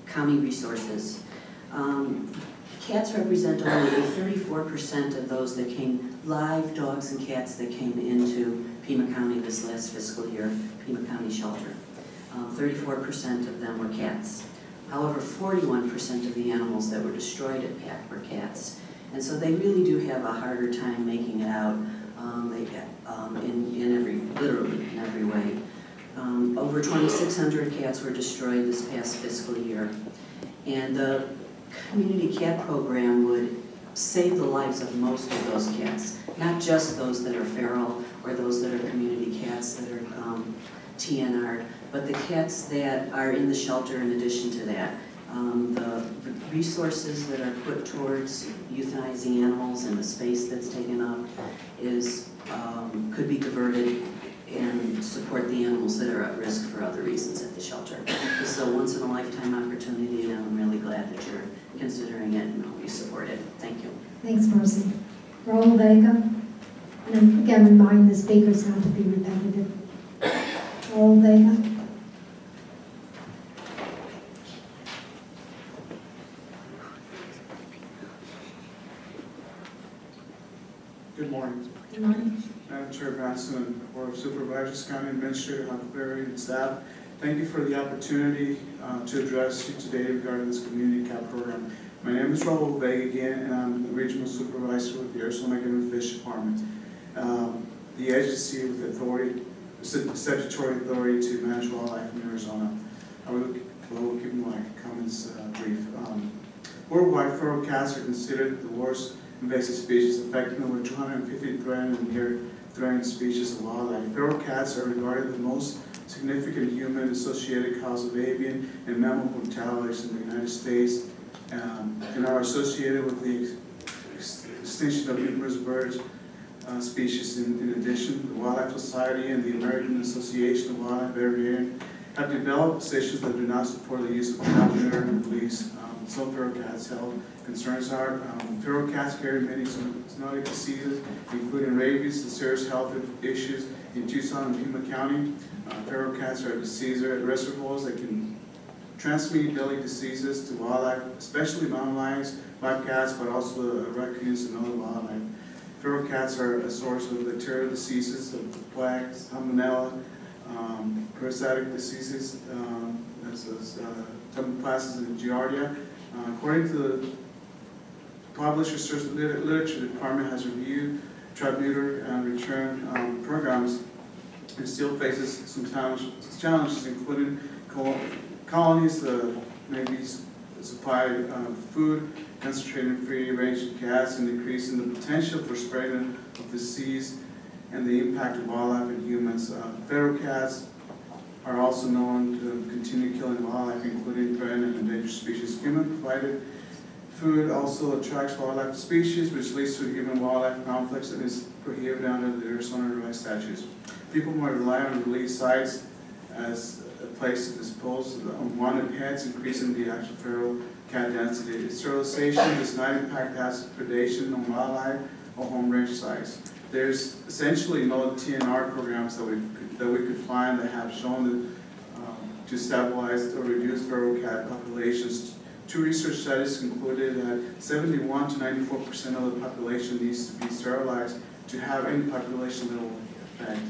county resources. Cats represent only 34% of those that came, live dogs and cats that came into Pima County this last fiscal year, Pima County Shelter. 34% of them were cats. However, 41% of the animals that were destroyed at PAC were cats. And so they really do have a harder time making it out literally in every way. Over 2,600 cats were destroyed this past fiscal year. And the community cat program would save the lives of most of those cats, not just those that are feral or those that are community cats that are TNR, but the cats that are in the shelter in addition to that. The resources that are put towards euthanizing animals and the space that's taken up could be diverted and support the animals that are at risk for other reasons at the shelter. This is a once-in-a-lifetime opportunity, and I'm really glad that you're considering it and hope you support it. Thank you. Thanks, Marcy. Raul Vega. And again, remind the speakers not to be repetitive. Raul Vega. Good morning. Good morning. Madam Chair Batson, Board of Supervisors, County Administrator, Huckleberry, and staff. Thank you for the opportunity to address you today regarding this community cat program. My name is Raul Vega again, and I'm the Regional Supervisor with the Arizona Game and Fish Department, the agency with authority, statutory authority to manage wildlife in Arizona. I will keep my comments brief. Worldwide, feral cats are considered the worst invasive species, affecting over 250 threatened and near threatened species of wildlife. Feral cats are regarded the most significant human-associated cause of avian and mammal mortalities in the United States, and are associated with the extinction of numerous bird species. In addition, the Wildlife Society and the American Association of Wildlife Veterinarians have developed positions that do not support the use of trap neuter and release. Some feral cats' health concerns are feral cats carry many zoonotic diseases, including rabies and serious health issues in Tucson and Pima County. Feral cats are diseaser reservoirs that can transmit deadly diseases to wildlife, especially mountain lions, bobcats, but also raccoons and other wildlife. Feral cats are a source of bacterial diseases of the plague, salmonella, parasitic diseases, Tabernoplastis and Giardia. According to the published research literature, the department has reviewed trap, neuter, and return programs and still faces some challenges, including colonies maybe supply of food, concentrated free-range cats, and decrease in the potential for spreading of disease and the impact of wildlife and humans. Feral cats are also known to continue killing wildlife, including threatened and endangered species. Human-provided food also attracts wildlife species, which leads to human-wildlife conflicts and is prohibited under the Arizona Rights statutes. People might rely on release sites as a place to dispose of unwanted pets, increasing the actual feral cat density. Sterilization does not impact acid predation on wildlife or home range sites. There's essentially no TNR programs that we could find that have shown to stabilize or reduce feral cat populations. Two research studies concluded that 71 to 94% of the population needs to be sterilized to have any population level effect.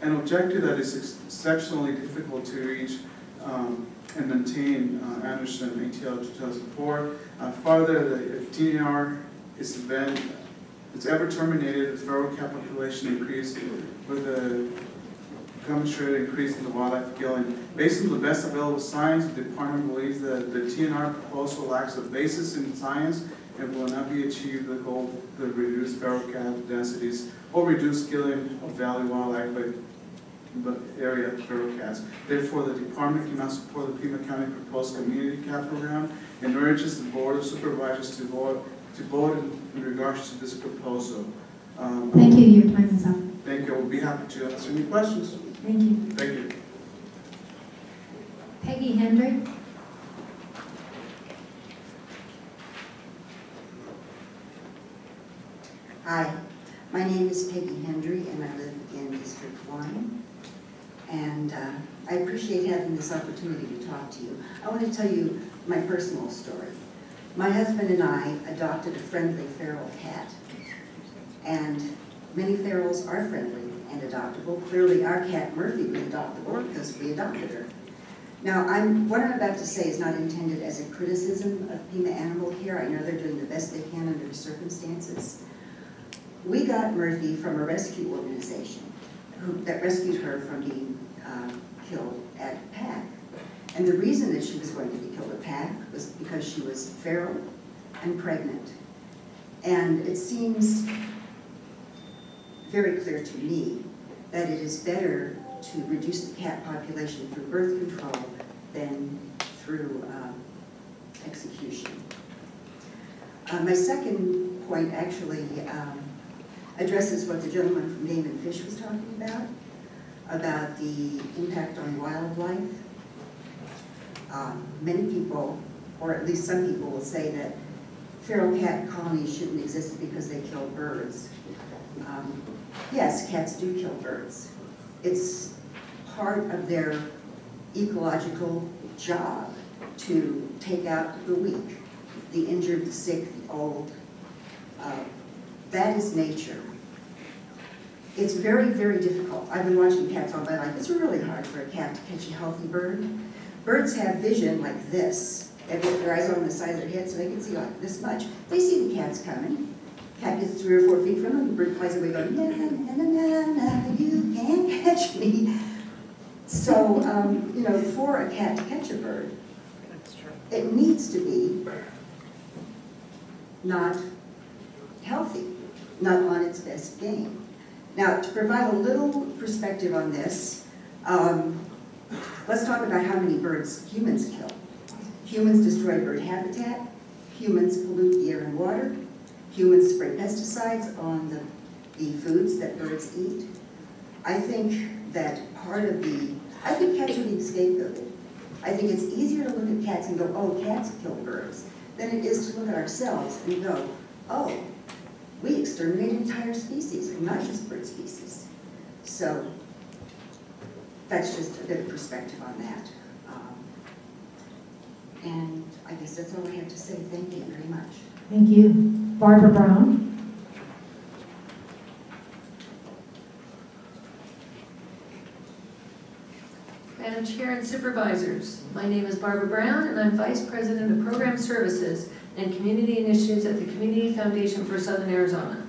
An objective that is exceptionally difficult to reach and maintain, Anderson ATL 2004. Further, the TNR is banned it's ever terminated a feral cat population increase with a commensurate increase in the wildlife killing. Based on the best available science, the department believes that the TNR proposal lacks a basis in science and will not be achieved the goal to reduce feral cat densities or reduce killing of valley wildlife by area feral cats. Therefore, the department cannot support the Pima County proposed community cat program and urges the Board of Supervisors to vote in regards to this proposal. Thank you. Your time is up. Thank you. I will be happy to answer any questions. Thank you. Thank you. Peggy Hendry. Hi, my name is Peggy Hendry and I live in District 1. And I appreciate having this opportunity to talk to you. I want to tell you my personal story. My husband and I adopted a friendly feral cat. And many ferals are friendly and adoptable. Clearly our cat Murphy was adoptable because we adopted her. Now, what I'm about to say is not intended as a criticism of Pima Animal Care. I know they're doing the best they can under the circumstances. We got Murphy from a rescue organization that rescued her from being killed at PAC. And the reason that she was going to be killed at PAC was because she was feral and pregnant. And it seems very clear to me that it is better to reduce the cat population through birth control than through execution. My second point actually addresses what the gentleman from Game and Fish was talking about the impact on wildlife. Many people, or at least some people, will say that feral cat colonies shouldn't exist because they kill birds. Yes, cats do kill birds. It's part of their ecological job to take out the weak, the injured, the sick, the old. That is nature. It's very, very difficult. I've been watching cats all my life. It's really hard for a cat to catch a healthy bird. Birds have vision like this. They put their eyes on the side of their head so they can see like this much. They see the cats coming. Cat gets 3 or 4 feet from them, the bird flies away going, na, na, na, na, na, you can't catch me. So, you know, for a cat to catch a bird, it needs to be not healthy, not on its best game. Now, to provide a little perspective on this, let's talk about how many birds humans kill. Humans destroy bird habitat, humans pollute the air and water, humans spray pesticides on the foods that birds eat. I think that part of I think cats are being scapegoated. I think it's easier to look at cats and go, oh, cats kill birds, than it is to look at ourselves and go, oh, we exterminate entire species, and not just bird species. So that's just a bit of perspective on that. And I guess that's all I have to say. Thank you very much. Thank you. Barbara Brown. Madam Chair and Supervisors, my name is Barbara Brown and I'm Vice President of Program Services and Community Initiatives at the Community Foundation for Southern Arizona.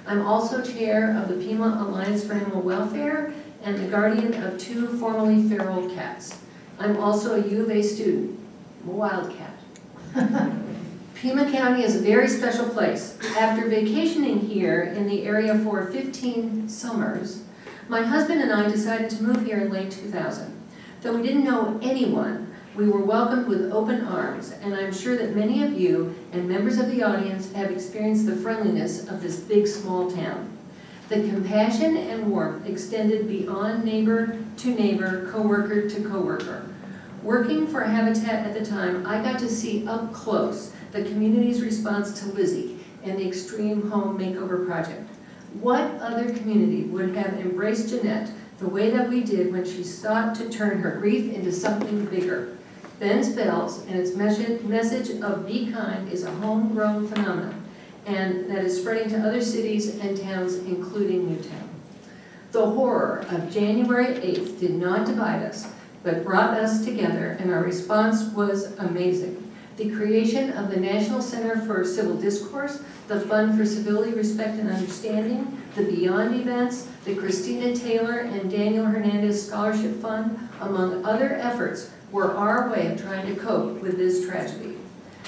I'm also Chair of the Pima Alliance for Animal Welfare and the guardian of 2 formerly feral cats. I'm also a U of A student. I'm a wildcat. Pima County is a very special place. After vacationing here in the area for 15 summers, my husband and I decided to move here in late 2000. Though we didn't know anyone, we were welcomed with open arms, and I'm sure that many of you and members of the audience have experienced the friendliness of this big, small town. The compassion and warmth extended beyond neighbor to neighbor, coworker to coworker. Working for Habitat at the time, I got to see up close the community's response to Lizzie and the Extreme Home Makeover Project. What other community would have embraced Jeanette the way that we did when she sought to turn her grief into something bigger? Ben's Bells and its message of be kind is a homegrown phenomenon, and that is spreading to other cities and towns, including Newtown. The horror of January 8th did not divide us, but brought us together, and our response was amazing. the creation of the National Center for Civil Discourse, the Fund for Civility, Respect, and Understanding, the Beyond events, the Christina Taylor and Daniel Hernandez Scholarship Fund, among other efforts, were our way of trying to cope with this tragedy.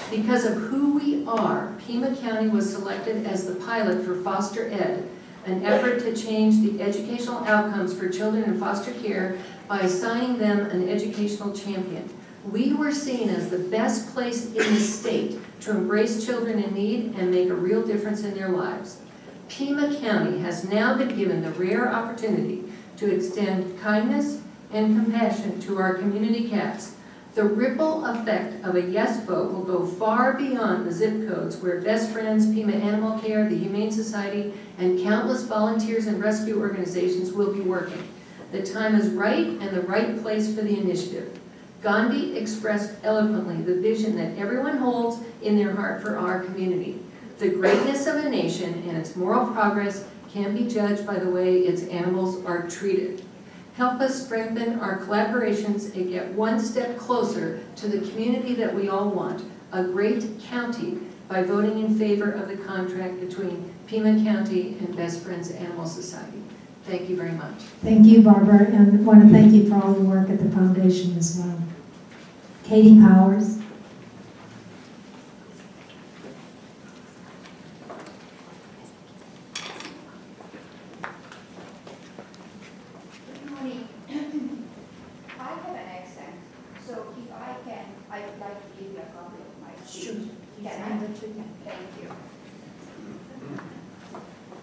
Because of who we are, Pima County was selected as the pilot for Foster Ed, an effort to change the educational outcomes for children in foster care by assigning them an educational champion. We were seen as the best place in the state to embrace children in need and make a real difference in their lives. Pima County has now been given the rare opportunity to extend kindness and compassion to our community cats. The ripple effect of a yes vote will go far beyond the zip codes where Best Friends, Pima Animal Care, the Humane Society, and countless volunteers and rescue organizations will be working. The time is right and the right place for the initiative. Gandhi expressed eloquently the vision that everyone holds in their heart for our community. The greatness of a nation and its moral progress can be judged by the way its animals are treated. Help us strengthen our collaborations and get one step closer to the community that we all want, a great county, by voting in favor of the contract between Pima County and Best Friends Animal Society. Thank you very much. Thank you, Barbara, and I want to thank you for all your work at the foundation as well. Katie Powers. Good morning. I have an accent, so if I can, I would like to give you a copy of my speech. Sure. Can I? Thank you.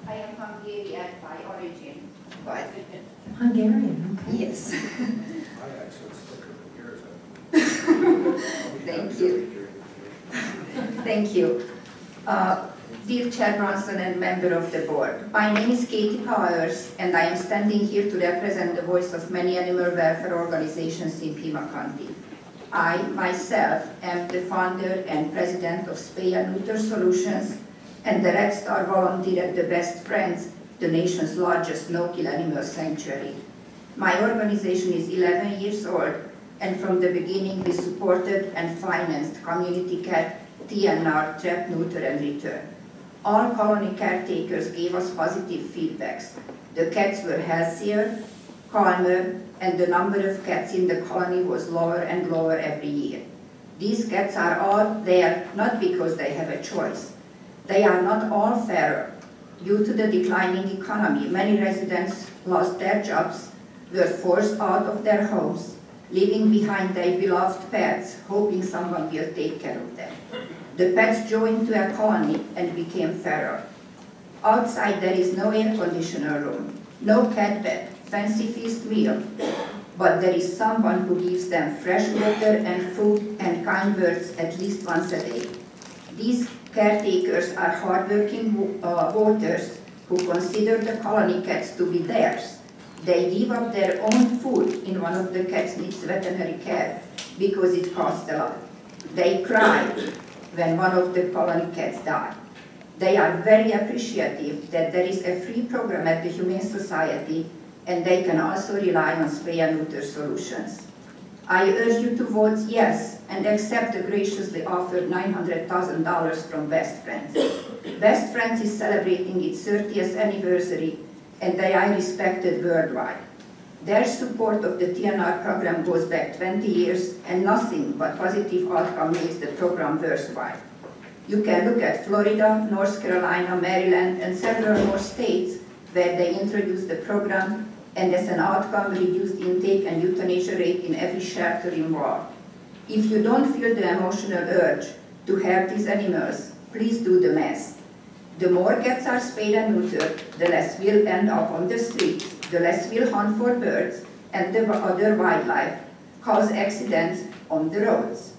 I am Hungarian by origin, but... Hungarian, okay. Yes. My accent's thicker than yours. Thank you. Thank you. Dear Chair Bronson and member of the board, my name is Katie Powers and I am standing here to represent the voice of many animal welfare organizations in Pima County. I, myself, am the founder and president of Spay and Neuter Solutions and the Red Star volunteer at the Best Friends, the nation's largest no-kill animal sanctuary. My organization is 11 years old, and from the beginning we supported and financed community cat, TNR, trap, neuter, and return. All colony caretakers gave us positive feedbacks. The cats were healthier, calmer, and the number of cats in the colony was lower and lower every year. These cats are all there not because they have a choice. They are not all feral. Due to the declining economy, many residents lost their jobs, were forced out of their homes, leaving behind their beloved pets, hoping someone will take care of them. The pets joined to a colony and became feral. Outside there is no air conditioner room, no cat bed, fancy feast meal, but there is someone who gives them fresh water and food and kind words at least once a day. These caretakers are hardworking voters who consider the colony cats to be theirs. They give up their own food in one of the cats needs veterinary care because it costs a lot. They cry when one of the colony cats die. They are very appreciative that there is a free program at the Humane Society and they can also rely on Spay and Neuter Solutions. I urge you to vote yes and accept the graciously offered $900,000 from Best Friends. Best Friends is celebrating its 30th anniversary and they are respected worldwide. Their support of the TNR program goes back 20 years and nothing but positive outcome makes the program worthwhile. You can look at Florida, North Carolina, Maryland, and several more states where they introduced the program and as an outcome reduced intake and euthanasia rate in every shelter involved. If you don't feel the emotional urge to help these animals, please do the math. The more cats are spayed and neutered, the less will end up on the streets, the less will hunt for birds and the other wildlife, cause accidents on the roads.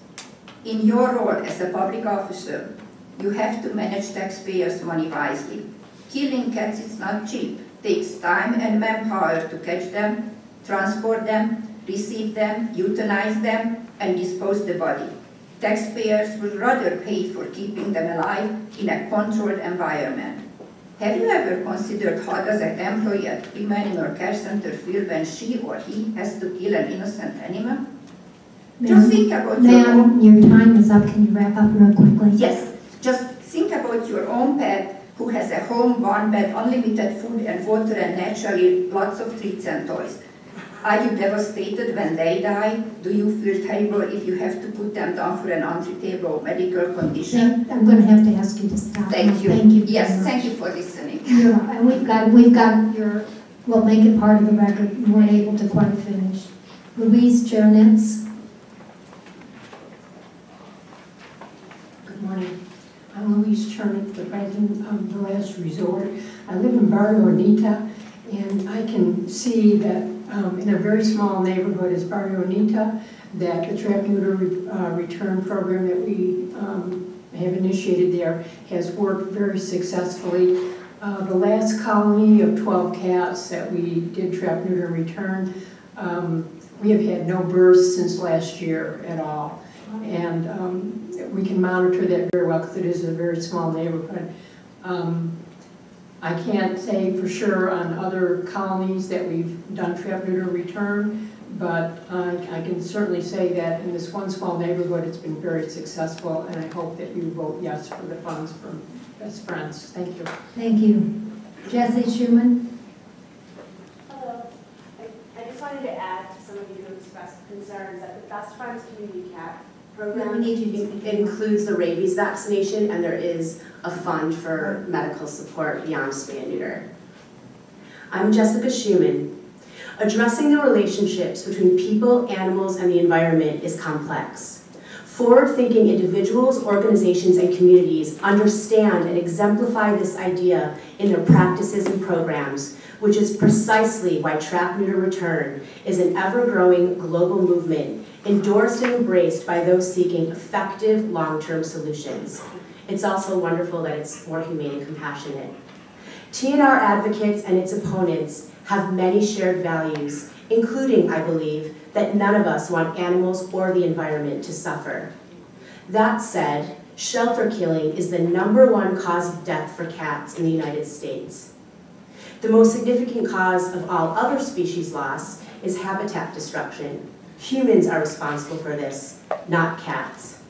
In your role as a public officer, you have to manage taxpayers' money wisely. Killing cats is not cheap. Takes time and manpower to catch them, transport them, receive them, euthanize them, and dispose the body. Taxpayers would rather pay for keeping them alive in a controlled environment. Have you ever considered how does an employee at Pima Animal Care Center feel when she or he has to kill an innocent animal? Just think about Ma'am, your time is up. Can you wrap up real quickly? Yes, just think about your own pet who has a home, one bed, unlimited food and water, and naturally lots of treats and toys. Are you devastated when they die? Do you feel terrible if you have to put them down for an untreatable medical condition? I'm going to have to ask you to stop. Thank you. Thank you. Yes, thank you for listening. Yeah, and we've got your, we'll make it part of the record. You weren't able to quite finish. Louise Chernitz. Good morning. I'm Louise Chernitz, the president of The Last Resort. I live in Barrio Anita, and I can see that in a very small neighborhood as Barrio Anita, that the trap neuter return program that we have initiated there has worked very successfully. The last colony of 12 cats that we did trap neuter and return, we have had no births since last year at all. And we can monitor that very well because it is a very small neighborhood. I can't say for sure on other colonies that we've done trap neuter return, but I can certainly say that in this one small neighborhood it's been very successful, and I hope that you vote yes for the funds from Best Friends. Thank you. Thank you. Jesse Schumann. Hello. I just wanted to add to some of you who expressed concerns that the Best Friends Community Cat program includes the rabies vaccination, and there is a fund for medical support beyond spay and neuter. I'm Jessica Schumann. Addressing the relationships between people, animals, and the environment is complex. Forward-thinking individuals, organizations, and communities understand and exemplify this idea in their practices and programs, which is precisely why Trap Neuter Return is an ever-growing global movement endorsed and embraced by those seeking effective long-term solutions. It's also wonderful that it's more humane and compassionate. TNR advocates and its opponents have many shared values, including, I believe, that none of us want animals or the environment to suffer. That said, shelter killing is the #1 cause of death for cats in the United States. The most significant cause of all other species loss is habitat destruction. Humans are responsible for this, not cats.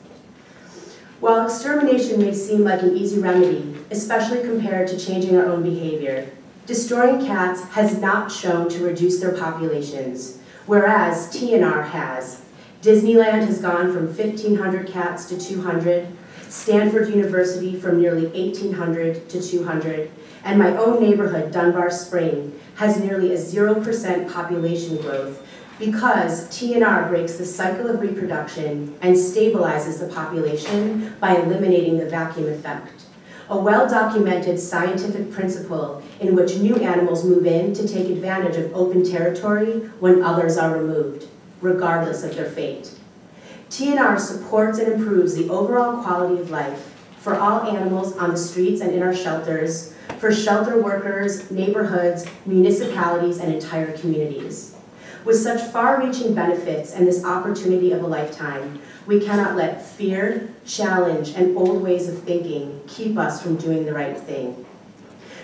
While extermination may seem like an easy remedy, especially compared to changing our own behavior, destroying cats has not shown to reduce their populations, whereas TNR has. Disneyland has gone from 1,500 cats to 200, Stanford University from nearly 1,800 to 200, and my own neighborhood, Dunbar Spring, has nearly a 0% population growth because TNR breaks the cycle of reproduction and stabilizes the population by eliminating the vacuum effect, a well-documented scientific principle in which new animals move in to take advantage of open territory when others are removed, regardless of their fate. TNR supports and improves the overall quality of life for all animals on the streets and in our shelters, for shelter workers, neighborhoods, municipalities, and entire communities. With such far-reaching benefits and this opportunity of a lifetime, we cannot let fear, challenge, and old ways of thinking keep us from doing the right thing.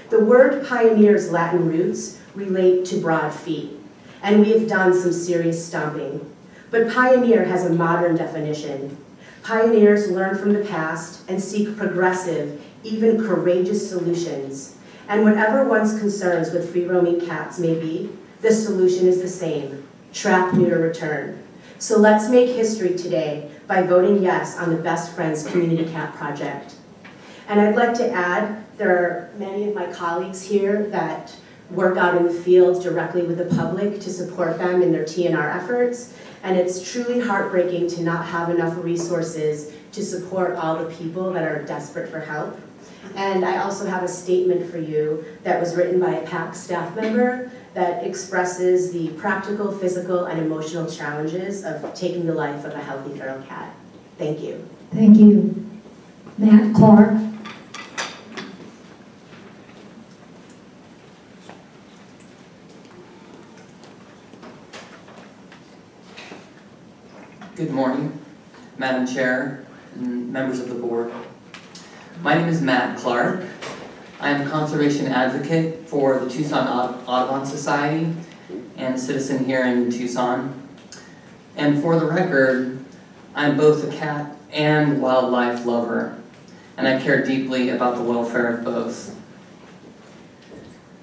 The word pioneer's Latin roots relate to broad feet, and we have done some serious stomping. But pioneer has a modern definition. Pioneers learn from the past and seek progressive, even courageous solutions. And whatever one's concerns with free-roaming cats may be, the solution is the same: trap, neuter, return. So let's make history today by voting yes on the Best Friends Community Cat Project. And I'd like to add, there are many of my colleagues here that work out in the field directly with the public to support them in their TNR efforts. And it's truly heartbreaking to not have enough resources to support all the people that are desperate for help. And I also have a statement for you that was written by a PAC staff member that expresses the practical, physical, and emotional challenges of taking the life of a healthy feral cat. Thank you. Thank you. Matt Clark. Good morning, Madam Chair and members of the board. My name is Matt Clark. I am a conservation advocate for the Tucson Audubon Society and a citizen here in Tucson. And for the record, I'm both a cat and wildlife lover, and I care deeply about the welfare of both.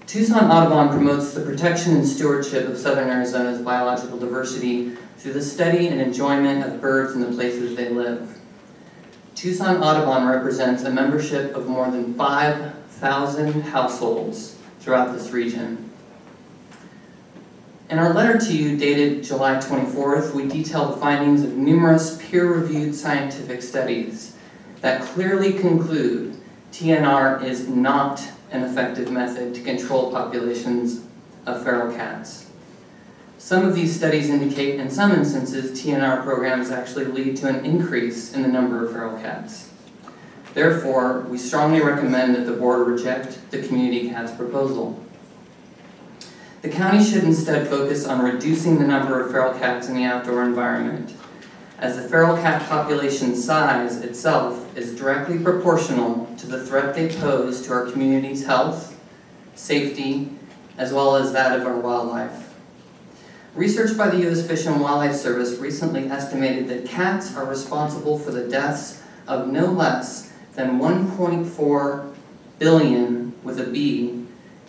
Tucson Audubon promotes the protection and stewardship of Southern Arizona's biological diversity through the study and enjoyment of birds and the places they live. Tucson Audubon represents a membership of more than 5,000 households throughout this region. In our letter to you, dated July 24th, we detail the findings of numerous peer-reviewed scientific studies that clearly conclude TNR is not an effective method to control populations of feral cats. Some of these studies indicate, in some instances, TNR programs actually lead to an increase in the number of feral cats. Therefore, we strongly recommend that the board reject the community cats proposal. The county should instead focus on reducing the number of feral cats in the outdoor environment, as the feral cat population size itself is directly proportional to the threat they pose to our community's health, safety, as well as that of our wildlife. Research by the U.S. Fish and Wildlife Service recently estimated that cats are responsible for the deaths of no less than 1.4 billion, with a B,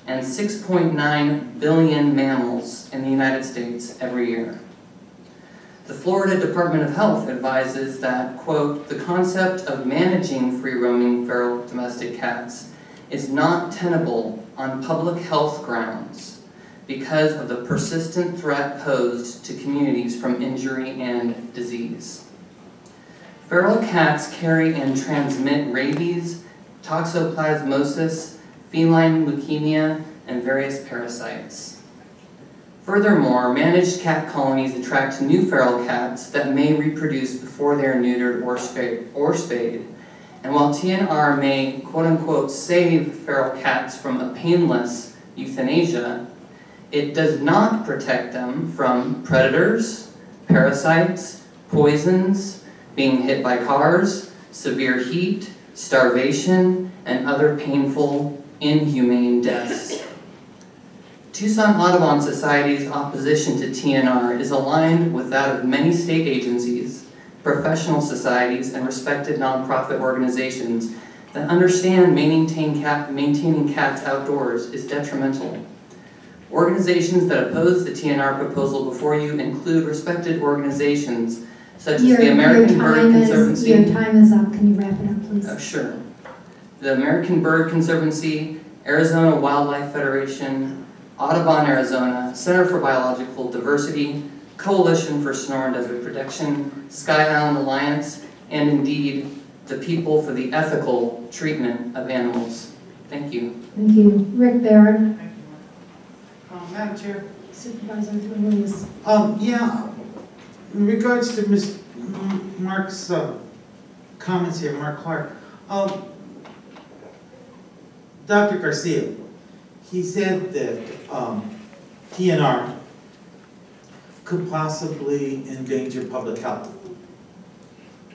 and 6.9 billion mammals in the United States every year. The Florida Department of Health advises that, quote, the concept of managing free-roaming feral domestic cats is not tenable on public health grounds because of the persistent threat posed to communities from injury and disease. Feral cats carry and transmit rabies, toxoplasmosis, feline leukemia, and various parasites. Furthermore, managed cat colonies attract new feral cats that may reproduce before they are neutered or spayed. And while TNR may, quote-unquote, save feral cats from a painless euthanasia, it does not protect them from predators, parasites, poisons, being hit by cars, severe heat, starvation, and other painful, inhumane deaths. Tucson Audubon Society's opposition to TNR is aligned with that of many state agencies, professional societies, and respected nonprofit organizations that understand maintaining cats outdoors is detrimental. Organizations that oppose the TNR proposal before you include respected organizations such as the American Bird Conservancy. Your time is up. Can you wrap it up, please? Sure. The American Bird Conservancy, Arizona Wildlife Federation, Audubon Arizona, Center for Biological Diversity, Coalition for Sonoran Desert Protection, Sky Island Alliance, and indeed, the People for the Ethical Treatment of Animals. Thank you. Thank you. Rick Barrett. Madam Chair. Supervisor Ruiz. Yeah, in regards to Mark's comments here, Mark Clark, Dr. Garcia, he said that TNR could possibly endanger public health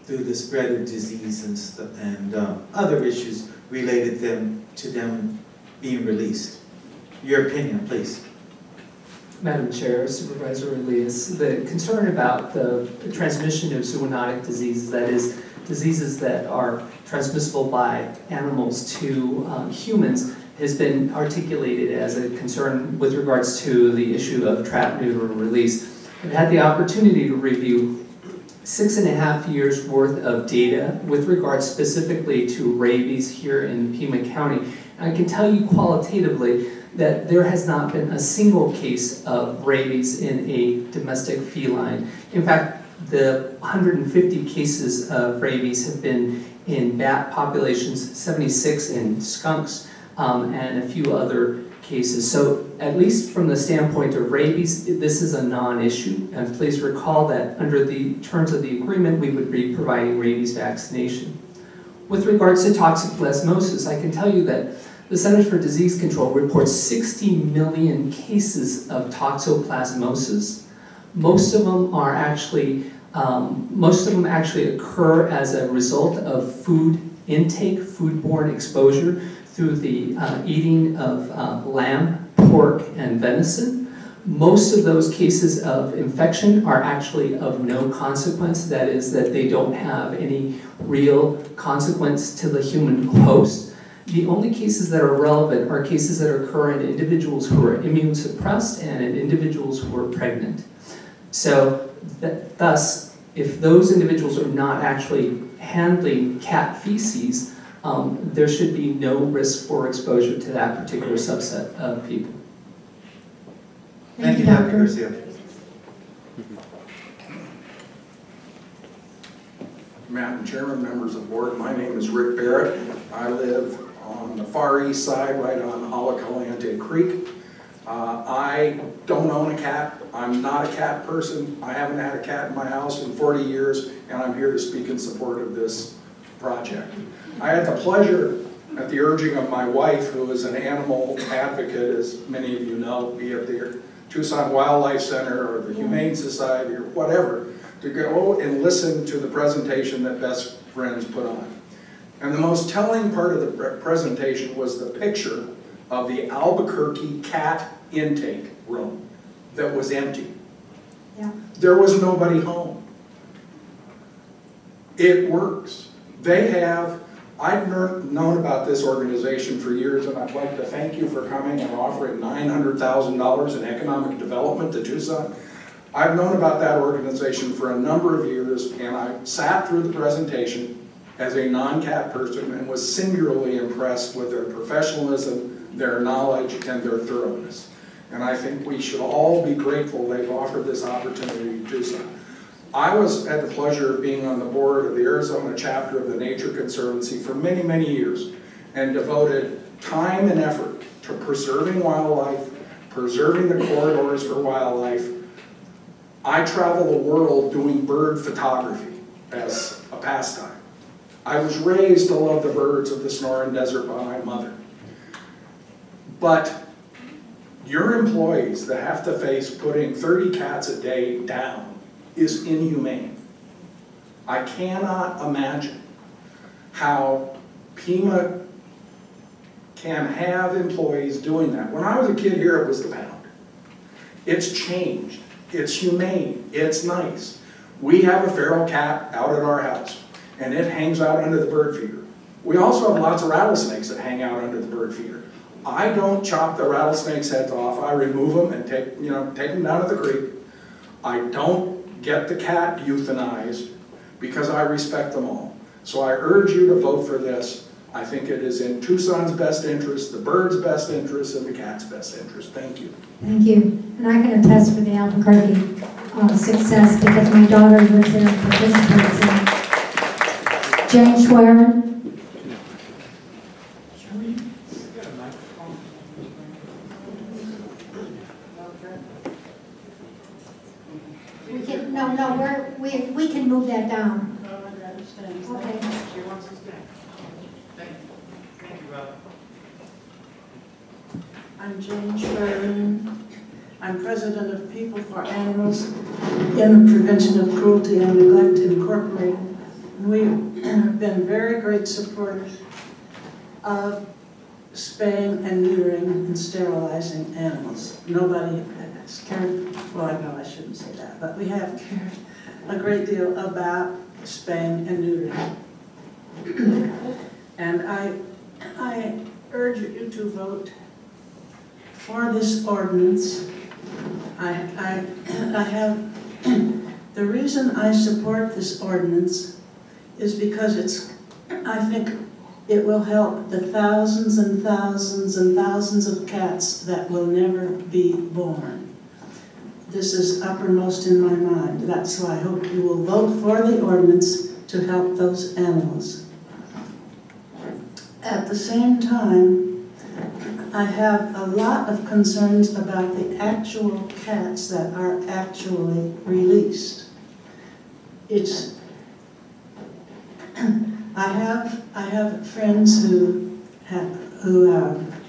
through the spread of disease and other issues related to them being released. Your opinion, please. Madam Chair, Supervisor Elias, the concern about the transmission of zoonotic diseases, that is, diseases that are transmissible by animals to humans, has been articulated as a concern with regards to the issue of trap, neuter, and release. I've had the opportunity to review 6.5 years worth of data with regards specifically to rabies here in Pima County. And I can tell you qualitatively that there has not been a single case of rabies in a domestic feline. In fact, the 150 cases of rabies have been in bat populations, 76 in skunks, and a few other cases. So at least from the standpoint of rabies, this is a non-issue. And please recall that under the terms of the agreement, we would be providing rabies vaccination. With regards to toxoplasmosis, I can tell you that the Centers for Disease Control reports 60 million cases of toxoplasmosis. Most of them actually occur as a result of food intake, foodborne exposure through the eating of lamb, pork, and venison. Most of those cases of infection are actually of no consequence. That is, that they don't have any real consequence to the human host. The only cases that are relevant are cases that occur in individuals who are immune suppressed and in individuals who are pregnant. So thus, if those individuals are not actually handling cat feces, there should be no risk for exposure to that particular subset of people. Thank you, Dr. Garcia. Madam Chairman, members of the board, my name is Rick Barrett. I live on the far east side, right on Holocalante Creek. I don't own a cat. I'm not a cat person. I haven't had a cat in my house in 40 years, and I'm here to speak in support of this project. I had the pleasure, at the urging of my wife, who is an animal advocate, as many of you know, be it the Tucson Wildlife Center or the Humane Society or whatever, to go and listen to the presentation that Best Friends put on. And the most telling part of the presentation was the picture of the Albuquerque cat intake room that was empty. Yeah. There was nobody home. It works. They have, I've known about this organization for years, and I'd like to thank you for coming and offering $900,000 in economic development to Tucson. I've known about that organization for a number of years, and I sat through the presentation as a non-cat person and was singularly impressed with their professionalism, their knowledge, and their thoroughness. And I think we should all be grateful they've offered this opportunity to Tucson. I had the pleasure of being on the board of the Arizona chapter of the Nature Conservancy for many, many years and devoted time and effort to preserving wildlife, preserving the corridors for wildlife. I travel the world doing bird photography as a pastime. I was raised to love the birds of the Sonoran Desert by my mother. But your employees that have to face putting 30 cats a day down is inhumane. I cannot imagine how Pima can have employees doing that. When I was a kid here, it was the pound. It's changed. It's humane. It's nice. We have a feral cat out at our house, and it hangs out under the bird feeder. We also have lots of rattlesnakes that hang out under the bird feeder. I don't chop the rattlesnakes' heads off. I remove them and take them down to the creek. I don't get the cat euthanized because I respect them all. So I urge you to vote for this. I think it is in Tucson's best interest, the bird's best interest, and the cat's best interest. Thank you. Thank you. And I can attest for the Albuquerque success because my daughter lives there and participates in it. Jane Schwerin. We can move that down. Okay. She wants to stay. Thank you, Rob. I'm Jane Schwerin. I'm president of People for Animals in the Prevention of Cruelty and Neglect Incorporated. And we have been very great supporters of spaying and neutering and sterilizing animals. Nobody has cared, well, I know I shouldn't say that, but we have cared a great deal about spaying and neutering. And I urge you to vote for this ordinance. The reason I support this ordinance is because I think it will help the thousands and thousands and thousands of cats that will never be born. This is uppermost in my mind. That's why I hope you will vote for the ordinance to help those animals. At the same time, I have a lot of concerns about the actual cats that are actually released. I have friends who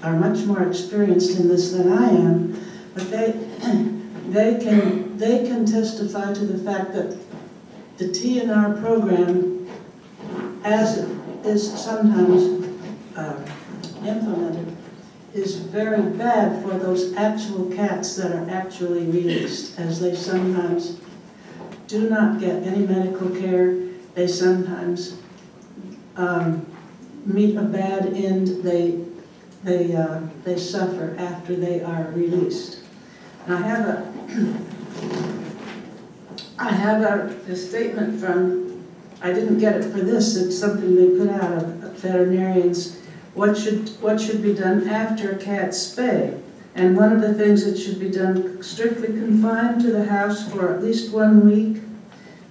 are much more experienced in this than I am, but they can testify to the fact that the TNR program, as it is sometimes implemented, is very bad for those actual cats that are actually released, as they sometimes do not get any medical care. They sometimes meet a bad end. They suffer after they are released. And I have a statement from, I didn't get it for this, it's something they put out of veterinarians. What should be done after a cat's spay? And one of the things that should be done, strictly confined to the house for at least 1 week.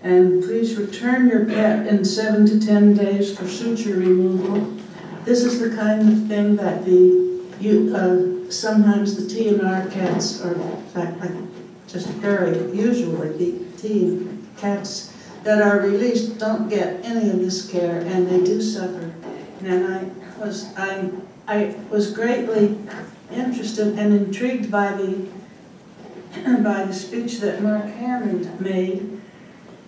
And please return your pet in 7 to 10 days for suture removal. This is the kind of thing that sometimes the TNR cats, or in fact, just very usually the teen cats that are released don't get any of this care, and they do suffer. And I was greatly interested and intrigued by the speech that Mark Hammond made,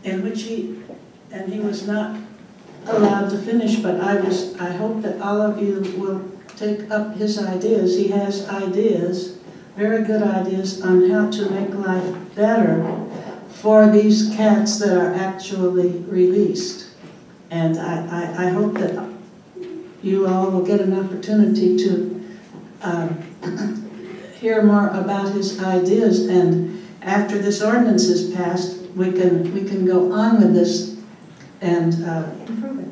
in which he was not allowed to finish, but I hope that all of you will take up his ideas. He has ideas, very good ideas, on how to make life better for these cats that are actually released. And I hope that you all will get an opportunity to hear more about his ideas, and after this ordinance is passed, we can go on with this and improve it.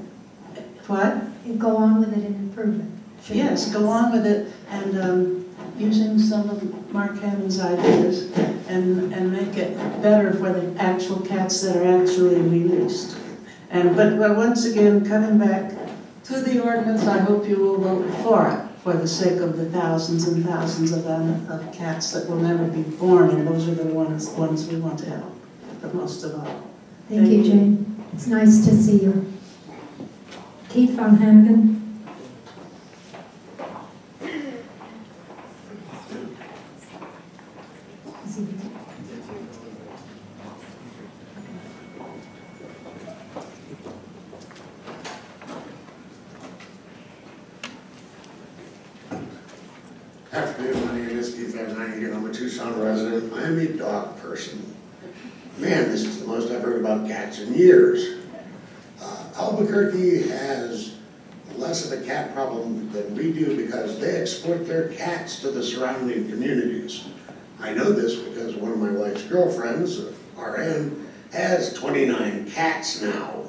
What? And go on with it and improve it. Yes, go on with it, and using some of Mark Hammond's ideas and make it better for the actual cats that are actually released. But once again, coming back to the ordinance, I hope you will vote for it, for the sake of the thousands and thousands of cats that will never be born, and those are the ones we want to help the most of all. Thank you, Jane. It's nice to see you. Keith Van Hannigan. Afternoon, my name is Keith Van Hannigan. I'm a Tucson resident. I'm a dog person. Man, this is the most I've heard about cats in years. Albuquerque has less of a cat problem than we do because they export their cats to the surrounding communities. I know this because one of my wife's girlfriends, RN, has 29 cats now.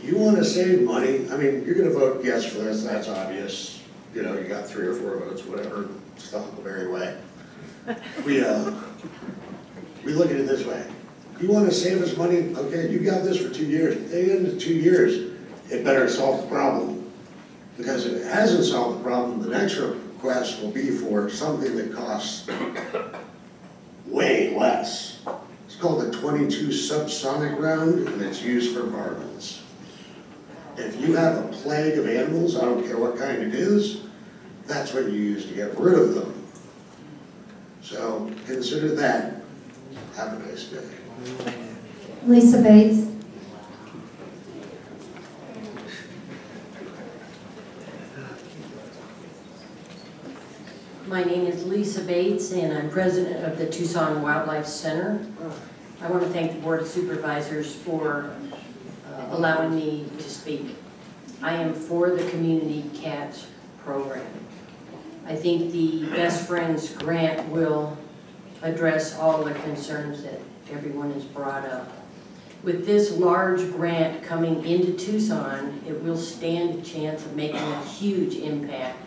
You want to save money? I mean, you're going to vote yes for this, that's obvious. You know, you got 3 or 4 votes, whatever, it's the Huckleberry way. We look at it this way. You want to save us money? Okay, you got this for 2 years. At the end of 2 years, it better solve the problem. Because if it hasn't solved the problem, the next request will be for something that costs way less. It's called the 22 subsonic round, and it's used for varmints. If you have a plague of animals, I don't care what kind it is, that's what you use to get rid of them. So consider that. Have a nice day. Lisa Bates. My name is Lisa Bates, and I'm president of the Tucson Wildlife Center. I want to thank the Board of Supervisors for allowing me to speak. I am for the Community Cat Program. I think the Best Friends grant will address all the concerns that everyone has brought up. With this large grant coming into Tucson, it will stand a chance of making a huge impact.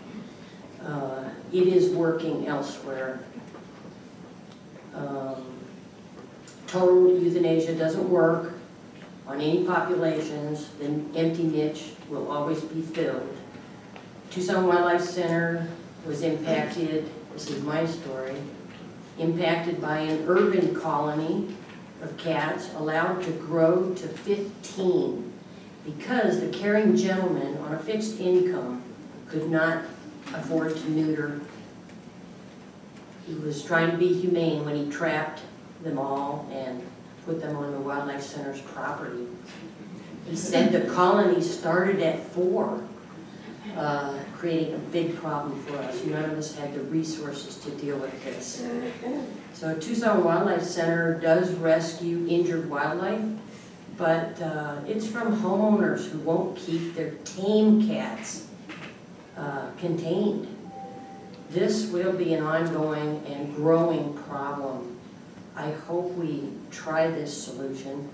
It is working elsewhere. Total euthanasia doesn't work on any populations. The empty niche will always be filled. Tucson Wildlife Center was impacted, this is my story, impacted by an urban colony of cats allowed to grow to 15 because the caring gentleman on a fixed income could not afford to neuter. He was trying to be humane when he trapped them all and put them on the Wildlife Center's property. He said the colony started at 4. creating a big problem for us. None of us had the resources to deal with this. So Tucson Wildlife Center does rescue injured wildlife, but it's from homeowners who won't keep their tame cats contained. This will be an ongoing and growing problem. I hope we try this solution.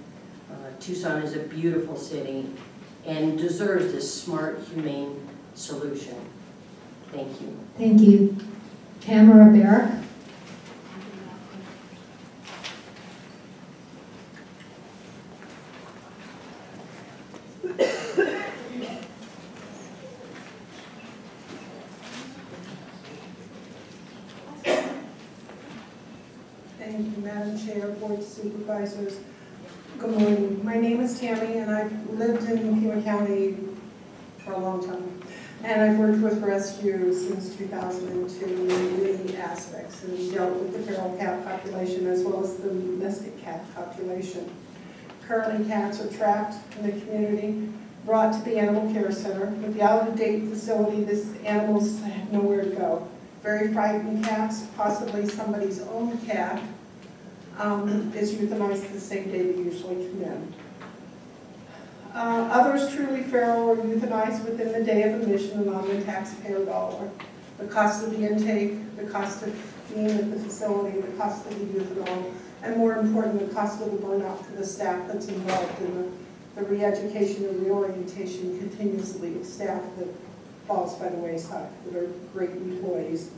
Tucson is a beautiful city and deserves this smart, humane solution. Thank you. Thank you. Tamara Barrett. Thank you, Madam Chair, Board of Supervisors. Good morning. My name is Tammy, and I've lived in Pima County for a long time. And I've worked with rescue since 2002 in many aspects and dealt with the feral cat population as well as the domestic cat population. Currently, cats are trapped in the community, brought to the animal care center. With the out-of-date facility, these animals have nowhere to go. Very frightened cats, possibly somebody's own cat, is euthanized the same day they usually come in. Others truly feral are euthanized within the day of admission and on the taxpayer dollar. The cost of the intake, the cost of being at the facility, the cost of the euthanol, and more important, the cost of the burnout to the staff that's involved in the re-education and reorientation continuously of staff that falls by the wayside, that are great employees.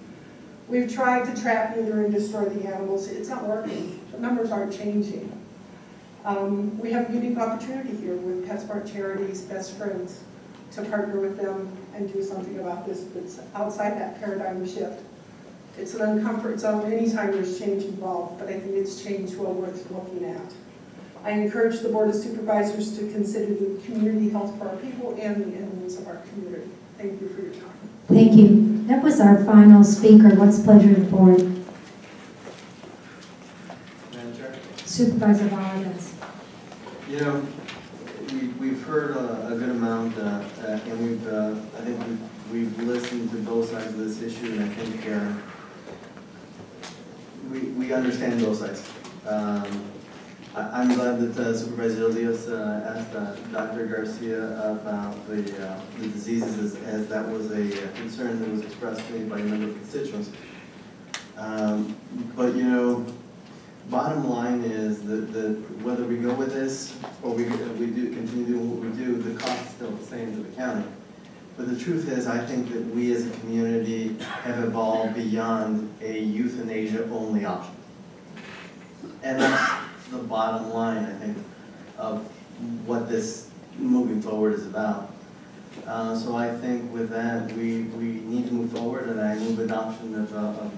We've tried to trap, neuter, and destroy the animals. It's not working. The numbers aren't changing. We have a unique opportunity here with PetSmart Charities, Best Friends, to partner with them and do something about this that's outside that paradigm shift. It's an uncomfort zone anytime there's change involved, but I think it's change well worth looking at. I encourage the Board of Supervisors to consider the community health for our people and the animals of our community. Thank you for your time. Thank you. That was our final speaker. What's the pleasure of the board? Madam Chair? Supervisor Valdez. You know, we've heard a good amount, and I think we've listened to both sides of this issue, and I think we understand both sides. I'm glad that Supervisor Elias asked Dr. Garcia about the diseases, as that was a concern that was expressed to me by a number of constituents. But you know, bottom line is that whether we go with this or we do continue doing what we do, the cost is still the same to the county. But the truth is, I think that we as a community have evolved beyond a euthanasia-only option. And that's the bottom line, I think, of what this moving forward is about. So I think with that, we need to move forward, and I move adoption of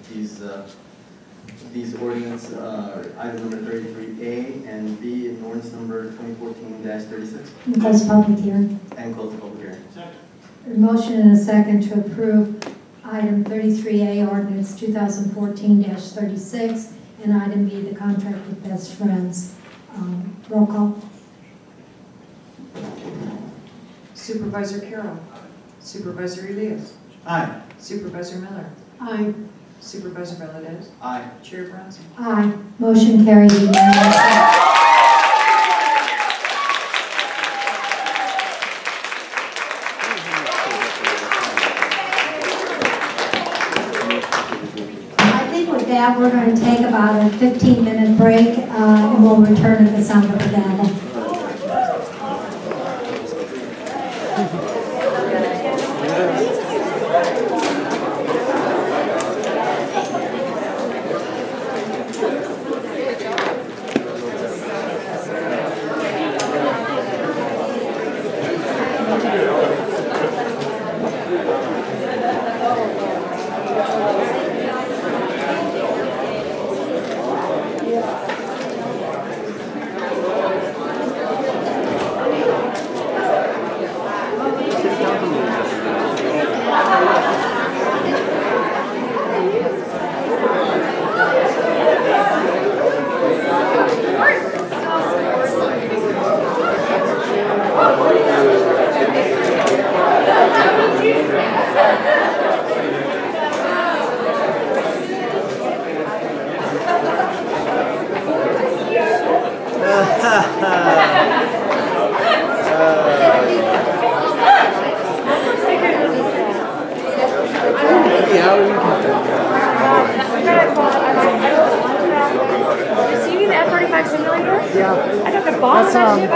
these ordinance, item number 33A and B, and ordinance number 2014-36. Close public hearing. And close the public hearing. A motion and a second to approve item 33A, ordinance 2014-36, and item B, the contract with Best Friends. Roll call. Supervisor Carroll. Supervisor Elias. Aye. Supervisor Miller. Aye. Supervisor Valdez. Aye. Chair Bronson. Aye. Motion carried unanimously. That we're going to take about a 15-minute break and we'll return at the sound of the gavel.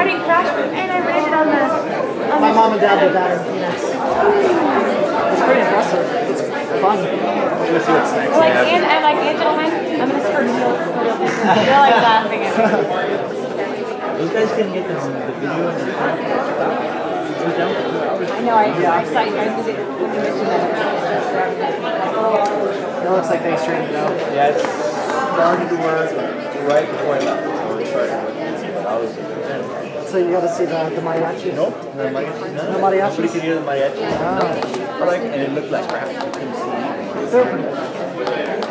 didn't crash, and I landed on the. My mom and dad did that in Phoenix. It's pretty impressive. It's fun. Like, and gentlemen, I'm gonna start heels. They're like laughing at me. Those guys can get the video and the I know, I did it when you mentioned that. It looks like they straightened it out. Yeah, it's started to work right before I left. So you got to see the mariachi? Nope, no mariachi. No mariachis? Nobody could hear the mariachi. Ah. And it looked like crap. You couldn't see. They're pretty good.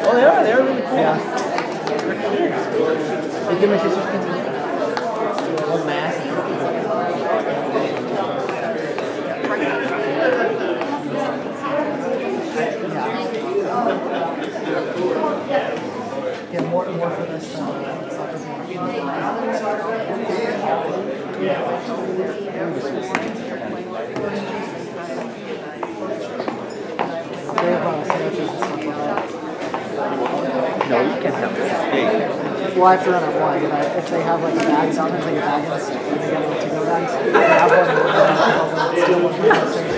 Oh, they are. They're really cool. Yeah. They give me just one mask. Yeah, more for this No, you can't have this. Well, I have to run at 1, but if they have like a bag, sometimes like a bag and they get them to go bags. They have one and steal one from the station.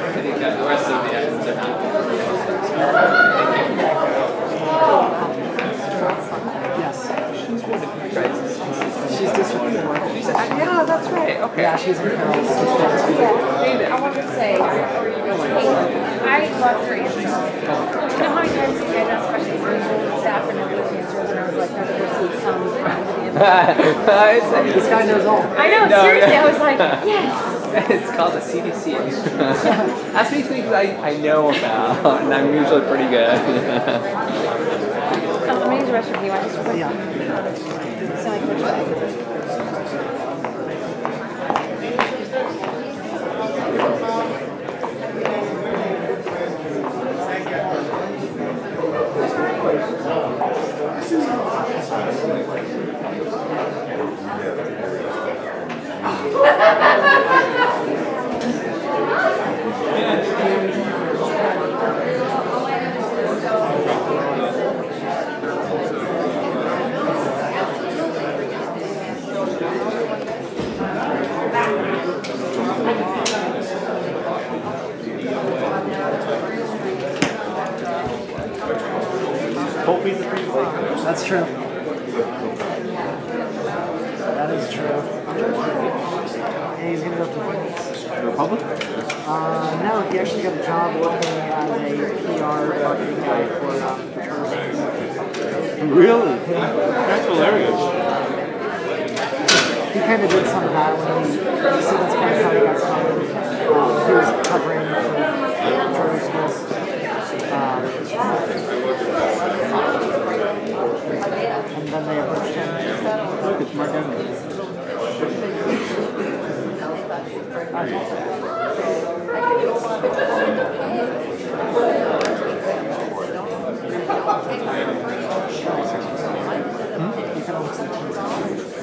I think that the rest of the items are not. Yes. She's district 4. Yeah, that's right. Okay. Yeah, she's in Carroll's. David, I want to say, I love your answer. You know how many times you guys ask questions and staff and everyone answers, and I was like, never going to see some This guy knows all. I know, seriously, I was like, yes. It's called the CDC. Ask me things I know about, and I'm usually pretty good. Let me use the restroom. You want this quick? Yeah. So like, which way? That's true. That is true. Yeah, he's gonna go to Phoenix. Republic? No, he actually got a job working as a PR marketing guy for tourism. Really? That's hilarious. He kind of did some of that when he, you see that's kind of how he got started. He was covering for charter schools. And then they approached him. Look, it's Mark Evans.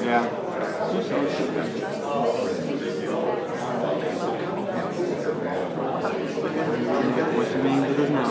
Yeah. What's your name with it now?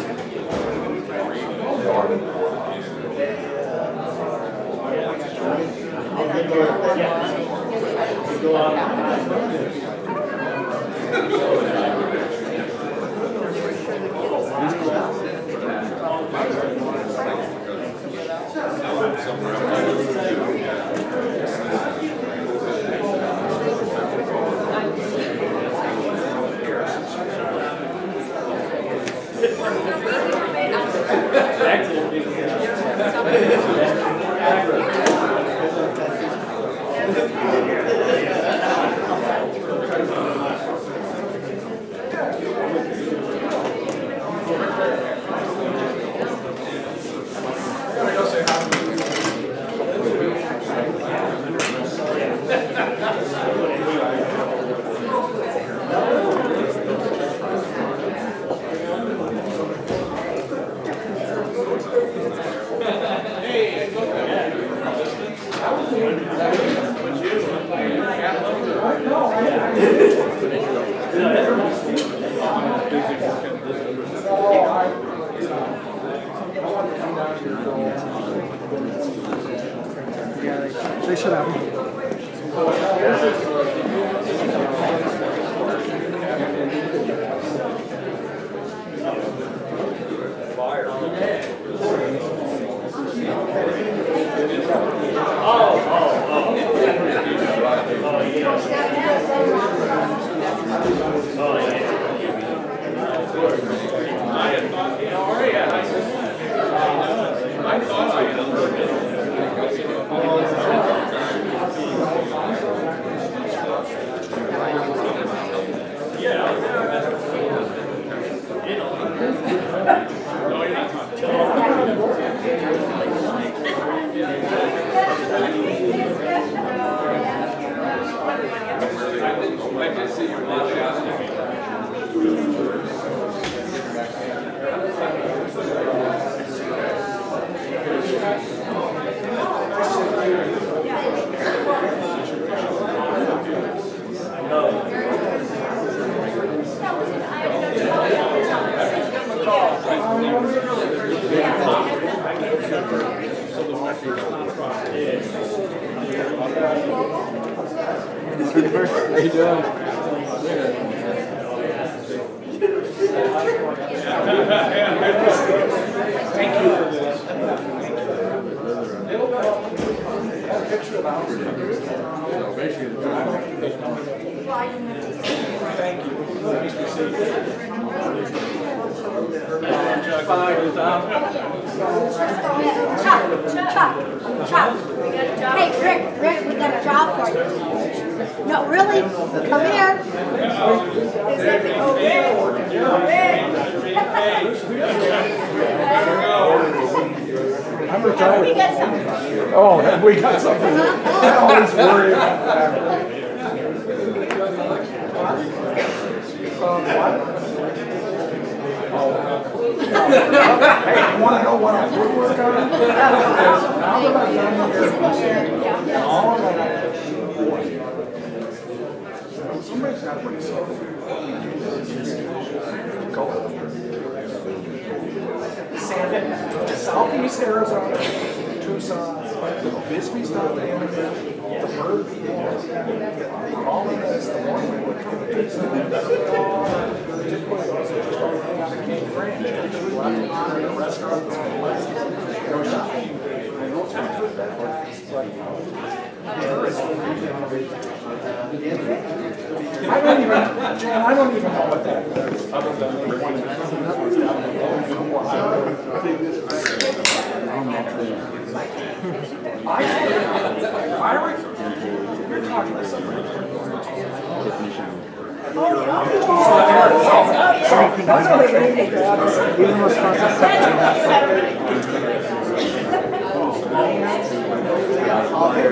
How you doing? Thank you for this. Thank you. Chuck. Hey, Rick, we got a job for you. No, really? Come here. I'm retired. We got something. Oh, have we got something? I always worry about that. Hey, you want to know what I would work on? Now that I've done here, all of that. Somebody's got to bring something. Southeast Arizona, Tucson, Bisbee's not the end of it, the bird people, all of this, the one we would come to Tucson, particularly those that just don't hang out at King Ranch, they just go out to honor the restaurants, go shopping, and those are good benefits, but I don't even, Jan, I don't even know what that is, other than they want to you're talking to somebody. Even responsive section.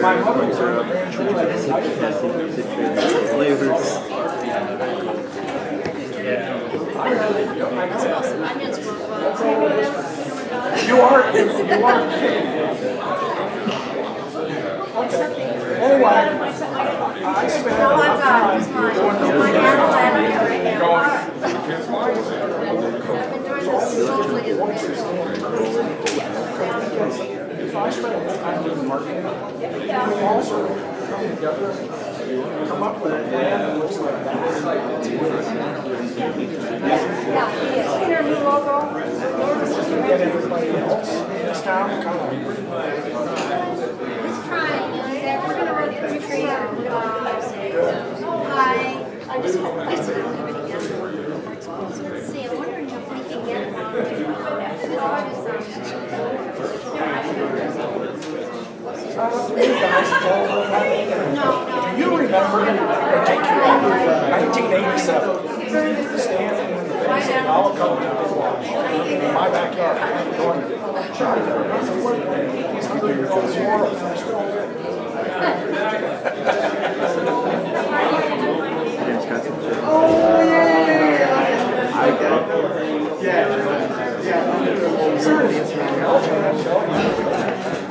My mother's You are. Okay. Anyway, I spent No, I'm not. It's mine. My animal advocate right now. I've been doing this socially as a I spent time doing marketing. We also come together, come up with a plan that looks like that. Yeah, see their new logo? Get everybody else in this town kind of. Let's try. We're going to run through tree. Hi. I just don't have any let's see. I'm wondering if we can get Do you remember, I take you 1987, standing in the base of Olive Garden in my backyard, going, Chuck, he's 100 years old, Oh, yeah. I got it. Yeah.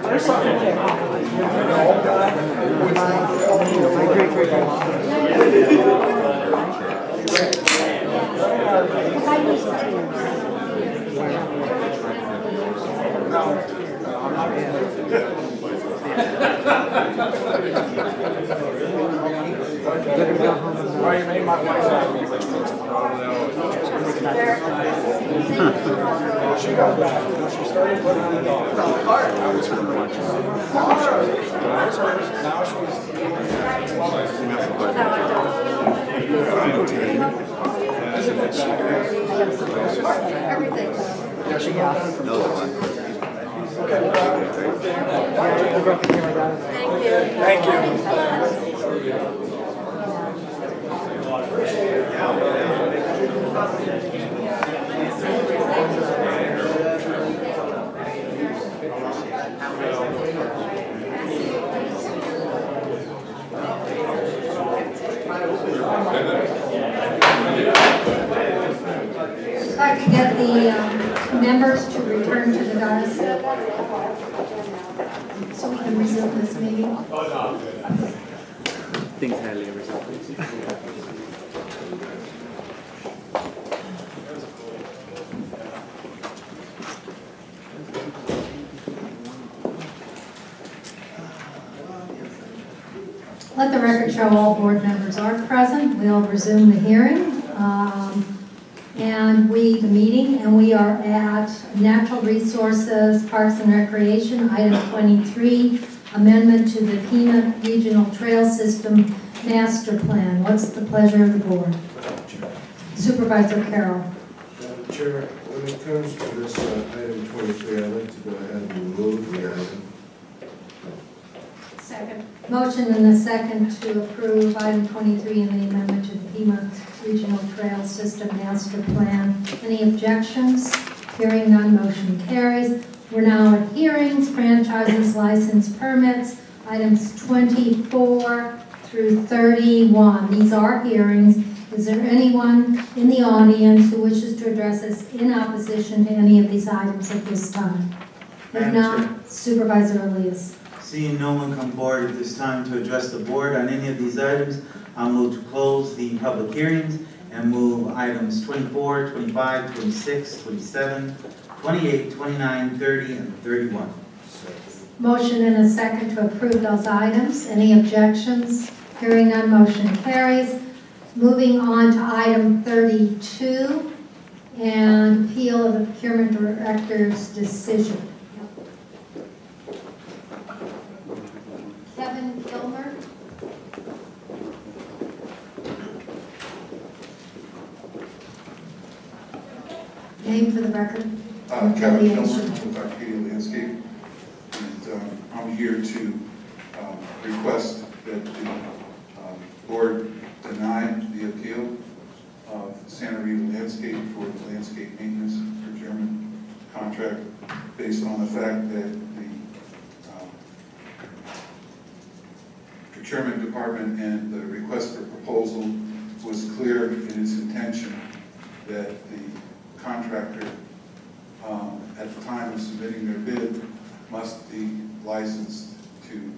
There's something. Well, you made my wife happy. She got back. She started putting on the dog. I was her lunch. Now she's. Isn't it Everything. Yeah, she got it from Thank you. If I could get the members to return to the dais so we can resume this meeting. Things highly resolved. Let the record show all board members are present. We'll resume the hearing. The meeting, and we are at Natural Resources, Parks and Recreation, item 23, amendment to the Pima Regional Trail System Master Plan. What's the pleasure of the board? Supervisor Carroll. Madam Chair, when it comes to this item 23, I'd like to go ahead and move the item. Second. Motion and a second to approve item 23 in the amendment to the Pima Regional Trail System Master Plan. Any objections? Hearing none, motion carries. We're now at hearings, franchises, license permits, items 24 through 31. These are hearings. Is there anyone in the audience who wishes to address us in opposition to any of these items at this time? If not, Supervisor Elias. Seeing no one come forward at this time to address the board on any of these items, I'll move to close the public hearings and move items 24, 25, 26, 27, 28, 29, 30, and 31. Motion and a second to approve those items. Any objections? Hearing none, motion carries. Moving on to item 32, and appeal of the procurement director's decision. Kevin Kilmer. Name for the record. Kevin Kilmer with Arcadia Landscape, and I'm here to request that the board deny the appeal of Santa Rita Landscape for the landscape maintenance procurement contract based on the fact that the procurement department and the request for proposal was clear in its intention that the contractor at the time of submitting their bid must be licensed to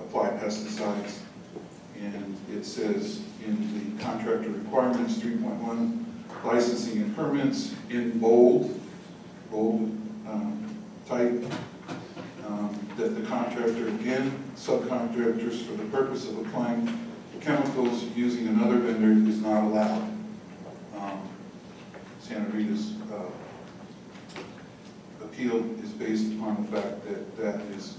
apply pesticides. And it says in the contractor requirements 3.1, licensing and permits in bold type, that the contractor, again, subcontractors for the purpose of applying chemicals using another vendor is not allowed. Santa Rita's appeal is based upon the fact that that is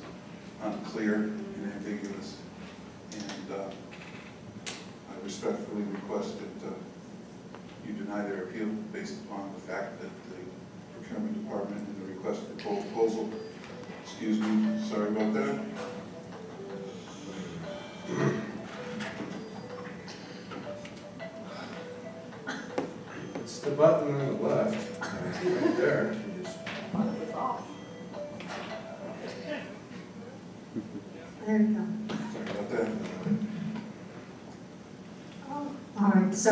unclear and ambiguous. And I respectfully request that you deny their appeal based upon the fact that the procurement department and the request for proposal, excuse me, sorry about that. It's the button on the left, right there. You just There you go. Sorry about that. All right, so,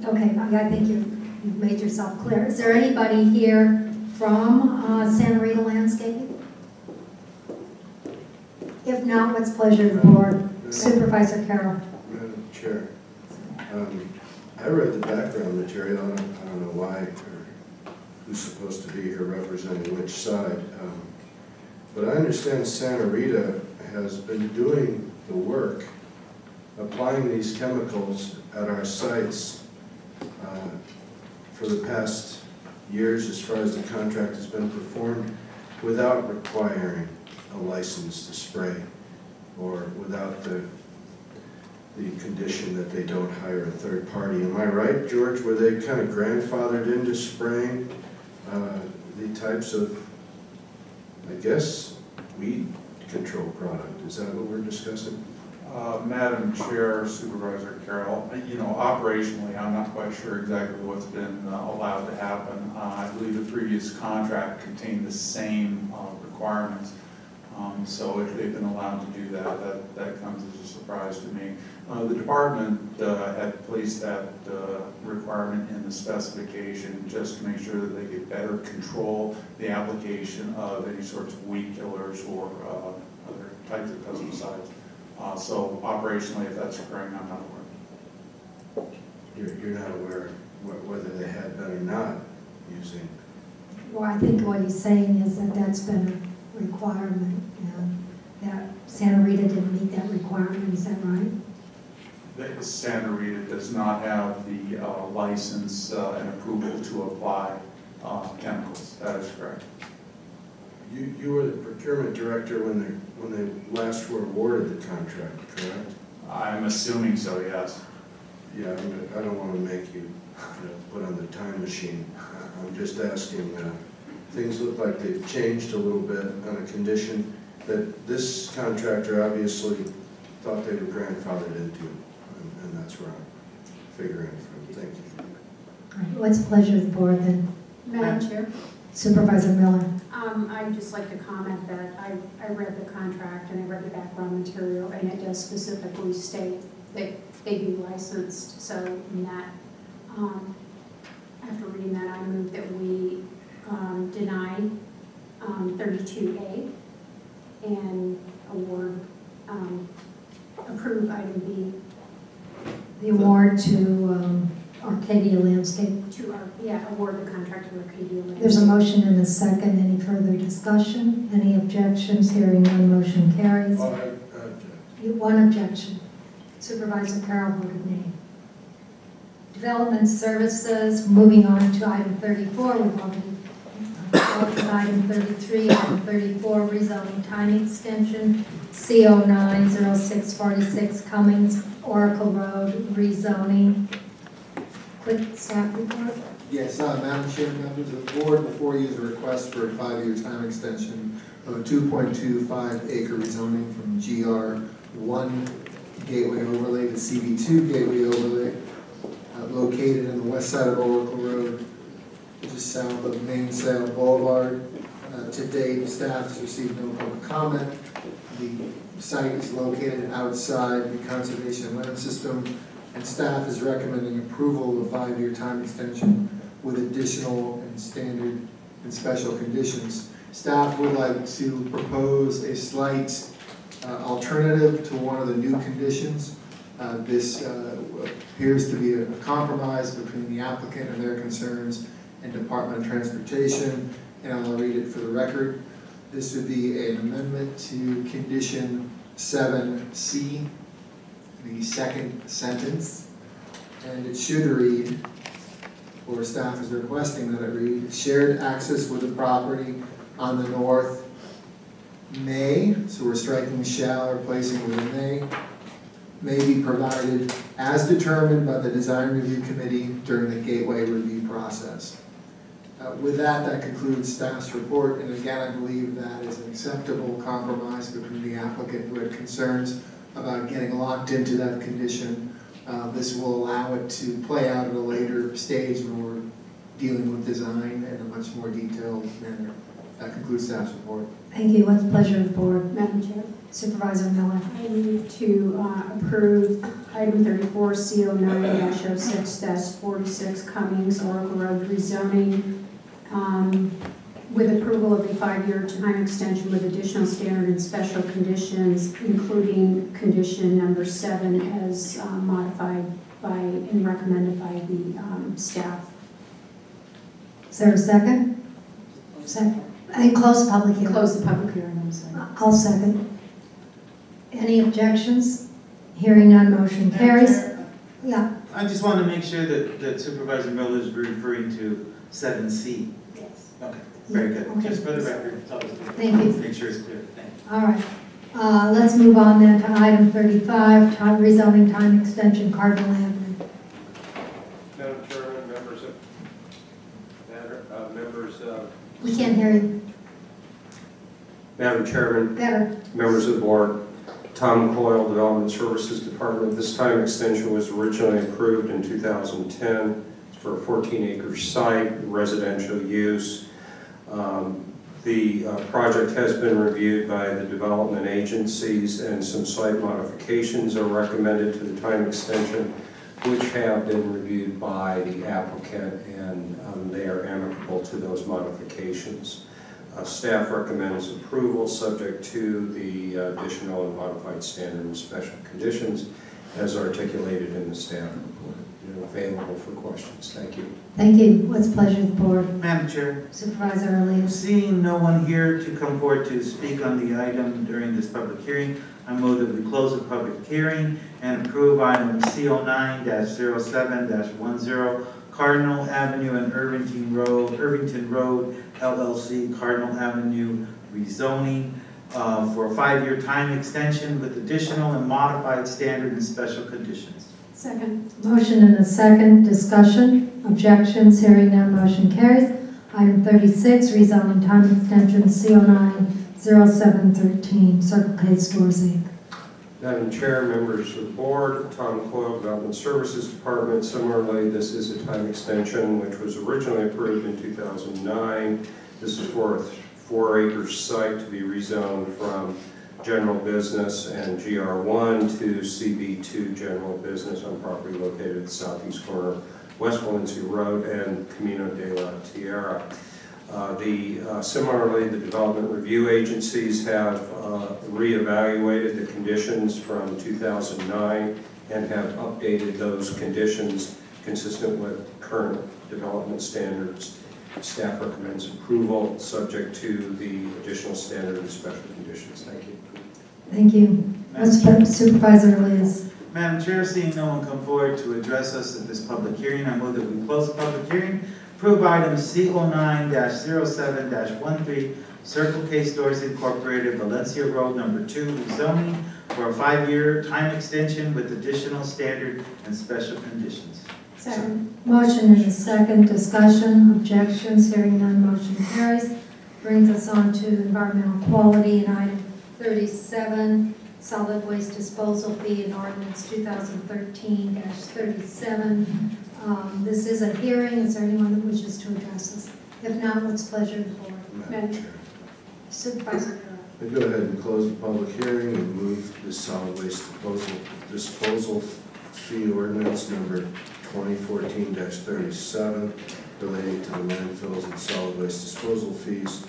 okay, I think you've made yourself clear. Is there anybody here from Santa Rita Landscaping? If not, what's pleasure of the board? Supervisor Carroll. Madam Chair, I read the background material. I don't know why or who's supposed to be here representing which side. But I understand Santa Rita has been doing the work, applying these chemicals at our sites for the past years as far as the contract has been performed without requiring a license to spray or without the condition that they don't hire a third party. Am I right, George? Were they kind of grandfathered into spraying the types of, I guess, weed control product? Is that what we're discussing? Madam Chair, Supervisor Carroll, operationally, I'm not quite sure exactly what's been allowed to happen. I believe the previous contract contained the same requirements. So if they've been allowed to do that comes as a surprise to me. The department had placed that requirement in the specification just to make sure that they could better control the application of any sorts of weed killers or other types of pesticides. So operationally, if that's occurring, I'm not aware. You're not aware whether they had been or not using? Well, I think what he's saying is that that's been a requirement, and that Santa Rita didn't meet that requirement, is that right? Santa Rita does not have the license and approval to apply chemicals. That is correct. You were the procurement director when they last were awarded the contract, correct? I'm assuming so, yes. Yeah, I don't want to make you put on the time machine. I'm just asking, things look like they've changed a little bit on a condition that this contractor obviously thought they were grandfathered into, and that's where I'm figuring from. Thank you. All right, what's the pleasure of the board then? Madam Chair, Supervisor Miller. I'd just like to comment that I read the contract and I read the background material, and it does specifically state that they be licensed. So in that, after reading that, I move that we deny 32A and award, approve item B. The award to Arcadia Landscape. Award the contract to Arcadia Landscape. There's a motion and a second. Any further discussion? Any objections? Hearing none, motion carries. One objection. Supervisor Carroll voted nay. Development Services, moving on to item 34. We've already dealt with item 33. Item 34, rezoning time extension, CO90646 Cummings, Oracle Road rezoning. Quick staff report. Yes, Madam Chair, members of the board, before you is a request for a 5-year time extension of a 2.25 acre rezoning from GR1 Gateway Overlay to CV2 Gateway Overlay, located in the west side of Oracle Road, which is south of Main Sale Boulevard. To date, staff has received no public comment. The site is located outside the Conservation Land System, and staff is recommending approval of a 5-year time extension with additional and standard and special conditions. Staff would like to propose a slight alternative to one of the new conditions. This appears to be a compromise between the applicant and their concerns and Department of Transportation, and I'll read it for the record. This would be an amendment to condition 7C, the second sentence, and it should read, or staff is requesting that it read, shared access with the property on the north may, so we're striking shall, replacing with may be provided as determined by the Design Review Committee during the Gateway Review process. With that, that concludes staff's report, and again, I believe that is an acceptable compromise between the applicant who had concerns about getting locked into that condition. This will allow it to play out at a later stage when we're dealing with design in a much more detailed manner. That concludes staff's report. Thank you. What's the pleasure of the board? Madam Chair. Supervisor Miller. I move to approve item 34, CO9-06-46 Cummings, Oracle Road rezoning, with approval of a 5-year time extension with additional standard and special conditions, including condition number 7 as modified by and recommended by the staff. Is there a second? Second. I close the public hearing. Close the public hearing, I'm sorry. I'll second. Any objections? Hearing none, motion carries. Yeah. I just want to make sure that Supervisor Miller is referring to 7C. Yes. Okay, very good. Okay. Just for the record, Thank you. make sure it's clear. Thank you. All right. Let's move on then to item 35, rezoning time extension, Cardinal Avenue. Madam Chairman, members of We can't hear you. Madam Chairman, Better. members of the board, Tom Coyle, Development Services Department. This time extension was originally approved in 2010 for a 14-acre site, residential use. The project has been reviewed by the development agencies, and some site modifications are recommended to the time extension, which have been reviewed by the applicant, and they are amicable to those modifications. Staff recommends approval subject to the additional and modified standard and special conditions as articulated in the staff report. available for questions. Thank you. Thank you. What's the pleasure of the board? Madam Chair, Supervisor Elias. seeing no one here to come forward to speak on the item during this public hearing, I move that we close the public hearing and approve item C09-07-10, Cardinal Avenue and Irvington Road LLC, Cardinal Avenue rezoning for a 5-year time extension with additional and modified standard and special conditions. Second. Motion and a second. Discussion. Objections. Hearing none. Motion carries. Item 36, rezoning time extension C09-0713, Circle K Stores Inc. Madam Chair, members of the board, Tom Coyle, Development Services Department. Similarly, this is a time extension which was originally approved in 2009. This is for a 4-acre site to be rezoned from general business and GR1 to CB2 general business on property located at the southeast corner of West Valencia Road and Camino de la Tierra. Similarly, the development review agencies have reevaluated the conditions from 2009 and have updated those conditions consistent with current development standards. Staff recommends approval subject to the additional standard and special conditions. Thank you. Thank you. Supervisor Elias. Madam Chair, seeing no one come forward to address us at this public hearing, I move that we close the public hearing. Approve item C09-07-13, Circle K Stores Incorporated, Valencia Road number 2, rezoning for a 5-year time extension with additional standard and special conditions. Second. Motion and a second. Discussion. Objections. Hearing none. Motion carries. Brings us on to environmental quality and item 37, solid waste disposal fee and ordinance 2013-37. This is a hearing. Is there anyone that wishes to address us? If not, what's the pleasure of the board? Madam Chair. Supervisor I go ahead and close the public hearing and move the solid waste disposal fee ordinance number 2014-37 relating to the landfills and solid waste disposal fees,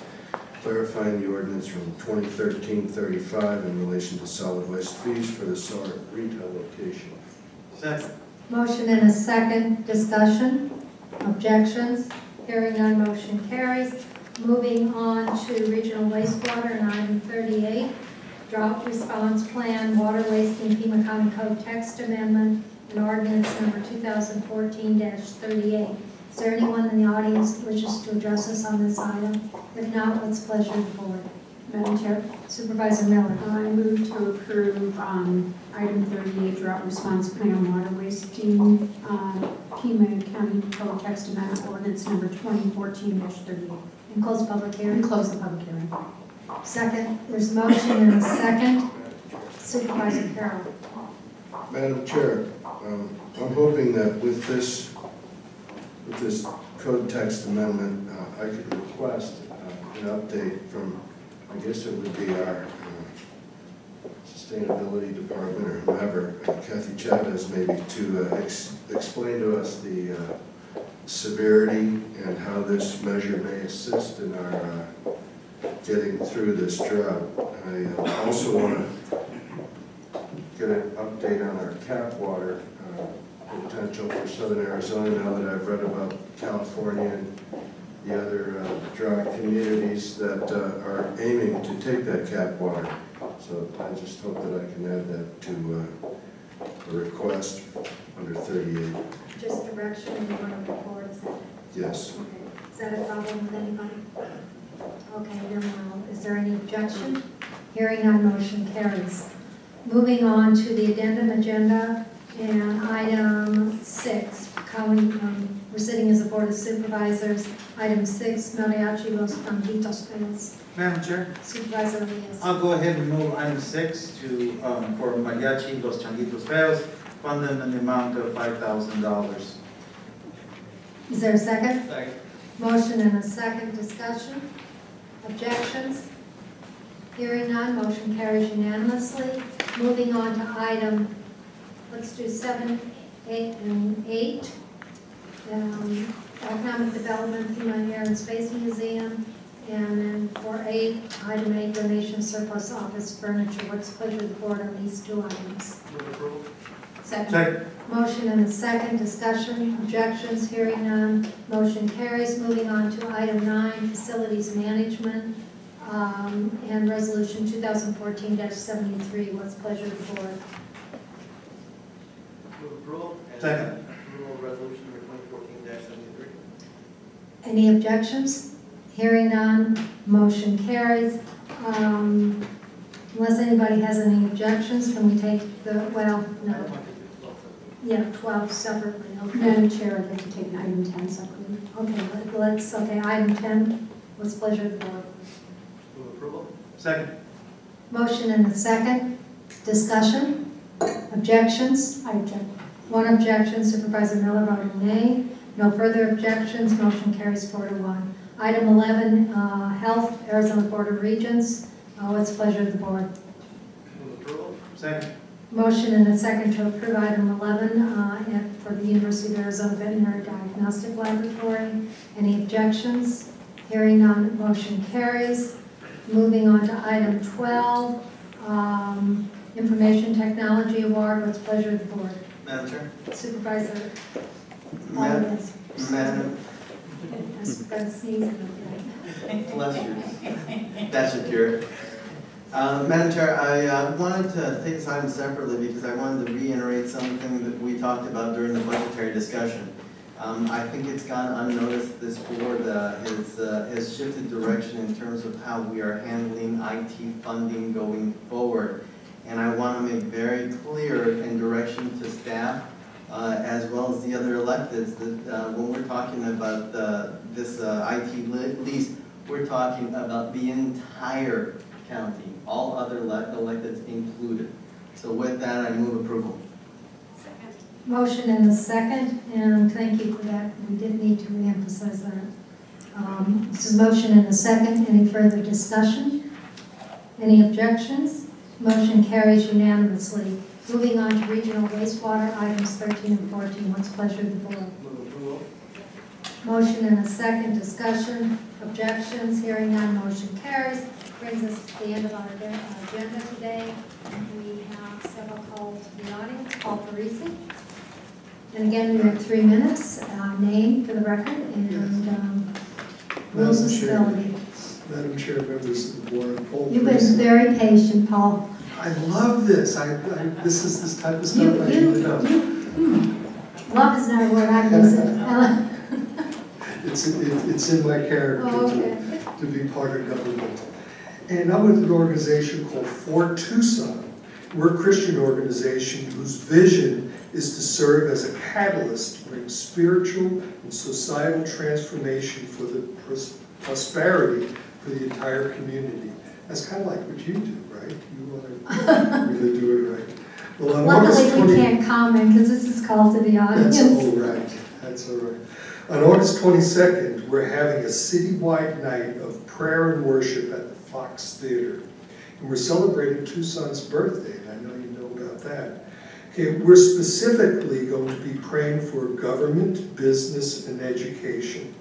clarifying the ordinance from 2013-35 in relation to solid waste fees for the Sart retail location. Second. Motion and a second. Discussion. Objections. Hearing none. Motion carries. Moving on to regional wastewater and item 38, drought response plan, water waste in Pima County Code text amendment and ordinance number 2014-38. Is there anyone in the audience that wishes to address us on this item? If not, what's the pleasure of the board? Madam Chair. Supervisor Miller. I move to approve item 38, drought response plan, water wasting, Pima County Code text amendment ordinance number 2014-38. And close public hearing. And close the public hearing. Second. There's a motion and a second. Supervisor Carroll. Madam Chair, I'm hoping that with this code text amendment, I could request an update from, I guess it would be our sustainability department or whoever, Kathy Chavez, maybe to explain to us the severity and how this measure may assist in our getting through this drought. I also want to get an update on our cap water potential for southern Arizona now that I've read about California and the other drought communities that are aiming to take that cap water. So I just hope that I can add that to a request under 38. Just direction and you want to report, is that? Yes. Okay. Is that a problem with anybody? Okay, then is there any objection? Hearing none, motion carries. Moving on to the addendum agenda and item 6, we're sitting as a board of supervisors. Item 6, Mariachi Los Tanguitos Trails. Madam Chair. Supervisor Elias. I'll go ahead and move item 6 to for Mariachi Los Changuitos Trails, fund them in the amount of $5,000. Is there a second? Second. Motion and a second. Discussion. Objections? Hearing none, motion carries unanimously. Moving on to item, let's do 7, 8, and 8. Economic Development, Pima Air and Space Museum. And then for 8, item 8, donation surplus office furniture. What's the pleasure of the board on these two items? Move approval. Second. Motion and a second, discussion, objections, hearing none, motion carries. Moving on to item 9, facilities management, and resolution 2014-73. What's the pleasure of the board? Move approval. Second. Approval of resolution number 2014-73. Any objections? Hearing none, motion carries. Unless anybody has any objections, can we take the, well, no. Yeah, 12 separately, okay. Madam Chair, I'd like to take item 10 separately. Okay, okay, item 10, what's the pleasure of the board? Move approval. Second. Motion and a second, discussion, objections? I object. One objection, Supervisor Miller voting nay. No further objections, motion carries 4-1. Item 11, Health, Arizona Board of Regents. What's the pleasure of the board? Move approval. Second. Motion and a second to approve item 11 for the University of Arizona Veterinary Diagnostic Laboratory. Any objections? Hearing none, motion carries. Moving on to item 12, Information Technology Award. What's the pleasure of the board? Madam Chair. Supervisor. Madam. I was going to sneeze. Bless you. That's a cure. Madam Chair, I wanted to take this item separately because I wanted to reiterate something that we talked about during the budgetary discussion. I think it's gone unnoticed. This board has shifted direction in terms of how we are handling IT funding going forward. And I want to make very clear in direction to staff as well as the other electeds that when we're talking about this IT lease, we're talking about the entire county, all other electeds included. So with that, I move approval. Second. Motion and a second, and thank you for that. We did need to reemphasize that. This is motion and a second. Any further discussion? Any objections? Motion carries unanimously. Moving on to regional wastewater, items 13 and 14. What's the pleasure of the board? Move approval. Motion and a second, discussion, objections, hearing none, motion carries. Brings us to the end of our agenda today. We have several calls to the audience. Paul Parisi. And again, we have 3 minutes, name for the record, and rules of civility. Madam Chair, members of the board, Paul You've Parisi. been very patient, Paul. I love this. This is this type of stuff I need to know. Love is not a word I'm using. It's in my character to be part of government. And I'm with an organization called For Tucson. We're a Christian organization whose vision is to serve as a catalyst to bring spiritual and societal transformation for the prosperity for the entire community. That's kind of like what you do, right? You want to really do it right. Well, on Luckily, we can't comment because this is called to the audience. That's all right. That's all right. On August 22nd, we're having a citywide night of prayer and worship at the Fox Theater. And we're celebrating Tucson's birthday, and I know you know about that. Okay, we're specifically going to be praying for government, business, and education.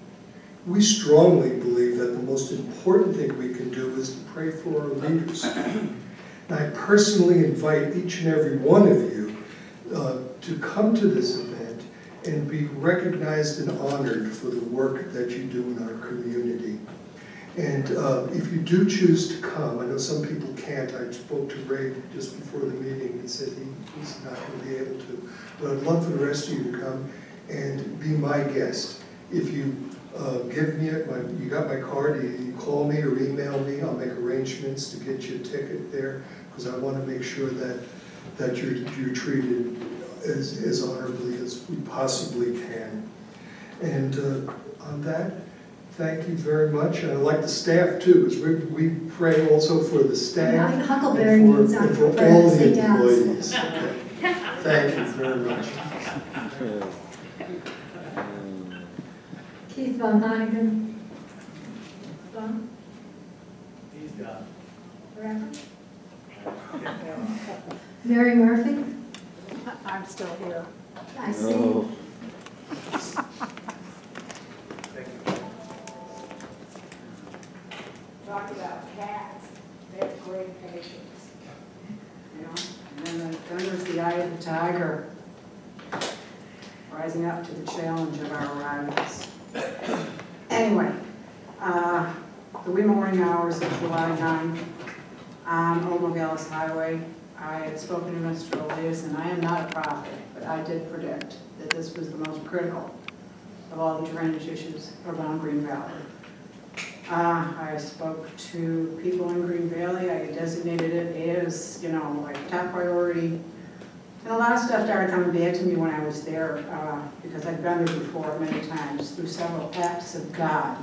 We strongly believe that the most important thing we can do is to pray for our leaders. And I personally invite each and every one of you to come to this event and be recognized and honored for the work that you do in our community. And if you do choose to come, I know some people can't. I spoke to Ray just before the meeting and said he's not going to be able to. But I'd love for the rest of you to come and be my guest. If you give me you got my card, you call me or email me, I'll make arrangements to get you a ticket there, because I want to make sure that you're treated as honorably as we possibly can. And on that, thank you very much. And I'd like the staff too, because we pray also for the staff and for all the employees. Okay. Thank you very much. Keith Von Honigan. Von? He's gone. Forever? Mary Murphy? I'm still here. I see. Talk about cats, they have great patience, you know? And then there's the eye of the tiger. rising up to the challenge of our rivals. Anyway, the wee morning hours of July 9th on Old Nogales Highway, I had spoken to Mr. Elias, and I am not a prophet, but I did predict that this was the most critical of all the drainage issues around Green Valley. I spoke to people in Green Valley. I designated it as, you know, like top priority. And a lot of stuff started coming back to me when I was there, because I'd been there before many times through several acts of God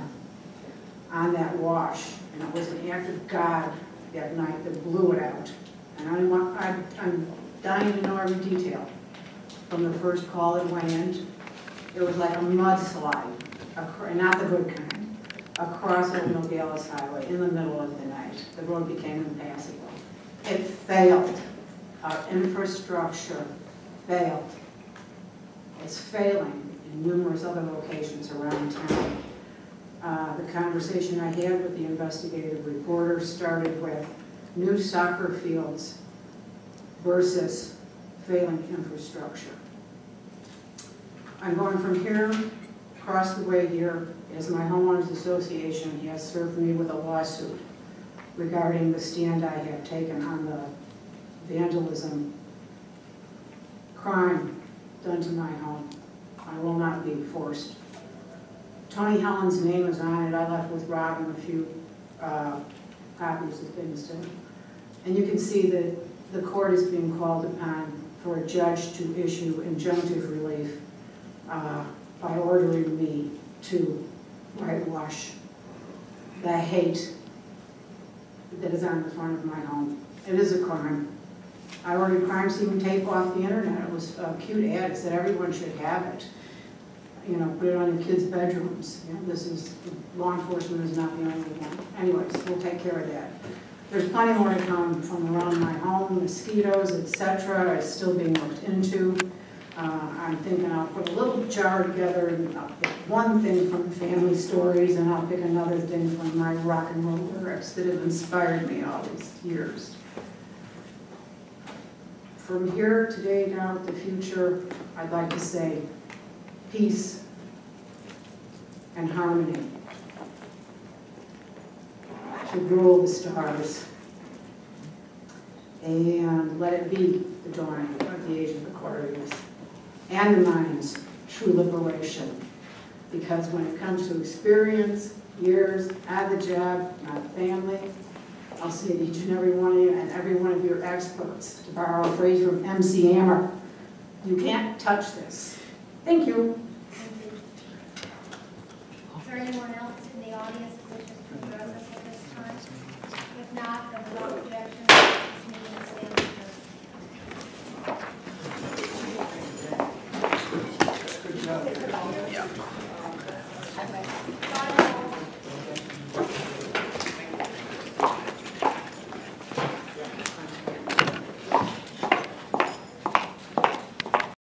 on that wash. And it was an act of God that night that blew it out. And I'm dying to know every detail. From the first call that went in, it was like a mudslide, not the good kind, across Old Nogales Highway in the middle of the night. The road became impassable. It failed. Our infrastructure failed. It's failing in numerous other locations around town. The conversation I had with the investigative reporter started with new soccer fields versus failing infrastructure. I'm going from here, across the way here, as my homeowners association has served me with a lawsuit regarding the stand I have taken on the vandalism crime done to my home. I will not be forced. Tony Helen's name is on it. I left with Rob and a few copies of things too. And you can see that the court is being called upon for a judge to issue injunctive relief by ordering me to whitewash the hate that is on the front of my home. It is a crime. I ordered crime scene tape off the internet. It was a cute ad. It said everyone should have it. You know, put it on your kids' bedrooms. You know, this is, law enforcement is not the only one. Anyways, we'll take care of that. There's plenty more to come from around my home, mosquitoes, etc. is still being looked into. I'm thinking I'll put a little jar together and I'll pick one thing from family stories and I'll pick another thing from my rock and roll lyrics that have inspired me all these years. From here today down to the future, I'd like to say peace and harmony should rule the stars, and let it be the dawning of the age of Aquarius and the mind's true liberation. Because when it comes to experience, years, at the job, not family, I'll say to each and every one of you and every one of your experts, to borrow a phrase from MC Hammer, you can't touch this. Thank you. Is there anyone else in the audience who wishes to address us at this time? If not, then without objection, this meeting stands adjourned.